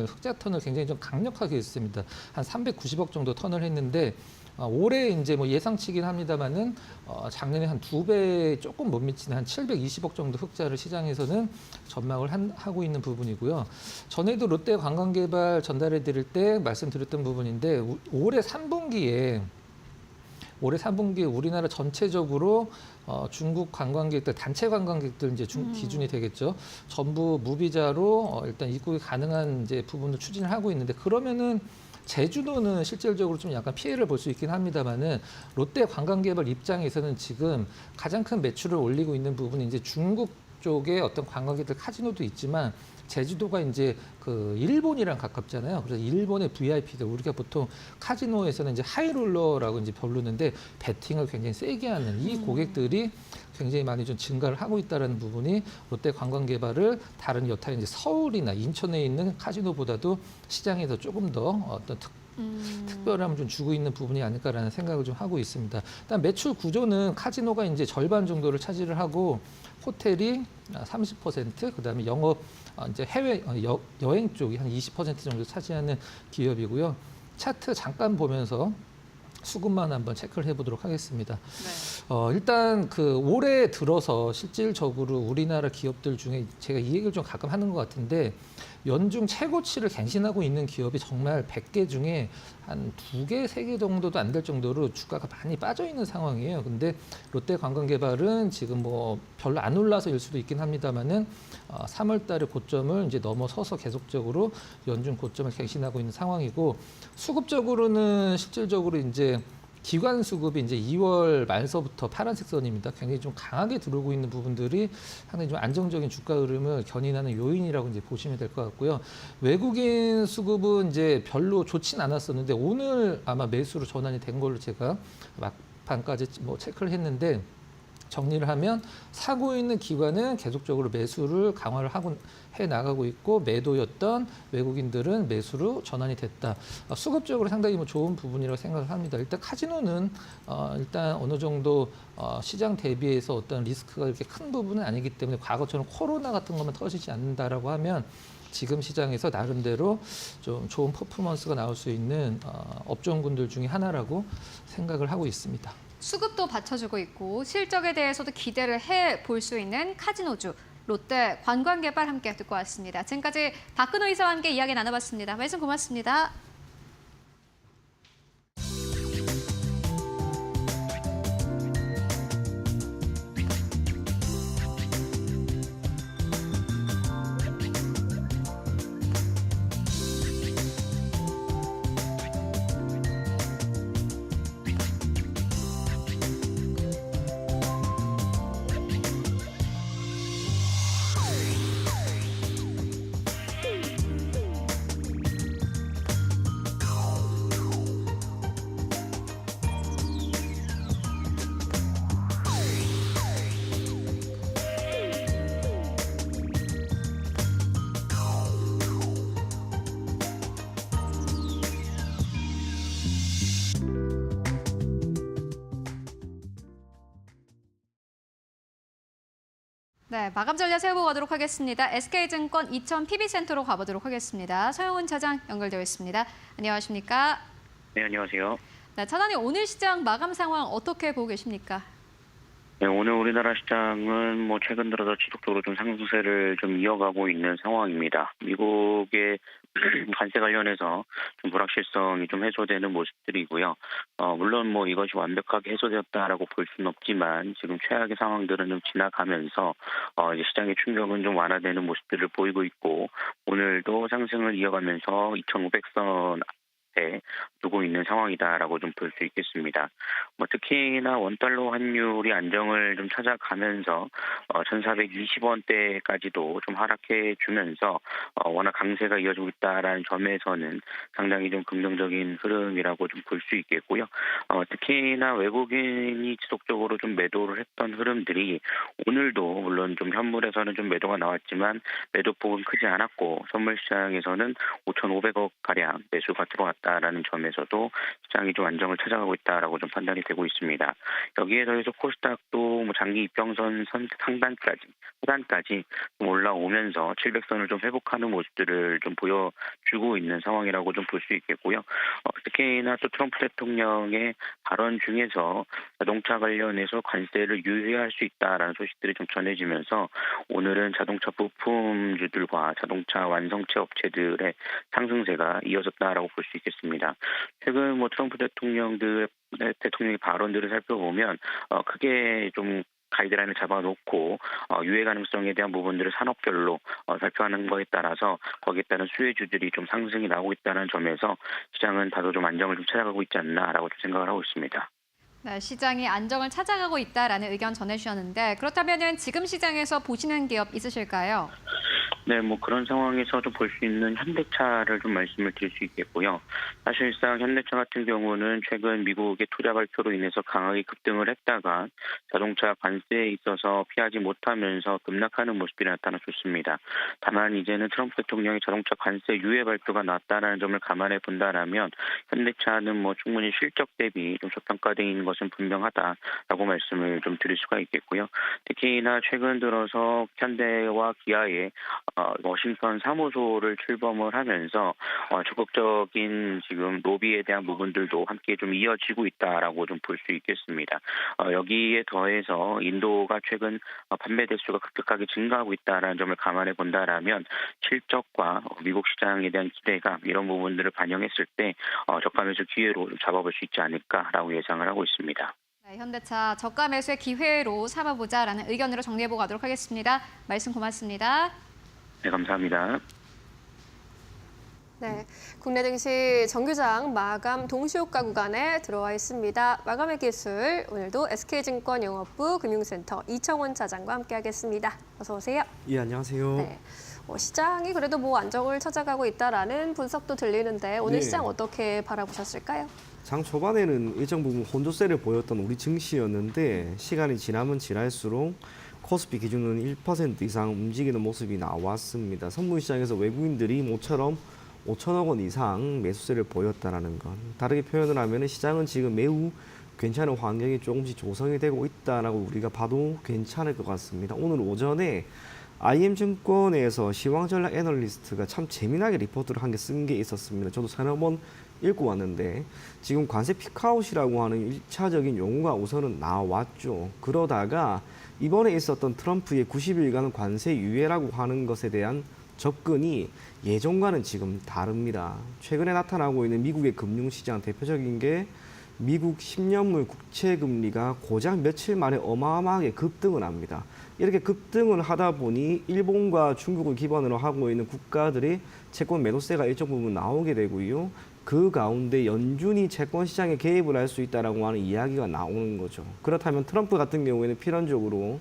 흑자 턴을 굉장히 좀 강력하게 했습니다. 한 390억 정도 턴을 했는데 올해 이제 뭐 예상치긴 합니다만은 작년에 한 2배 조금 못 미치는 한 720억 정도 흑자를 시장에서는 전망을 하고 있는 부분이고요. 전에도 롯데 관광개발 전달해 드릴 때 말씀드렸던 부분인데 올해 3분기에 우리나라 전체적으로 중국 관광객들, 단체 관광객들 이제 기준이 되겠죠. 전부 무비자로 일단 입국이 가능한 이제 부분을 추진을 하고 있는데 그러면은 제주도는 실질적으로 좀 약간 피해를 볼 수 있긴 합니다만은 롯데 관광개발 입장에서는 지금 가장 큰 매출을 올리고 있는 부분이 이제 중국 쪽에 어떤 관광객들 카지노도 있지만 제주도가 이제 그 일본이랑 가깝잖아요. 그래서 일본의 VIP들 우리가 보통 카지노에서는 이제 하이롤러라고 이제 부르는데 배팅을 굉장히 세게 하는 이 고객들이 굉장히 많이 좀 증가를 하고 있다는 부분이 롯데 관광개발을 다른 여타 이제 서울이나 인천에 있는 카지노보다도 시장에서 조금 더 어떤 특별함을 좀 주고 있는 부분이 아닐까라는 생각을 좀 하고 있습니다. 일단 매출 구조는 카지노가 이제 절반 정도를 차지를 하고 호텔이 30%, 그다음에 영업 이제 해외 여행 쪽이 한 20% 정도 차지하는 기업이고요. 차트 잠깐 보면서 수급만 한번 체크를 해보도록 하겠습니다. 네. 일단 그 올해 들어서 실질적으로 우리나라 기업들 중에 제가 이 얘기를 좀 가끔 하는 것 같은데 연중 최고치를 갱신하고 있는 기업이 정말 100개 중에 한 2개, 3개 정도도 안 될 정도로 주가가 많이 빠져 있는 상황이에요. 근데 롯데관광개발은 지금 뭐 별로 안 올라서일 수도 있긴 합니다만은 3월 달에 고점을 이제 넘어서서 계속적으로 연중 고점을 갱신하고 있는 상황이고 수급적으로는 실질적으로 이제 기관 수급이 이제 2월 말서부터 파란색 선입니다. 굉장히 좀 강하게 들어오고 있는 부분들이 상당히 좀 안정적인 주가 흐름을 견인하는 요인이라고 이제 보시면 될 것 같고요. 외국인 수급은 이제 별로 좋진 않았었는데 오늘 아마 매수로 전환이 된 걸로 제가 막판까지 뭐 체크를 했는데 정리를 하면 사고 있는 기관은 계속적으로 매수를 강화를 해 나가고 있고 매도였던 외국인들은 매수로 전환이 됐다. 수급적으로 상당히 뭐 좋은 부분이라고 생각을 합니다. 일단 카지노는 일단 어느 정도 시장 대비해서 어떤 리스크가 이렇게 큰 부분은 아니기 때문에 과거처럼 코로나 같은 것만 터지지 않는다라고 하면 지금 시장에서 나름대로 좀 좋은 퍼포먼스가 나올 수 있는 업종군들 중에 하나라고 생각을 하고 있습니다. 수급도 받쳐주고 있고 실적에 대해서도 기대를 해볼 수 있는 카지노주 롯데 관광개발 함께 듣고 왔습니다. 지금까지 박근호 이사와 함께 이야기 나눠봤습니다. 말씀 고맙습니다. 네, 마감 전략 세워보도록 하겠습니다. SK증권 이천 PB센터로 가보도록 하겠습니다. 서영훈 차장 연결되어 있습니다. 안녕하십니까? 네, 안녕하세요. 네, 차장님 오늘 시장 마감 상황 어떻게 보고 계십니까? 네, 오늘 우리나라 시장은 뭐 최근 들어서 지속적으로 좀 상승세를 좀 이어가고 있는 상황입니다. 미국의 관세 관련해서 좀 불확실성이 좀 해소되는 모습들이고요. 물론 뭐 이것이 완벽하게 해소되었다라고 볼 수는 없지만 지금 최악의 상황들은 좀 지나가면서 이제 시장의 충격은 좀 완화되는 모습들을 보이고 있고 오늘도 상승을 이어가면서 2,500선 두고 있는 상황이다라고 좀 볼 수 있겠습니다. 뭐 특히나 원달러 환율이 안정을 좀 찾아가면서 1,420원대까지도 좀 하락해 주면서 워낙 강세가 이어지고 있다라는 점에서는 상당히 좀 긍정적인 흐름이라고 좀 볼 수 있겠고요. 특히 특히나 외국인이 지속적으로 좀 매도를 했던 흐름들이 오늘도 물론 좀 현물에서는 좀 매도가 나왔지만 매도폭은 크지 않았고 선물 시장에서는 5,500억 가량 매수가 들어왔다라는 점에서도 시장이 좀 안정을 찾아가고 있다라고 좀 판단이 되고 있습니다. 여기에 더해서 코스닥도 뭐 장기 이평선 하단까지 좀 올라오면서 700선을 좀 회복하는 모습들을 좀 보여주고 있는 상황이라고 좀 볼 수 있겠고요. 특히나 또 트럼프 대통령의 발언 중에서 자동차 관련해서 관세를 유예할 수 있다라는 소식들이 좀 전해지면서 오늘은 자동차 부품주들과 자동차 완성체 업체들의 상승세가 이어졌다라고 볼 수 있겠습니다. 최근 뭐 트럼프 대통령의 발언들을 살펴보면 크게 좀 가이드라인을 잡아놓고 유예 가능성에 대한 부분들을 산업별로 살펴하는 거에 따라서 거기에 따른 수혜주들이 좀 상승이 나오고 있다는 점에서 시장은 다소 좀 안정을 좀 찾아가고 있지 않나라고 좀 생각을 하고 있습니다. 네, 시장이 안정을 찾아가고 있다라는 의견 전해주셨는데 그렇다면 지금 시장에서 보시는 기업 있으실까요? 네, 뭐 그런 상황에서 좀 볼 수 있는 현대차를 좀 말씀을 드릴 수 있겠고요. 사실상 현대차 같은 경우는 최근 미국의 투자 발표로 인해서 강하게 급등을 했다가 자동차 관세에 있어서 피하지 못하면서 급락하는 모습이 나타났습니다. 다만 이제는 트럼프 대통령의 자동차 관세 유예 발표가 나왔다는 점을 감안해 본다라면 현대차는 뭐 충분히 실적 대비 좀 저평가되어 있는 것은 분명하다라고 말씀을 좀 드릴 수가 있겠고요. 특히나 최근 들어서 현대와 기아의 워싱턴 사무소를 출범을 하면서 적극적인 지금 로비에 대한 부분들도 함께 좀 이어지고 있다라고 좀 볼 수 있겠습니다. 여기에 더해서 인도가 최근 판매 대수가 급격하게 증가하고 있다라는 점을 감안해 본다라면 실적과 미국 시장에 대한 기대감 이런 부분들을 반영했을 때 저가 매수 기회로 잡아볼 수 있지 않을까라고 예상을 하고 있습니다. 네, 현대차 저가 매수의 기회로 삼아보자라는 의견으로 정리해보고 가도록 하겠습니다. 말씀 고맙습니다. 네, 감사합니다. 네, 국내 증시 정규장 마감 동시효과 구간에 들어와 있습니다. 마감의 기술, 오늘도 SK증권 영업부 금융센터 이청원 차장과 함께하겠습니다. 어서 오세요. 예, 안녕하세요. 네, 시장이 그래도 뭐 안정을 찾아가고 있다라는 분석도 들리는데 오늘 네. 시장 어떻게 바라보셨을까요? 장 초반에는 일정 부분 혼조세를 보였던 우리 증시였는데 시간이 지나면 지날수록 코스피 기준은 1% 이상 움직이는 모습이 나왔습니다. 선물시장에서 외국인들이 모처럼 5천억 원 이상 매수세를 보였다는 건 다르게 표현을 하면 시장은 지금 매우 괜찮은 환경이 조금씩 조성이 되고 있다라고 우리가 봐도 괜찮을 것 같습니다. 오늘 오전에 IM증권에서 시황전략 애널리스트가 참 재미나게 리포트를 한 개 쓴 게 있었습니다. 저도 서너 번 읽고 왔는데 지금 관세 피크아웃이라고 하는 1차적인 용어가 우선은 나왔죠. 그러다가 이번에 있었던 트럼프의 90일간 관세 유예라고 하는 것에 대한 접근이 예전과는 지금 다릅니다. 최근에 나타나고 있는 미국의 금융시장 대표적인 게 미국 10년물 국채금리가 고작 며칠 만에 어마어마하게 급등을 합니다. 이렇게 급등을 하다 보니 일본과 중국을 기반으로 하고 있는 국가들이 채권 매도세가 일정 부분 나오게 되고요. 그 가운데 연준이 채권 시장에 개입을 할 수 있다라고 하는 이야기가 나오는 거죠. 그렇다면 트럼프 같은 경우에는 필연적으로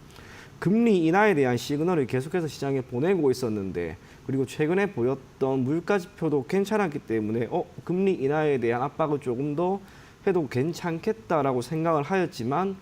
금리 인하에 대한 시그널을 계속해서 시장에 보내고 있었는데 그리고 최근에 보였던 물가 지표도 괜찮았기 때문에 금리 인하에 대한 압박을 조금 더 해도 괜찮겠다라고 생각을 하였지만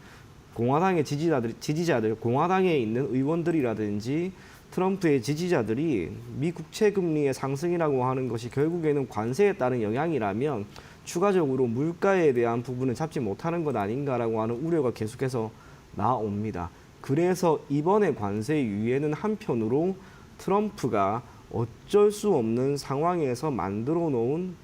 공화당의 지지자들, 공화당에 있는 의원들이라든지 트럼프의 지지자들이 미 국채 금리의 상승이라고 하는 것이 결국에는 관세에 따른 영향이라면 추가적으로 물가에 대한 부분을 잡지 못하는 것 아닌가라고 하는 우려가 계속해서 나옵니다. 그래서 이번에 관세 유예는 한편으로 트럼프가 어쩔 수 없는 상황에서 만들어 놓은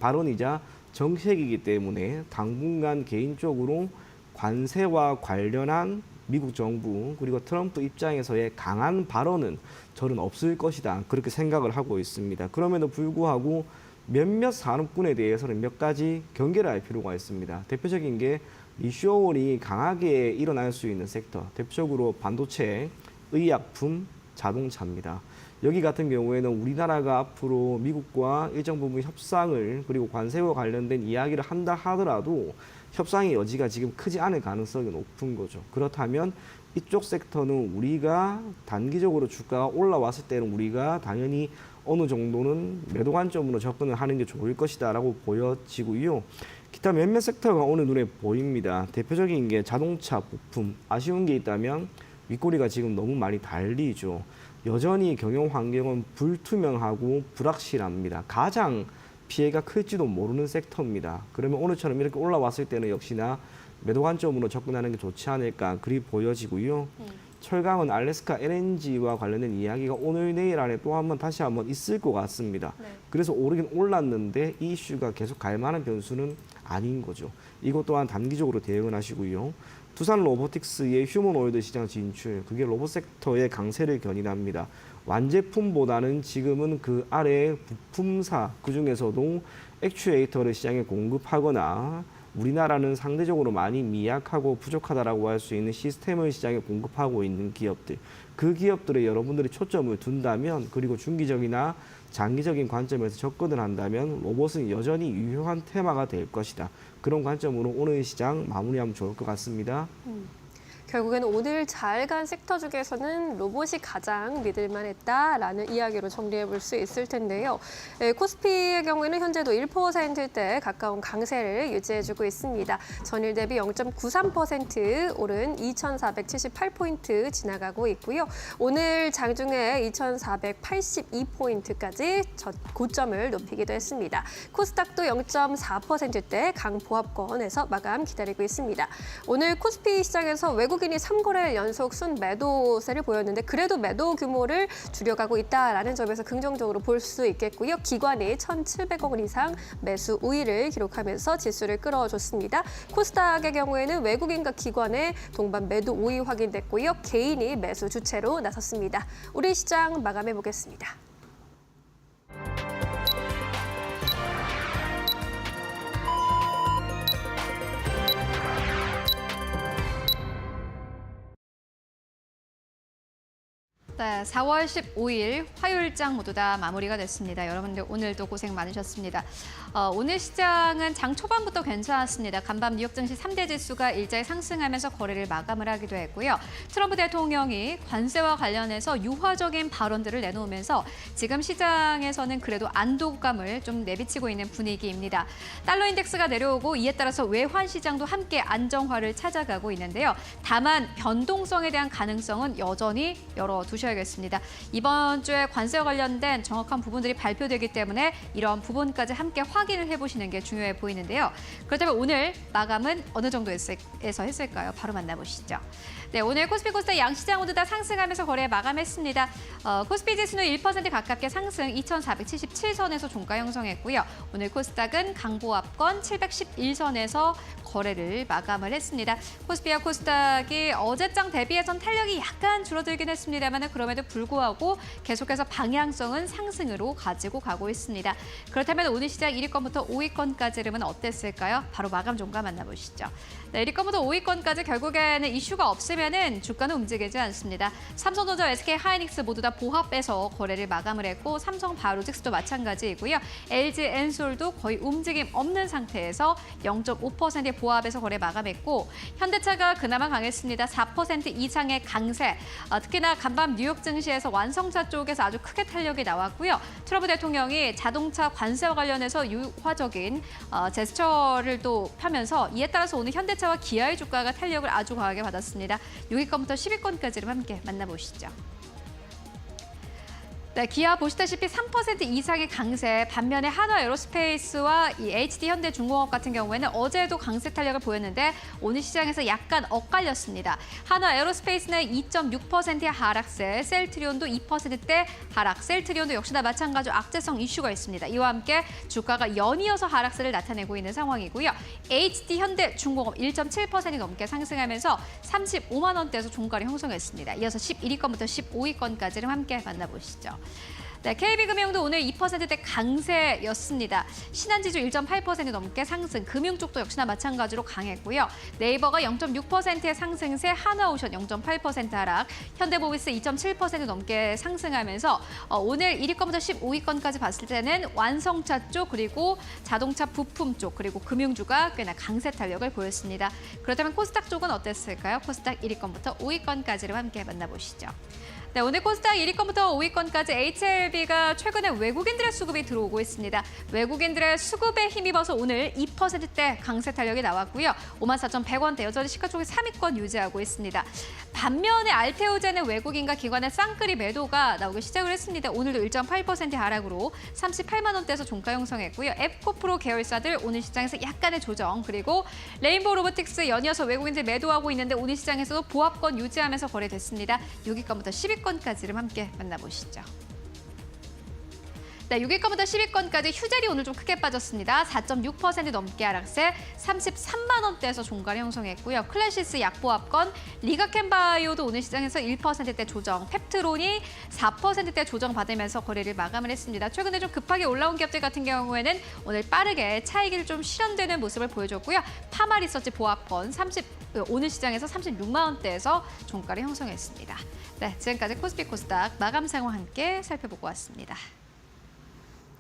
발언이자 정책이기 때문에 당분간 개인적으로 관세와 관련한 미국 정부 그리고 트럼프 입장에서의 강한 발언은 저는 없을 것이다. 그렇게 생각을 하고 있습니다. 그럼에도 불구하고 몇몇 산업군에 대해서는 몇 가지 경계를 할 필요가 있습니다. 대표적인 게 리쇼어링이 강하게 일어날 수 있는 섹터, 대표적으로 반도체, 의약품, 자동차입니다. 여기 같은 경우에는 우리나라가 앞으로 미국과 일정 부분 협상을 그리고 관세와 관련된 이야기를 한다 하더라도 협상의 여지가 지금 크지 않을 가능성이 높은 거죠. 그렇다면 이쪽 섹터는 우리가 단기적으로 주가가 올라왔을 때는 우리가 당연히 어느 정도는 매도 관점으로 접근을 하는 게 좋을 것이다라고 보여지고요. 기타 몇몇 섹터가 오늘 눈에 보입니다. 대표적인 게 자동차 부품. 아쉬운 게 있다면 윗꼬리가 지금 너무 많이 달리죠. 여전히 경영 환경은 불투명하고 불확실합니다. 가장 피해가 클지도 모르는 섹터입니다. 그러면 오늘처럼 이렇게 올라왔을 때는 역시나 매도 관점으로 접근하는 게 좋지 않을까 그리 보여지고요. 철강은 알래스카 LNG와 관련된 이야기가 오늘 내일 안에 또 다시 한번 있을 것 같습니다. 그래서 오르긴 올랐는데 이 이슈가 계속 갈 만한 변수는 아닌 거죠. 이것 또한 단기적으로 대응을 하시고요. 두산 로보틱스의 휴머노이드 시장 진출, 그게 로봇 섹터의 강세를 견인합니다. 완제품보다는 지금은 그 아래 부품사, 그중에서도 액추에이터를 시장에 공급하거나 우리나라는 상대적으로 많이 미약하고 부족하다라고 할 수 있는 시스템을 시장에 공급하고 있는 기업들, 그 기업들에 여러분들이 초점을 둔다면, 그리고 중기적이나 장기적인 관점에서 접근을 한다면 로봇은 여전히 유효한 테마가 될 것이다. 그런 관점으로 오늘 시장 마무리하면 좋을 것 같습니다. 결국에는 오늘 잘 간 섹터 중에서는 로봇이 가장 믿을만했다라는 이야기로 정리해 볼 수 있을 텐데요. 코스피의 경우에는 현재도 1%대 가까운 강세를 유지해주고 있습니다. 전일 대비 0.93% 오른 2,478포인트 지나가고 있고요. 오늘 장중에 2,482포인트까지 고점을 높이기도 했습니다. 코스닥도 0.4%대 강보합권에서 마감 기다리고 있습니다. 오늘 코스피 시장에서 외국인이 3거래일 연속 순매도세를 보였는데 그래도 매도 규모를 줄여가고 있다라는 점에서 긍정적으로 볼 수 있겠고요. 기관이 1,700억 원 이상 매수 우위를 기록하면서 지수를 끌어줬습니다. 코스닥의 경우에는 외국인과 기관의 동반 매도 우위 확인됐고요. 개인이 매수 주체로 나섰습니다. 우리 시장 마감해 보겠습니다. 네, 4월 15일 화요일장 모두 다 마무리가 됐습니다. 여러분들 오늘도 고생 많으셨습니다. 오늘 시장은 장 초반부터 괜찮았습니다. 간밤 뉴욕 증시 3대 지수가 일자리 상승하면서 거래를 마감을 하기도 했고요. 트럼프 대통령이 관세와 관련해서 유화적인 발언들을 내놓으면서 지금 시장에서는 그래도 안도감을 좀 내비치고 있는 분위기입니다. 달러 인덱스가 내려오고 이에 따라서 외환 시장도 함께 안정화를 찾아가고 있는데요. 다만 변동성에 대한 가능성은 여전히 열어두셔야겠습니다. 이번 주에 관세와 관련된 정확한 부분들이 발표되기 때문에 이런 부분까지 함께 확인을 해보시는 게 중요해 보이는데요. 그렇다면 오늘 마감은 어느 정도에서 했을까요? 바로 만나보시죠. 네, 오늘 코스피 코스닥 양시장 모두 다 상승하면서 거래 마감했습니다. 코스피 지수는 1% 가깝게 상승 2,477선에서 종가 형성했고요. 오늘 코스닥은 강보합권 711선에서 거래를 마감을 했습니다. 코스피와 코스닥이 어제장 대비해선 탄력이 약간 줄어들긴 했습니다만 그럼에도 불구하고 계속해서 방향성은 상승으로 가지고 가고 있습니다. 그렇다면 오늘 시장 1위권부터 5위권까지는 어땠을까요? 바로 마감 종가 만나보시죠. 네, 1위권부터 5위권까지 결국에는 이슈가 없으면은 주가는 움직이지 않습니다. 삼성전자, SK하이닉스 모두 다 보합해서 거래를 마감을 했고 삼성바이오로직스도 마찬가지이고요. LG엔솔도 거의 움직임 없는 상태에서 0.5%의 보합에서 거래 마감했고 현대차가 그나마 강했습니다. 4% 이상의 강세. 특히나 간밤 뉴욕 증시에서 완성차 쪽에서 아주 크게 탄력이 나왔고요. 트럼프 대통령이 자동차 관세와 관련해서 유화적인 제스처를 또 펴면서 이에 따라서 오늘 현대차와 기아의 주가가 탄력을 아주 강하게 받았습니다. 6위권부터 10위권까지를 함께 만나보시죠. 네, 기아 보시다시피 3% 이상의 강세, 반면에 한화 에어로스페이스와 이 HD 현대중공업 같은 경우에는 어제도 강세 탄력을 보였는데 오늘 시장에서 약간 엇갈렸습니다. 한화 에어로스페이스는 2.6%의 하락세, 셀트리온도 2%대 하락, 셀트리온도 역시나 마찬가지로 악재성 이슈가 있습니다. 이와 함께 주가가 연이어서 하락세를 나타내고 있는 상황이고요. HD 현대중공업 1.7% 넘게 상승하면서 35만 원대에서 종가를 형성했습니다. 이어서 11위권부터 15위권까지를 함께 만나보시죠. 네, KB금융도 오늘 2%대 강세였습니다. 신한지주 1.8% 넘게 상승, 금융 쪽도 역시나 마찬가지로 강했고요. 네이버가 0.6%의 상승세, 하나오션 0.8% 하락, 현대모비스 2.7% 넘게 상승하면서 오늘 1위권부터 15위권까지 봤을 때는 완성차 쪽, 그리고 자동차 부품 쪽, 그리고 금융주가 꽤나 강세 탄력을 보였습니다. 그렇다면 코스닥 쪽은 어땠을까요? 코스닥 1위권부터 5위권까지를 함께 만나보시죠. 네, 오늘 코스닥 1위권부터 5위권까지 HLB가 최근에 외국인들의 수급이 들어오고 있습니다. 외국인들의 수급에 힘입어서 오늘 2%대 강세 탄력이 나왔고요. 54,100원대 여전히 시가총액 3위권 유지하고 있습니다. 반면에 알테오제는 외국인과 기관의 쌍끌이 매도가 나오기 시작을 했습니다. 오늘도 1.8% 하락으로 38만 원대에서 종가 형성했고요. 앱코프로 계열사들 오늘 시장에서 약간의 조정, 그리고 레인보우 로보틱스 연이어서 외국인들 매도하고 있는데 오늘 시장에서도 보합권 유지하면서 거래됐습니다. 6위권부터 10위권까지를 함께 만나보시죠. 네, 6위권부터 10위권까지 휴젤이 오늘 좀 크게 빠졌습니다. 4.6% 넘게 하락세 33만 원대에서 종가를 형성했고요. 클래시스 약보합권, 리가켄바이오도 오늘 시장에서 1%대 조정, 펩트론이 4%대 조정 받으면서 거래를 마감을 했습니다. 최근에 좀 급하게 올라온 기업들 같은 경우에는 오늘 빠르게 차익이 좀 실현되는 모습을 보여줬고요. 파마리서치 보합권 오늘 시장에서 36만 원대에서 종가를 형성했습니다. 네, 지금까지 코스피 코스닥 마감 상황 함께 살펴보고 왔습니다.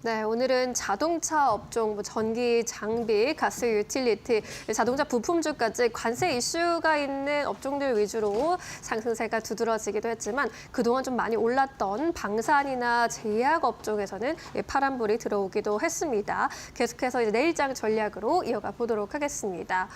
네, 오늘은 자동차 업종, 전기, 장비, 가스, 유틸리티, 자동차 부품주까지 관세 이슈가 있는 업종들 위주로 상승세가 두드러지기도 했지만 그동안 좀 많이 올랐던 방산이나 제약 업종에서는 파란불이 들어오기도 했습니다. 계속해서 이제 내일장 전략으로 이어가 보도록 하겠습니다.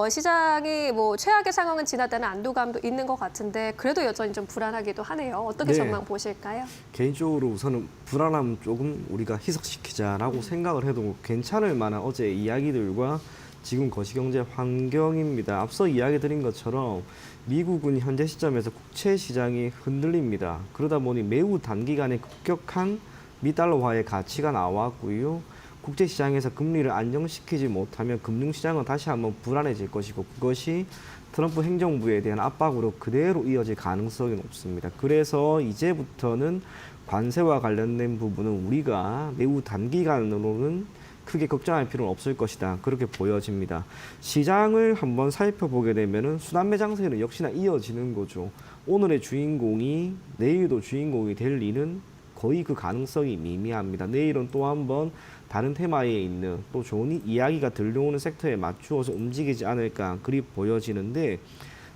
시장이 최악의 상황은 지났다는 안도감도 있는 것 같은데 그래도 여전히 좀 불안하기도 하네요. 어떻게 전망 보실까요? 개인적으로 우선은 불안함 조금 우리가 희석시키자라고 생각을 해도 괜찮을 만한 어제 이야기들과 지금 거시경제 환경입니다. 앞서 이야기 드린 것처럼 미국은 현재 시점에서 국채 시장이 흔들립니다. 그러다 보니 매우 단기간에 급격한 미달러화의 가치가 나왔고요. 국제 시장에서 금리를 안정시키지 못하면 금융시장은 다시 한번 불안해질 것이고 그것이 트럼프 행정부에 대한 압박으로 그대로 이어질 가능성이 높습니다. 그래서 이제부터는 관세와 관련된 부분은 우리가 매우 단기간으로는 크게 걱정할 필요는 없을 것이다. 그렇게 보여집니다. 시장을 한번 살펴보게 되면은 순환매 장세는 역시나 이어지는 거죠. 오늘의 주인공이 내일도 주인공이 될 리는 거의 그 가능성이 미미합니다. 내일은 또 한번 다른 테마에 있는 또 좋은 이야기가 들려오는 섹터에 맞추어서 움직이지 않을까 그리 보여지는데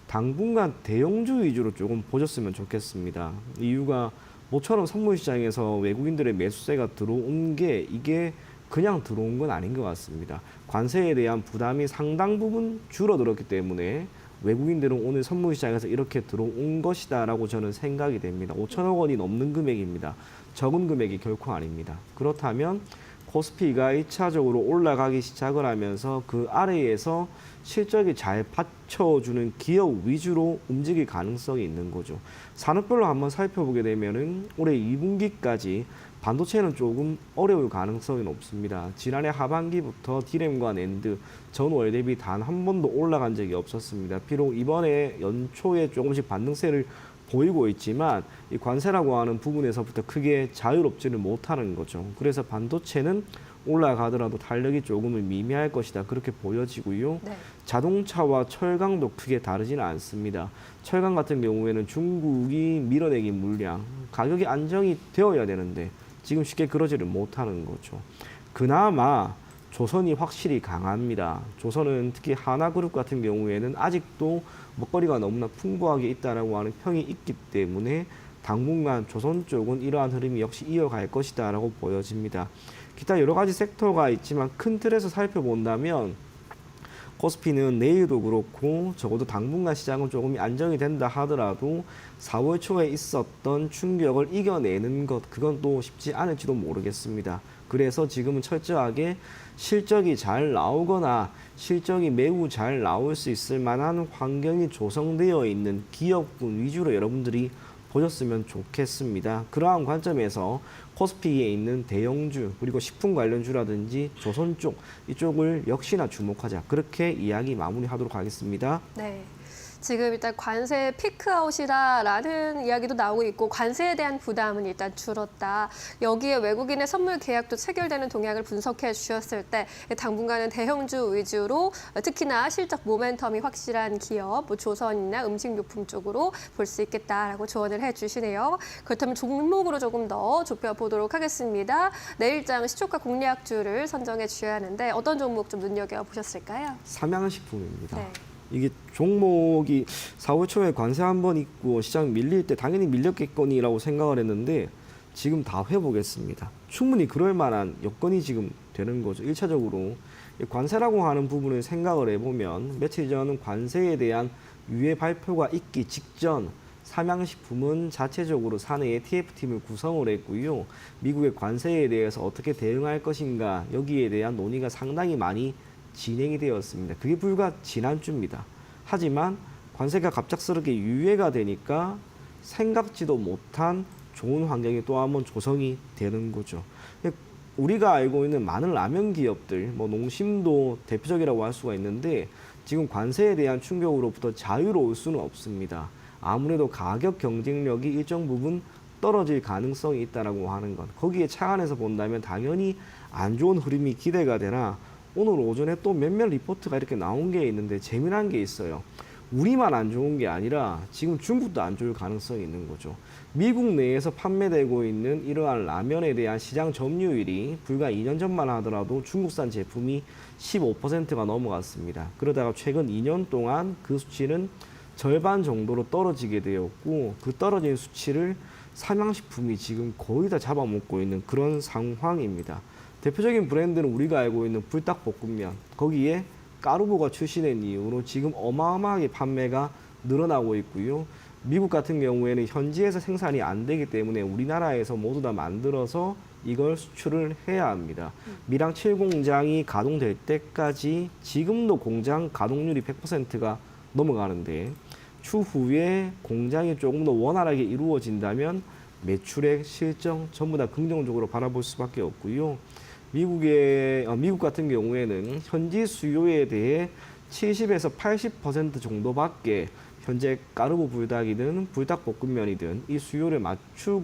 당분간 대형주 위주로 조금 보셨으면 좋겠습니다. 이유가 모처럼 선물시장에서 외국인들의 매수세가 들어온 게 이게 그냥 들어온 건 아닌 것 같습니다. 관세에 대한 부담이 상당 부분 줄어들었기 때문에 외국인들은 오늘 선물시장에서 이렇게 들어온 것이다라고 저는 생각이 됩니다. 5천억 원이 넘는 금액입니다. 적은 금액이 결코 아닙니다. 그렇다면 코스피가 1차적으로 올라가기 시작을 하면서 그 아래에서 실적이 잘 받쳐주는 기업 위주로 움직일 가능성이 있는 거죠. 산업별로 한번 살펴보게 되면은 올해 2분기까지 반도체는 조금 어려울 가능성이 높습니다. 지난해 하반기부터 디램과 낸드 전월 대비 단 한 번도 올라간 적이 없었습니다. 비록 이번에 연초에 조금씩 반등세를 보이고 있지만 이 관세라고 하는 부분에서부터 크게 자유롭지는 못하는 거죠. 그래서 반도체는 올라가더라도 탄력이 조금은 미미할 것이다. 그렇게 보여지고요. 네. 자동차와 철강도 크게 다르지는 않습니다. 철강 같은 경우에는 중국이 밀어내긴 물량, 가격이 안정이 되어야 되는데 지금 쉽게 그러지를 못하는 거죠. 그나마 조선이 확실히 강합니다. 조선은 특히 하나그룹 같은 경우에는 아직도 먹거리가 너무나 풍부하게 있다라고 하는 평이 있기 때문에 당분간 조선 쪽은 이러한 흐름이 역시 이어갈 것이다라고 보여집니다. 기타 여러 가지 섹터가 있지만 큰 틀에서 살펴본다면 코스피는 내일도 그렇고 적어도 당분간 시장은 조금 안정이 된다 하더라도 4월 초에 있었던 충격을 이겨내는 것 그건 또 쉽지 않을지도 모르겠습니다. 그래서 지금은 철저하게 실적이 잘 나오거나 실적이 매우 잘 나올 수 있을 만한 환경이 조성되어 있는 기업군 위주로 여러분들이 보셨으면 좋겠습니다. 그러한 관점에서 코스피에 있는 대형주 그리고 식품 관련주라든지 조선 쪽 이쪽을 역시나 주목하자. 그렇게 이야기 마무리하도록 하겠습니다. 네. 지금 일단 관세 피크아웃이다라는 이야기도 나오고 있고 관세에 대한 부담은 일단 줄었다. 여기에 외국인의 선물 계약도 체결되는 동향을 분석해 주셨을 때 당분간은 대형주 위주로 특히나 실적 모멘텀이 확실한 기업, 조선이나 음식료품 쪽으로 볼 수 있겠다라고 조언을 해주시네요. 그렇다면 종목으로 조금 더 좁혀보도록 하겠습니다. 내일장 시초가 공략주를 선정해 주셔야 하는데 어떤 종목 좀 눈여겨보셨을까요? 삼양식품입니다. 네. 이게 종목이 4월 초에 관세 한 번 있고 시장 밀릴 때 당연히 밀렸겠거니라고 생각을 했는데 지금 다 회복했습니다. 충분히 그럴 만한 여건이 지금 되는 거죠. 1차적으로 관세라고 하는 부분을 생각을 해보면 며칠 전 관세에 대한 유예 발표가 있기 직전 삼양식품은 자체적으로 사내 TF팀을 구성을 했고요. 미국의 관세에 대해서 어떻게 대응할 것인가 여기에 대한 논의가 상당히 많이 진행이 되었습니다. 그게 불과 지난주입니다. 하지만 관세가 갑작스럽게 유예가 되니까 생각지도 못한 좋은 환경이 또 한번 조성이 되는 거죠. 우리가 알고 있는 많은 라면 기업들, 뭐 농심도 대표적이라고 할 수가 있는데 지금 관세에 대한 충격으로부터 자유로울 수는 없습니다. 아무래도 가격 경쟁력이 일정 부분 떨어질 가능성이 있다라고 하는 것. 거기에 착안해서 본다면 당연히 안 좋은 흐름이 기대가 되나 오늘 오전에 또 몇몇 리포트가 이렇게 나온 게 있는데 재미난 게 있어요. 우리만 안 좋은 게 아니라 지금 중국도 안 좋을 가능성이 있는 거죠. 미국 내에서 판매되고 있는 이러한 라면에 대한 시장 점유율이 불과 2년 전만 하더라도 중국산 제품이 15%가 넘어갔습니다. 그러다가 최근 2년 동안 그 수치는 절반 정도로 떨어지게 되었고 그 떨어진 수치를 삼양식품이 지금 거의 다 잡아먹고 있는 그런 상황입니다. 대표적인 브랜드는 우리가 알고 있는 불닭볶음면, 거기에 까르보가 출시된 이후로 지금 어마어마하게 판매가 늘어나고 있고요. 미국 같은 경우에는 현지에서 생산이 안 되기 때문에 우리나라에서 모두 다 만들어서 이걸 수출을 해야 합니다. 밀양 7공장이 가동될 때까지 지금도 공장 가동률이 100%가 넘어가는데 추후에 공장이 조금 더 원활하게 이루어진다면 매출액, 실적 전부 다 긍정적으로 바라볼 수밖에 없고요. 미국 같은 경우에는 현지 수요에 대해 70에서 80% 정도밖에 현재 까르보 불닭이든 불닭볶음면이든 이 수요를 맞출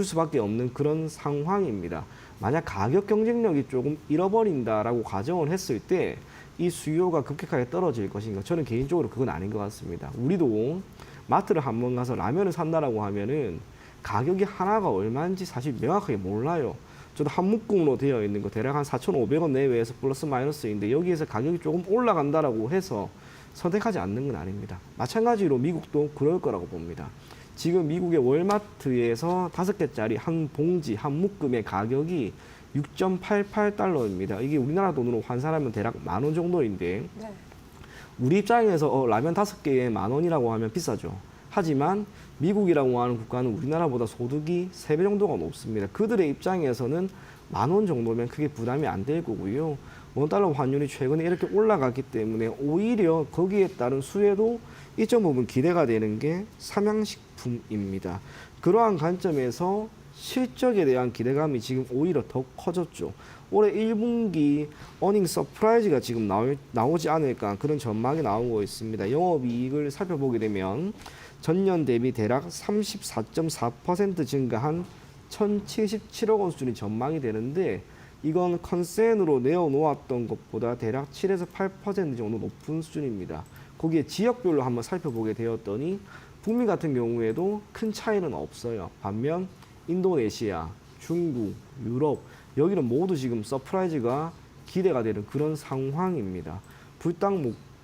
수밖에 없는 그런 상황입니다. 만약 가격 경쟁력이 조금 잃어버린다라고 가정을 했을 때 이 수요가 급격하게 떨어질 것인가? 저는 개인적으로 그건 아닌 것 같습니다. 우리도 마트를 한번 가서 라면을 산다라고 하면은 가격이 하나가 얼마인지 사실 명확하게 몰라요. 저도 한 묶음으로 되어 있는 거 대략 한 4,500원 내외에서 플러스 마이너스인데 여기에서 가격이 조금 올라간다라고 해서 선택하지 않는 건 아닙니다. 마찬가지로 미국도 그럴 거라고 봅니다. 지금 미국의 월마트에서 5개짜리 한 봉지, 한 묶음의 가격이 6.88달러입니다. 이게 우리나라 돈으로 환산하면 대략 10,000원 정도인데 네. 우리 입장에서 라면 5개에 10,000원이라고 하면 비싸죠. 하지만 미국이라고 하는 국가는 우리나라보다 소득이 3배 정도가 높습니다. 그들의 입장에서는 10,000원 정도면 크게 부담이 안 될 거고요. 원달러 환율이 최근에 이렇게 올라갔기 때문에 오히려 거기에 따른 수혜도 일정 부분 기대가 되는 게 삼양식품입니다. 그러한 관점에서 실적에 대한 기대감이 지금 오히려 더 커졌죠. 올해 1분기 어닝 서프라이즈가 지금 나오지 않을까 그런 전망이 나오고 있습니다. 영업이익을 살펴보게 되면 전년 대비 대략 34.4% 증가한 1,077억 원 수준이 전망이 되는데 이건 컨센으로 내어놓았던 것보다 대략 7에서 8% 정도 높은 수준입니다. 거기에 지역별로 한번 살펴보게 되었더니 북미 같은 경우에도 큰 차이는 없어요. 반면 인도네시아, 중국, 유럽 여기는 모두 지금 서프라이즈가 기대가 되는 그런 상황입니다.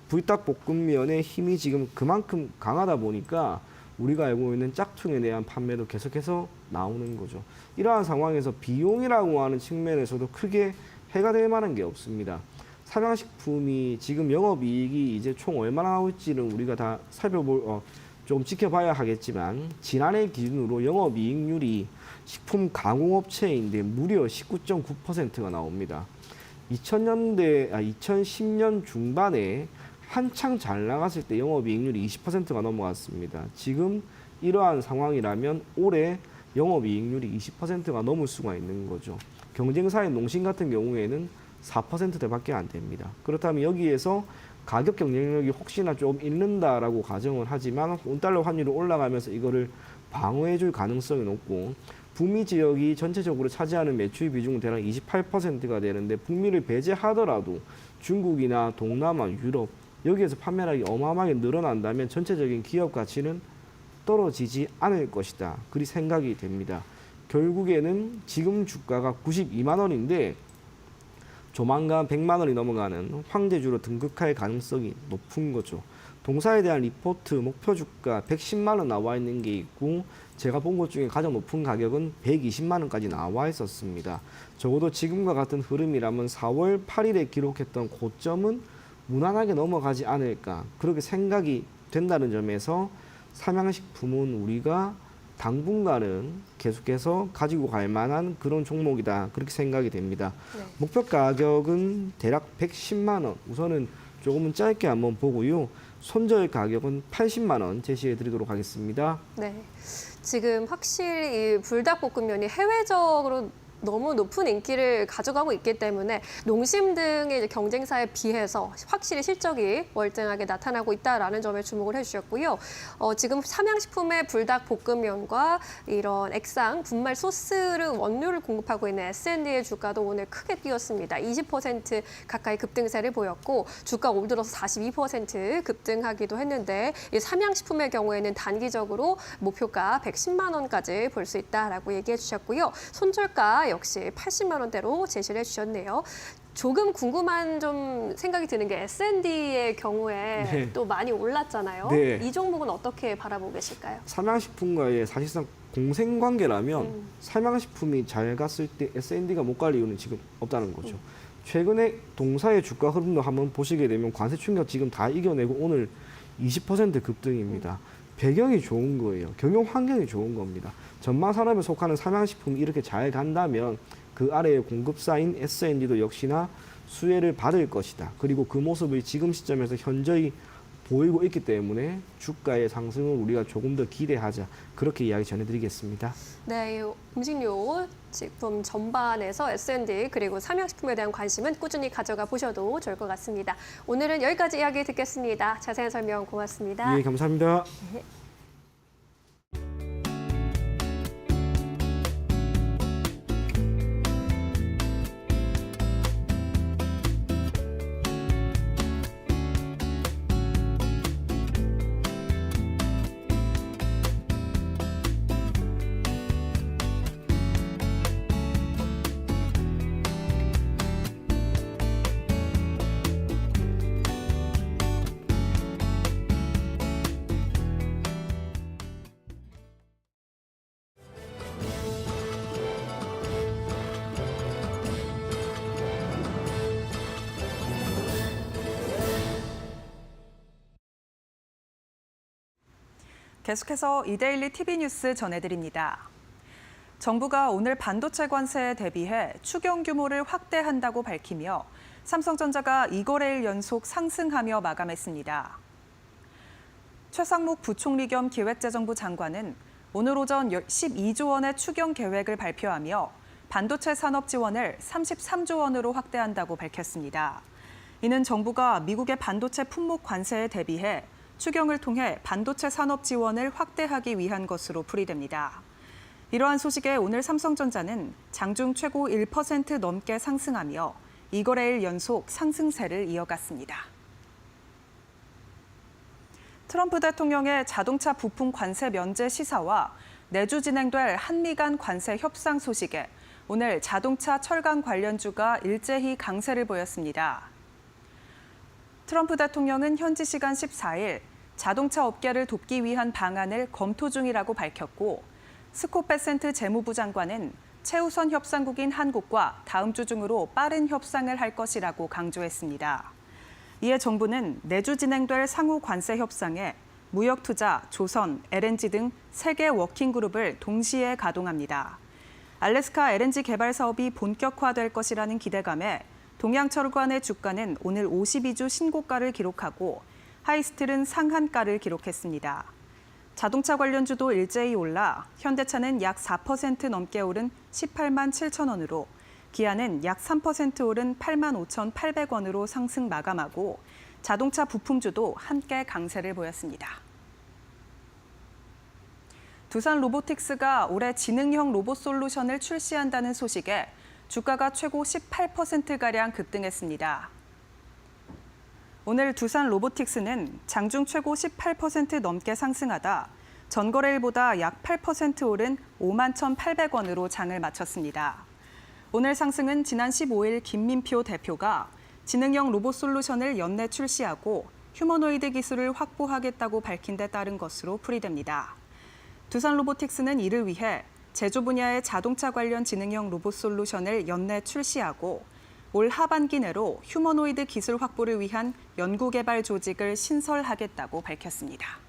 불닭볶음면의 힘이 지금 그만큼 강하다 보니까 우리가 알고 있는 짝퉁에 대한 판매도 계속해서 나오는 거죠. 이러한 상황에서 비용이라고 하는 측면에서도 크게 해가 될 만한 게 없습니다. 삼양식품이 지금 영업이익이 이제 총 얼마나 나올지는 우리가 다 좀 지켜봐야 하겠지만 지난해 기준으로 영업이익률이 식품 가공업체인데 무려 19.9%가 나옵니다. 2010년 중반에 한창 잘 나갔을 때 영업이익률이 20%가 넘어갔습니다. 지금 이러한 상황이라면 올해 영업이익률이 20%가 넘을 수가 있는 거죠. 경쟁사인 농심 같은 경우에는 4%대밖에 안 됩니다. 그렇다면 여기에서 가격 경쟁력이 혹시나 좀 잃는다라고 가정을 하지만 원달러 환율이 올라가면서 이거를 방어해줄 가능성이 높고 북미 지역이 전체적으로 차지하는 매출 비중은 대략 28%가 되는데 북미를 배제하더라도 중국이나 동남아, 유럽 여기에서 판매량이 어마어마하게 늘어난다면 전체적인 기업 가치는 떨어지지 않을 것이다. 그리 생각이 됩니다. 결국에는 지금 주가가 92만 원인데 조만간 100만 원이 넘어가는 황제주로 등극할 가능성이 높은 거죠. 동사에 대한 리포트 목표 주가 110만 원 나와 있는 게 있고 제가 본 것 중에 가장 높은 가격은 120만 원까지 나와 있었습니다. 적어도 지금과 같은 흐름이라면 4월 8일에 기록했던 고점은 무난하게 넘어가지 않을까 그렇게 생각이 된다는 점에서 삼양식품은 우리가 당분간은 계속해서 가지고 갈 만한 그런 종목이다 그렇게 생각이 됩니다. 네. 목표 가격은 대략 110만 원 우선은 조금은 짧게 한번 보고요. 손절 가격은 80만 원 제시해 드리도록 하겠습니다. 네. 지금 확실히 이 불닭볶음면이 해외적으로 너무 높은 인기를 가져가고 있기 때문에 농심 등의 이제 경쟁사에 비해서 확실히 실적이 월등하게 나타나고 있다라는 점에 주목을 해주셨고요. 지금 삼양식품의 불닭볶음면과 이런 액상 분말 소스를 원료를 공급하고 있는 S&D의 주가도 오늘 크게 뛰었습니다. 20% 가까이 급등세를 보였고 주가 올 들어서 42% 급등하기도 했는데 이 삼양식품의 경우에는 단기적으로 목표가 110만 원까지 볼 수 있다라고 얘기해 주셨고요. 손절가 역시 80만 원대로 제시를 해주셨네요. 조금 궁금한 좀 생각이 드는 게 S&D의 경우에 네. 또 많이 올랐잖아요. 네. 이 종목은 어떻게 바라보고 계실까요? 삼양식품과의 사실상 공생관계라면 삼양식품이 잘 갔을 때 S&D가 못 갈 이유는 지금 없다는 거죠. 최근에 동사의 주가 흐름도 한번 보시게 되면 관세 충격 지금 다 이겨내고 오늘 20% 급등입니다. 배경이 좋은 거예요. 경영 환경이 좋은 겁니다. 전망 산업에 속하는 삼양식품이 이렇게 잘 간다면 그 아래의 공급사인 S&D도 역시나 수혜를 받을 것이다. 그리고 그 모습을 지금 시점에서 현저히 보이고 있기 때문에 주가의 상승을 우리가 조금 더 기대하자. 그렇게 이야기 전해드리겠습니다. 네, 이 음식료 식품 전반에서 S&D 그리고 삼양식품에 대한 관심은 꾸준히 가져가 보셔도 좋을 것 같습니다. 오늘은 여기까지 이야기 듣겠습니다. 자세한 설명 고맙습니다. 예, 감사합니다. 계속해서 이데일리 TV 뉴스 전해드립니다. 정부가 오늘 반도체 관세에 대비해 추경 규모를 확대한다고 밝히며 삼성전자가 2거래일 연속 상승하며 마감했습니다. 최상목 부총리 겸 기획재정부 장관은 오늘 오전 12조 원의 추경 계획을 발표하며 반도체 산업 지원을 33조 원으로 확대한다고 밝혔습니다. 이는 정부가 미국의 반도체 품목 관세에 대비해 추경을 통해 반도체 산업 지원을 확대하기 위한 것으로 풀이됩니다. 이러한 소식에 오늘 삼성전자는 장중 최고 1% 넘게 상승하며 2거래일 연속 상승세를 이어갔습니다. 트럼프 대통령의 자동차 부품 관세 면제 시사와 내주 진행될 한미 간 관세 협상 소식에 오늘 자동차 철강 관련주가 일제히 강세를 보였습니다. 트럼프 대통령은 현지 시간 14일 자동차 업계를 돕기 위한 방안을 검토 중이라고 밝혔고 스콧 베센트 재무부 장관은 최우선 협상국인 한국과 다음 주 중으로 빠른 협상을 할 것이라고 강조했습니다. 이에 정부는 내주 진행될 상호 관세 협상에 무역투자, 조선, LNG 등 3개 워킹그룹을 동시에 가동합니다. 알래스카 LNG 개발 사업이 본격화될 것이라는 기대감에 동양철관의 주가는 오늘 52주 신고가를 기록하고 하이스틸은 상한가를 기록했습니다. 자동차 관련주도 일제히 올라 현대차는 약 4% 넘게 오른 18만 7천 원으로 기아는 약 3% 오른 8만 5,800원으로 상승 마감하고 자동차 부품주도 함께 강세를 보였습니다. 두산 로보틱스가 올해 지능형 로봇 솔루션을 출시한다는 소식에 주가가 최고 18%가량 급등했습니다. 오늘 두산 로보틱스는 장중 최고 18% 넘게 상승하다 전거래일보다 약 8% 오른 5만 1,800원으로 장을 마쳤습니다. 오늘 상승은 지난 15일 김민표 대표가 지능형 로봇 솔루션을 연내 출시하고 휴머노이드 기술을 확보하겠다고 밝힌 데 따른 것으로 풀이됩니다. 두산 로보틱스는 이를 위해 제조 분야의 자동차 관련 지능형 로봇 솔루션을 연내 출시하고 올 하반기 내로 휴머노이드 기술 확보를 위한 연구개발 조직을 신설하겠다고 밝혔습니다.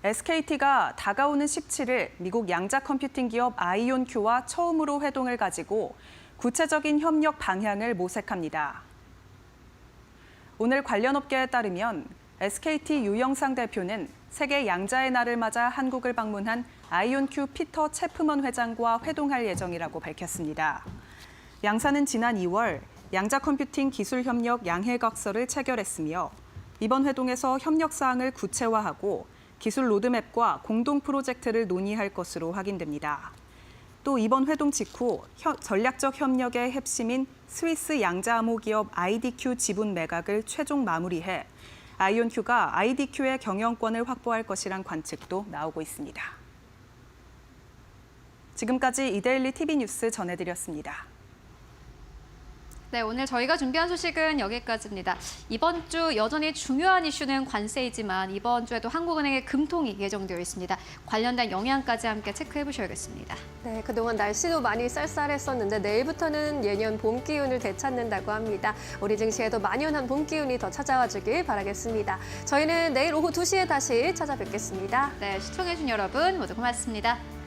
SKT가 다가오는 17일 미국 양자 컴퓨팅 기업 아이온큐와 처음으로 회동을 가지고 구체적인 협력 방향을 모색합니다. 오늘 관련 업계에 따르면 SKT 유영상 대표는 세계 양자의 날을 맞아 한국을 방문한 아이온큐 피터 체프먼 회장과 회동할 예정이라고 밝혔습니다. 양사는 지난 2월 양자 컴퓨팅 기술 협력 양해각서를 체결했으며 이번 회동에서 협력 사항을 구체화하고 기술 로드맵과 공동 프로젝트를 논의할 것으로 확인됩니다. 또 이번 회동 직후 전략적 협력의 핵심인 스위스 양자 암호 기업 IDQ 지분 매각을 최종 마무리해 아이온큐가 IDQ의 경영권을 확보할 것이란 관측도 나오고 있습니다. 지금까지 이데일리 TV 뉴스 전해드렸습니다. 네, 오늘 저희가 준비한 소식은 여기까지입니다. 이번 주 여전히 중요한 이슈는 관세이지만 이번 주에도 한국은행의 금통이 예정되어 있습니다. 관련된 영향까지 함께 체크해 보셔야겠습니다. 네, 그동안 날씨도 많이 쌀쌀했었는데 내일부터는 예년 봄 기운을 되찾는다고 합니다. 우리 증시에도 만연한 봄 기운이 더 찾아와 주길 바라겠습니다. 저희는 내일 오후 2시에 다시 찾아뵙겠습니다. 네, 시청해 주신 여러분 모두 고맙습니다.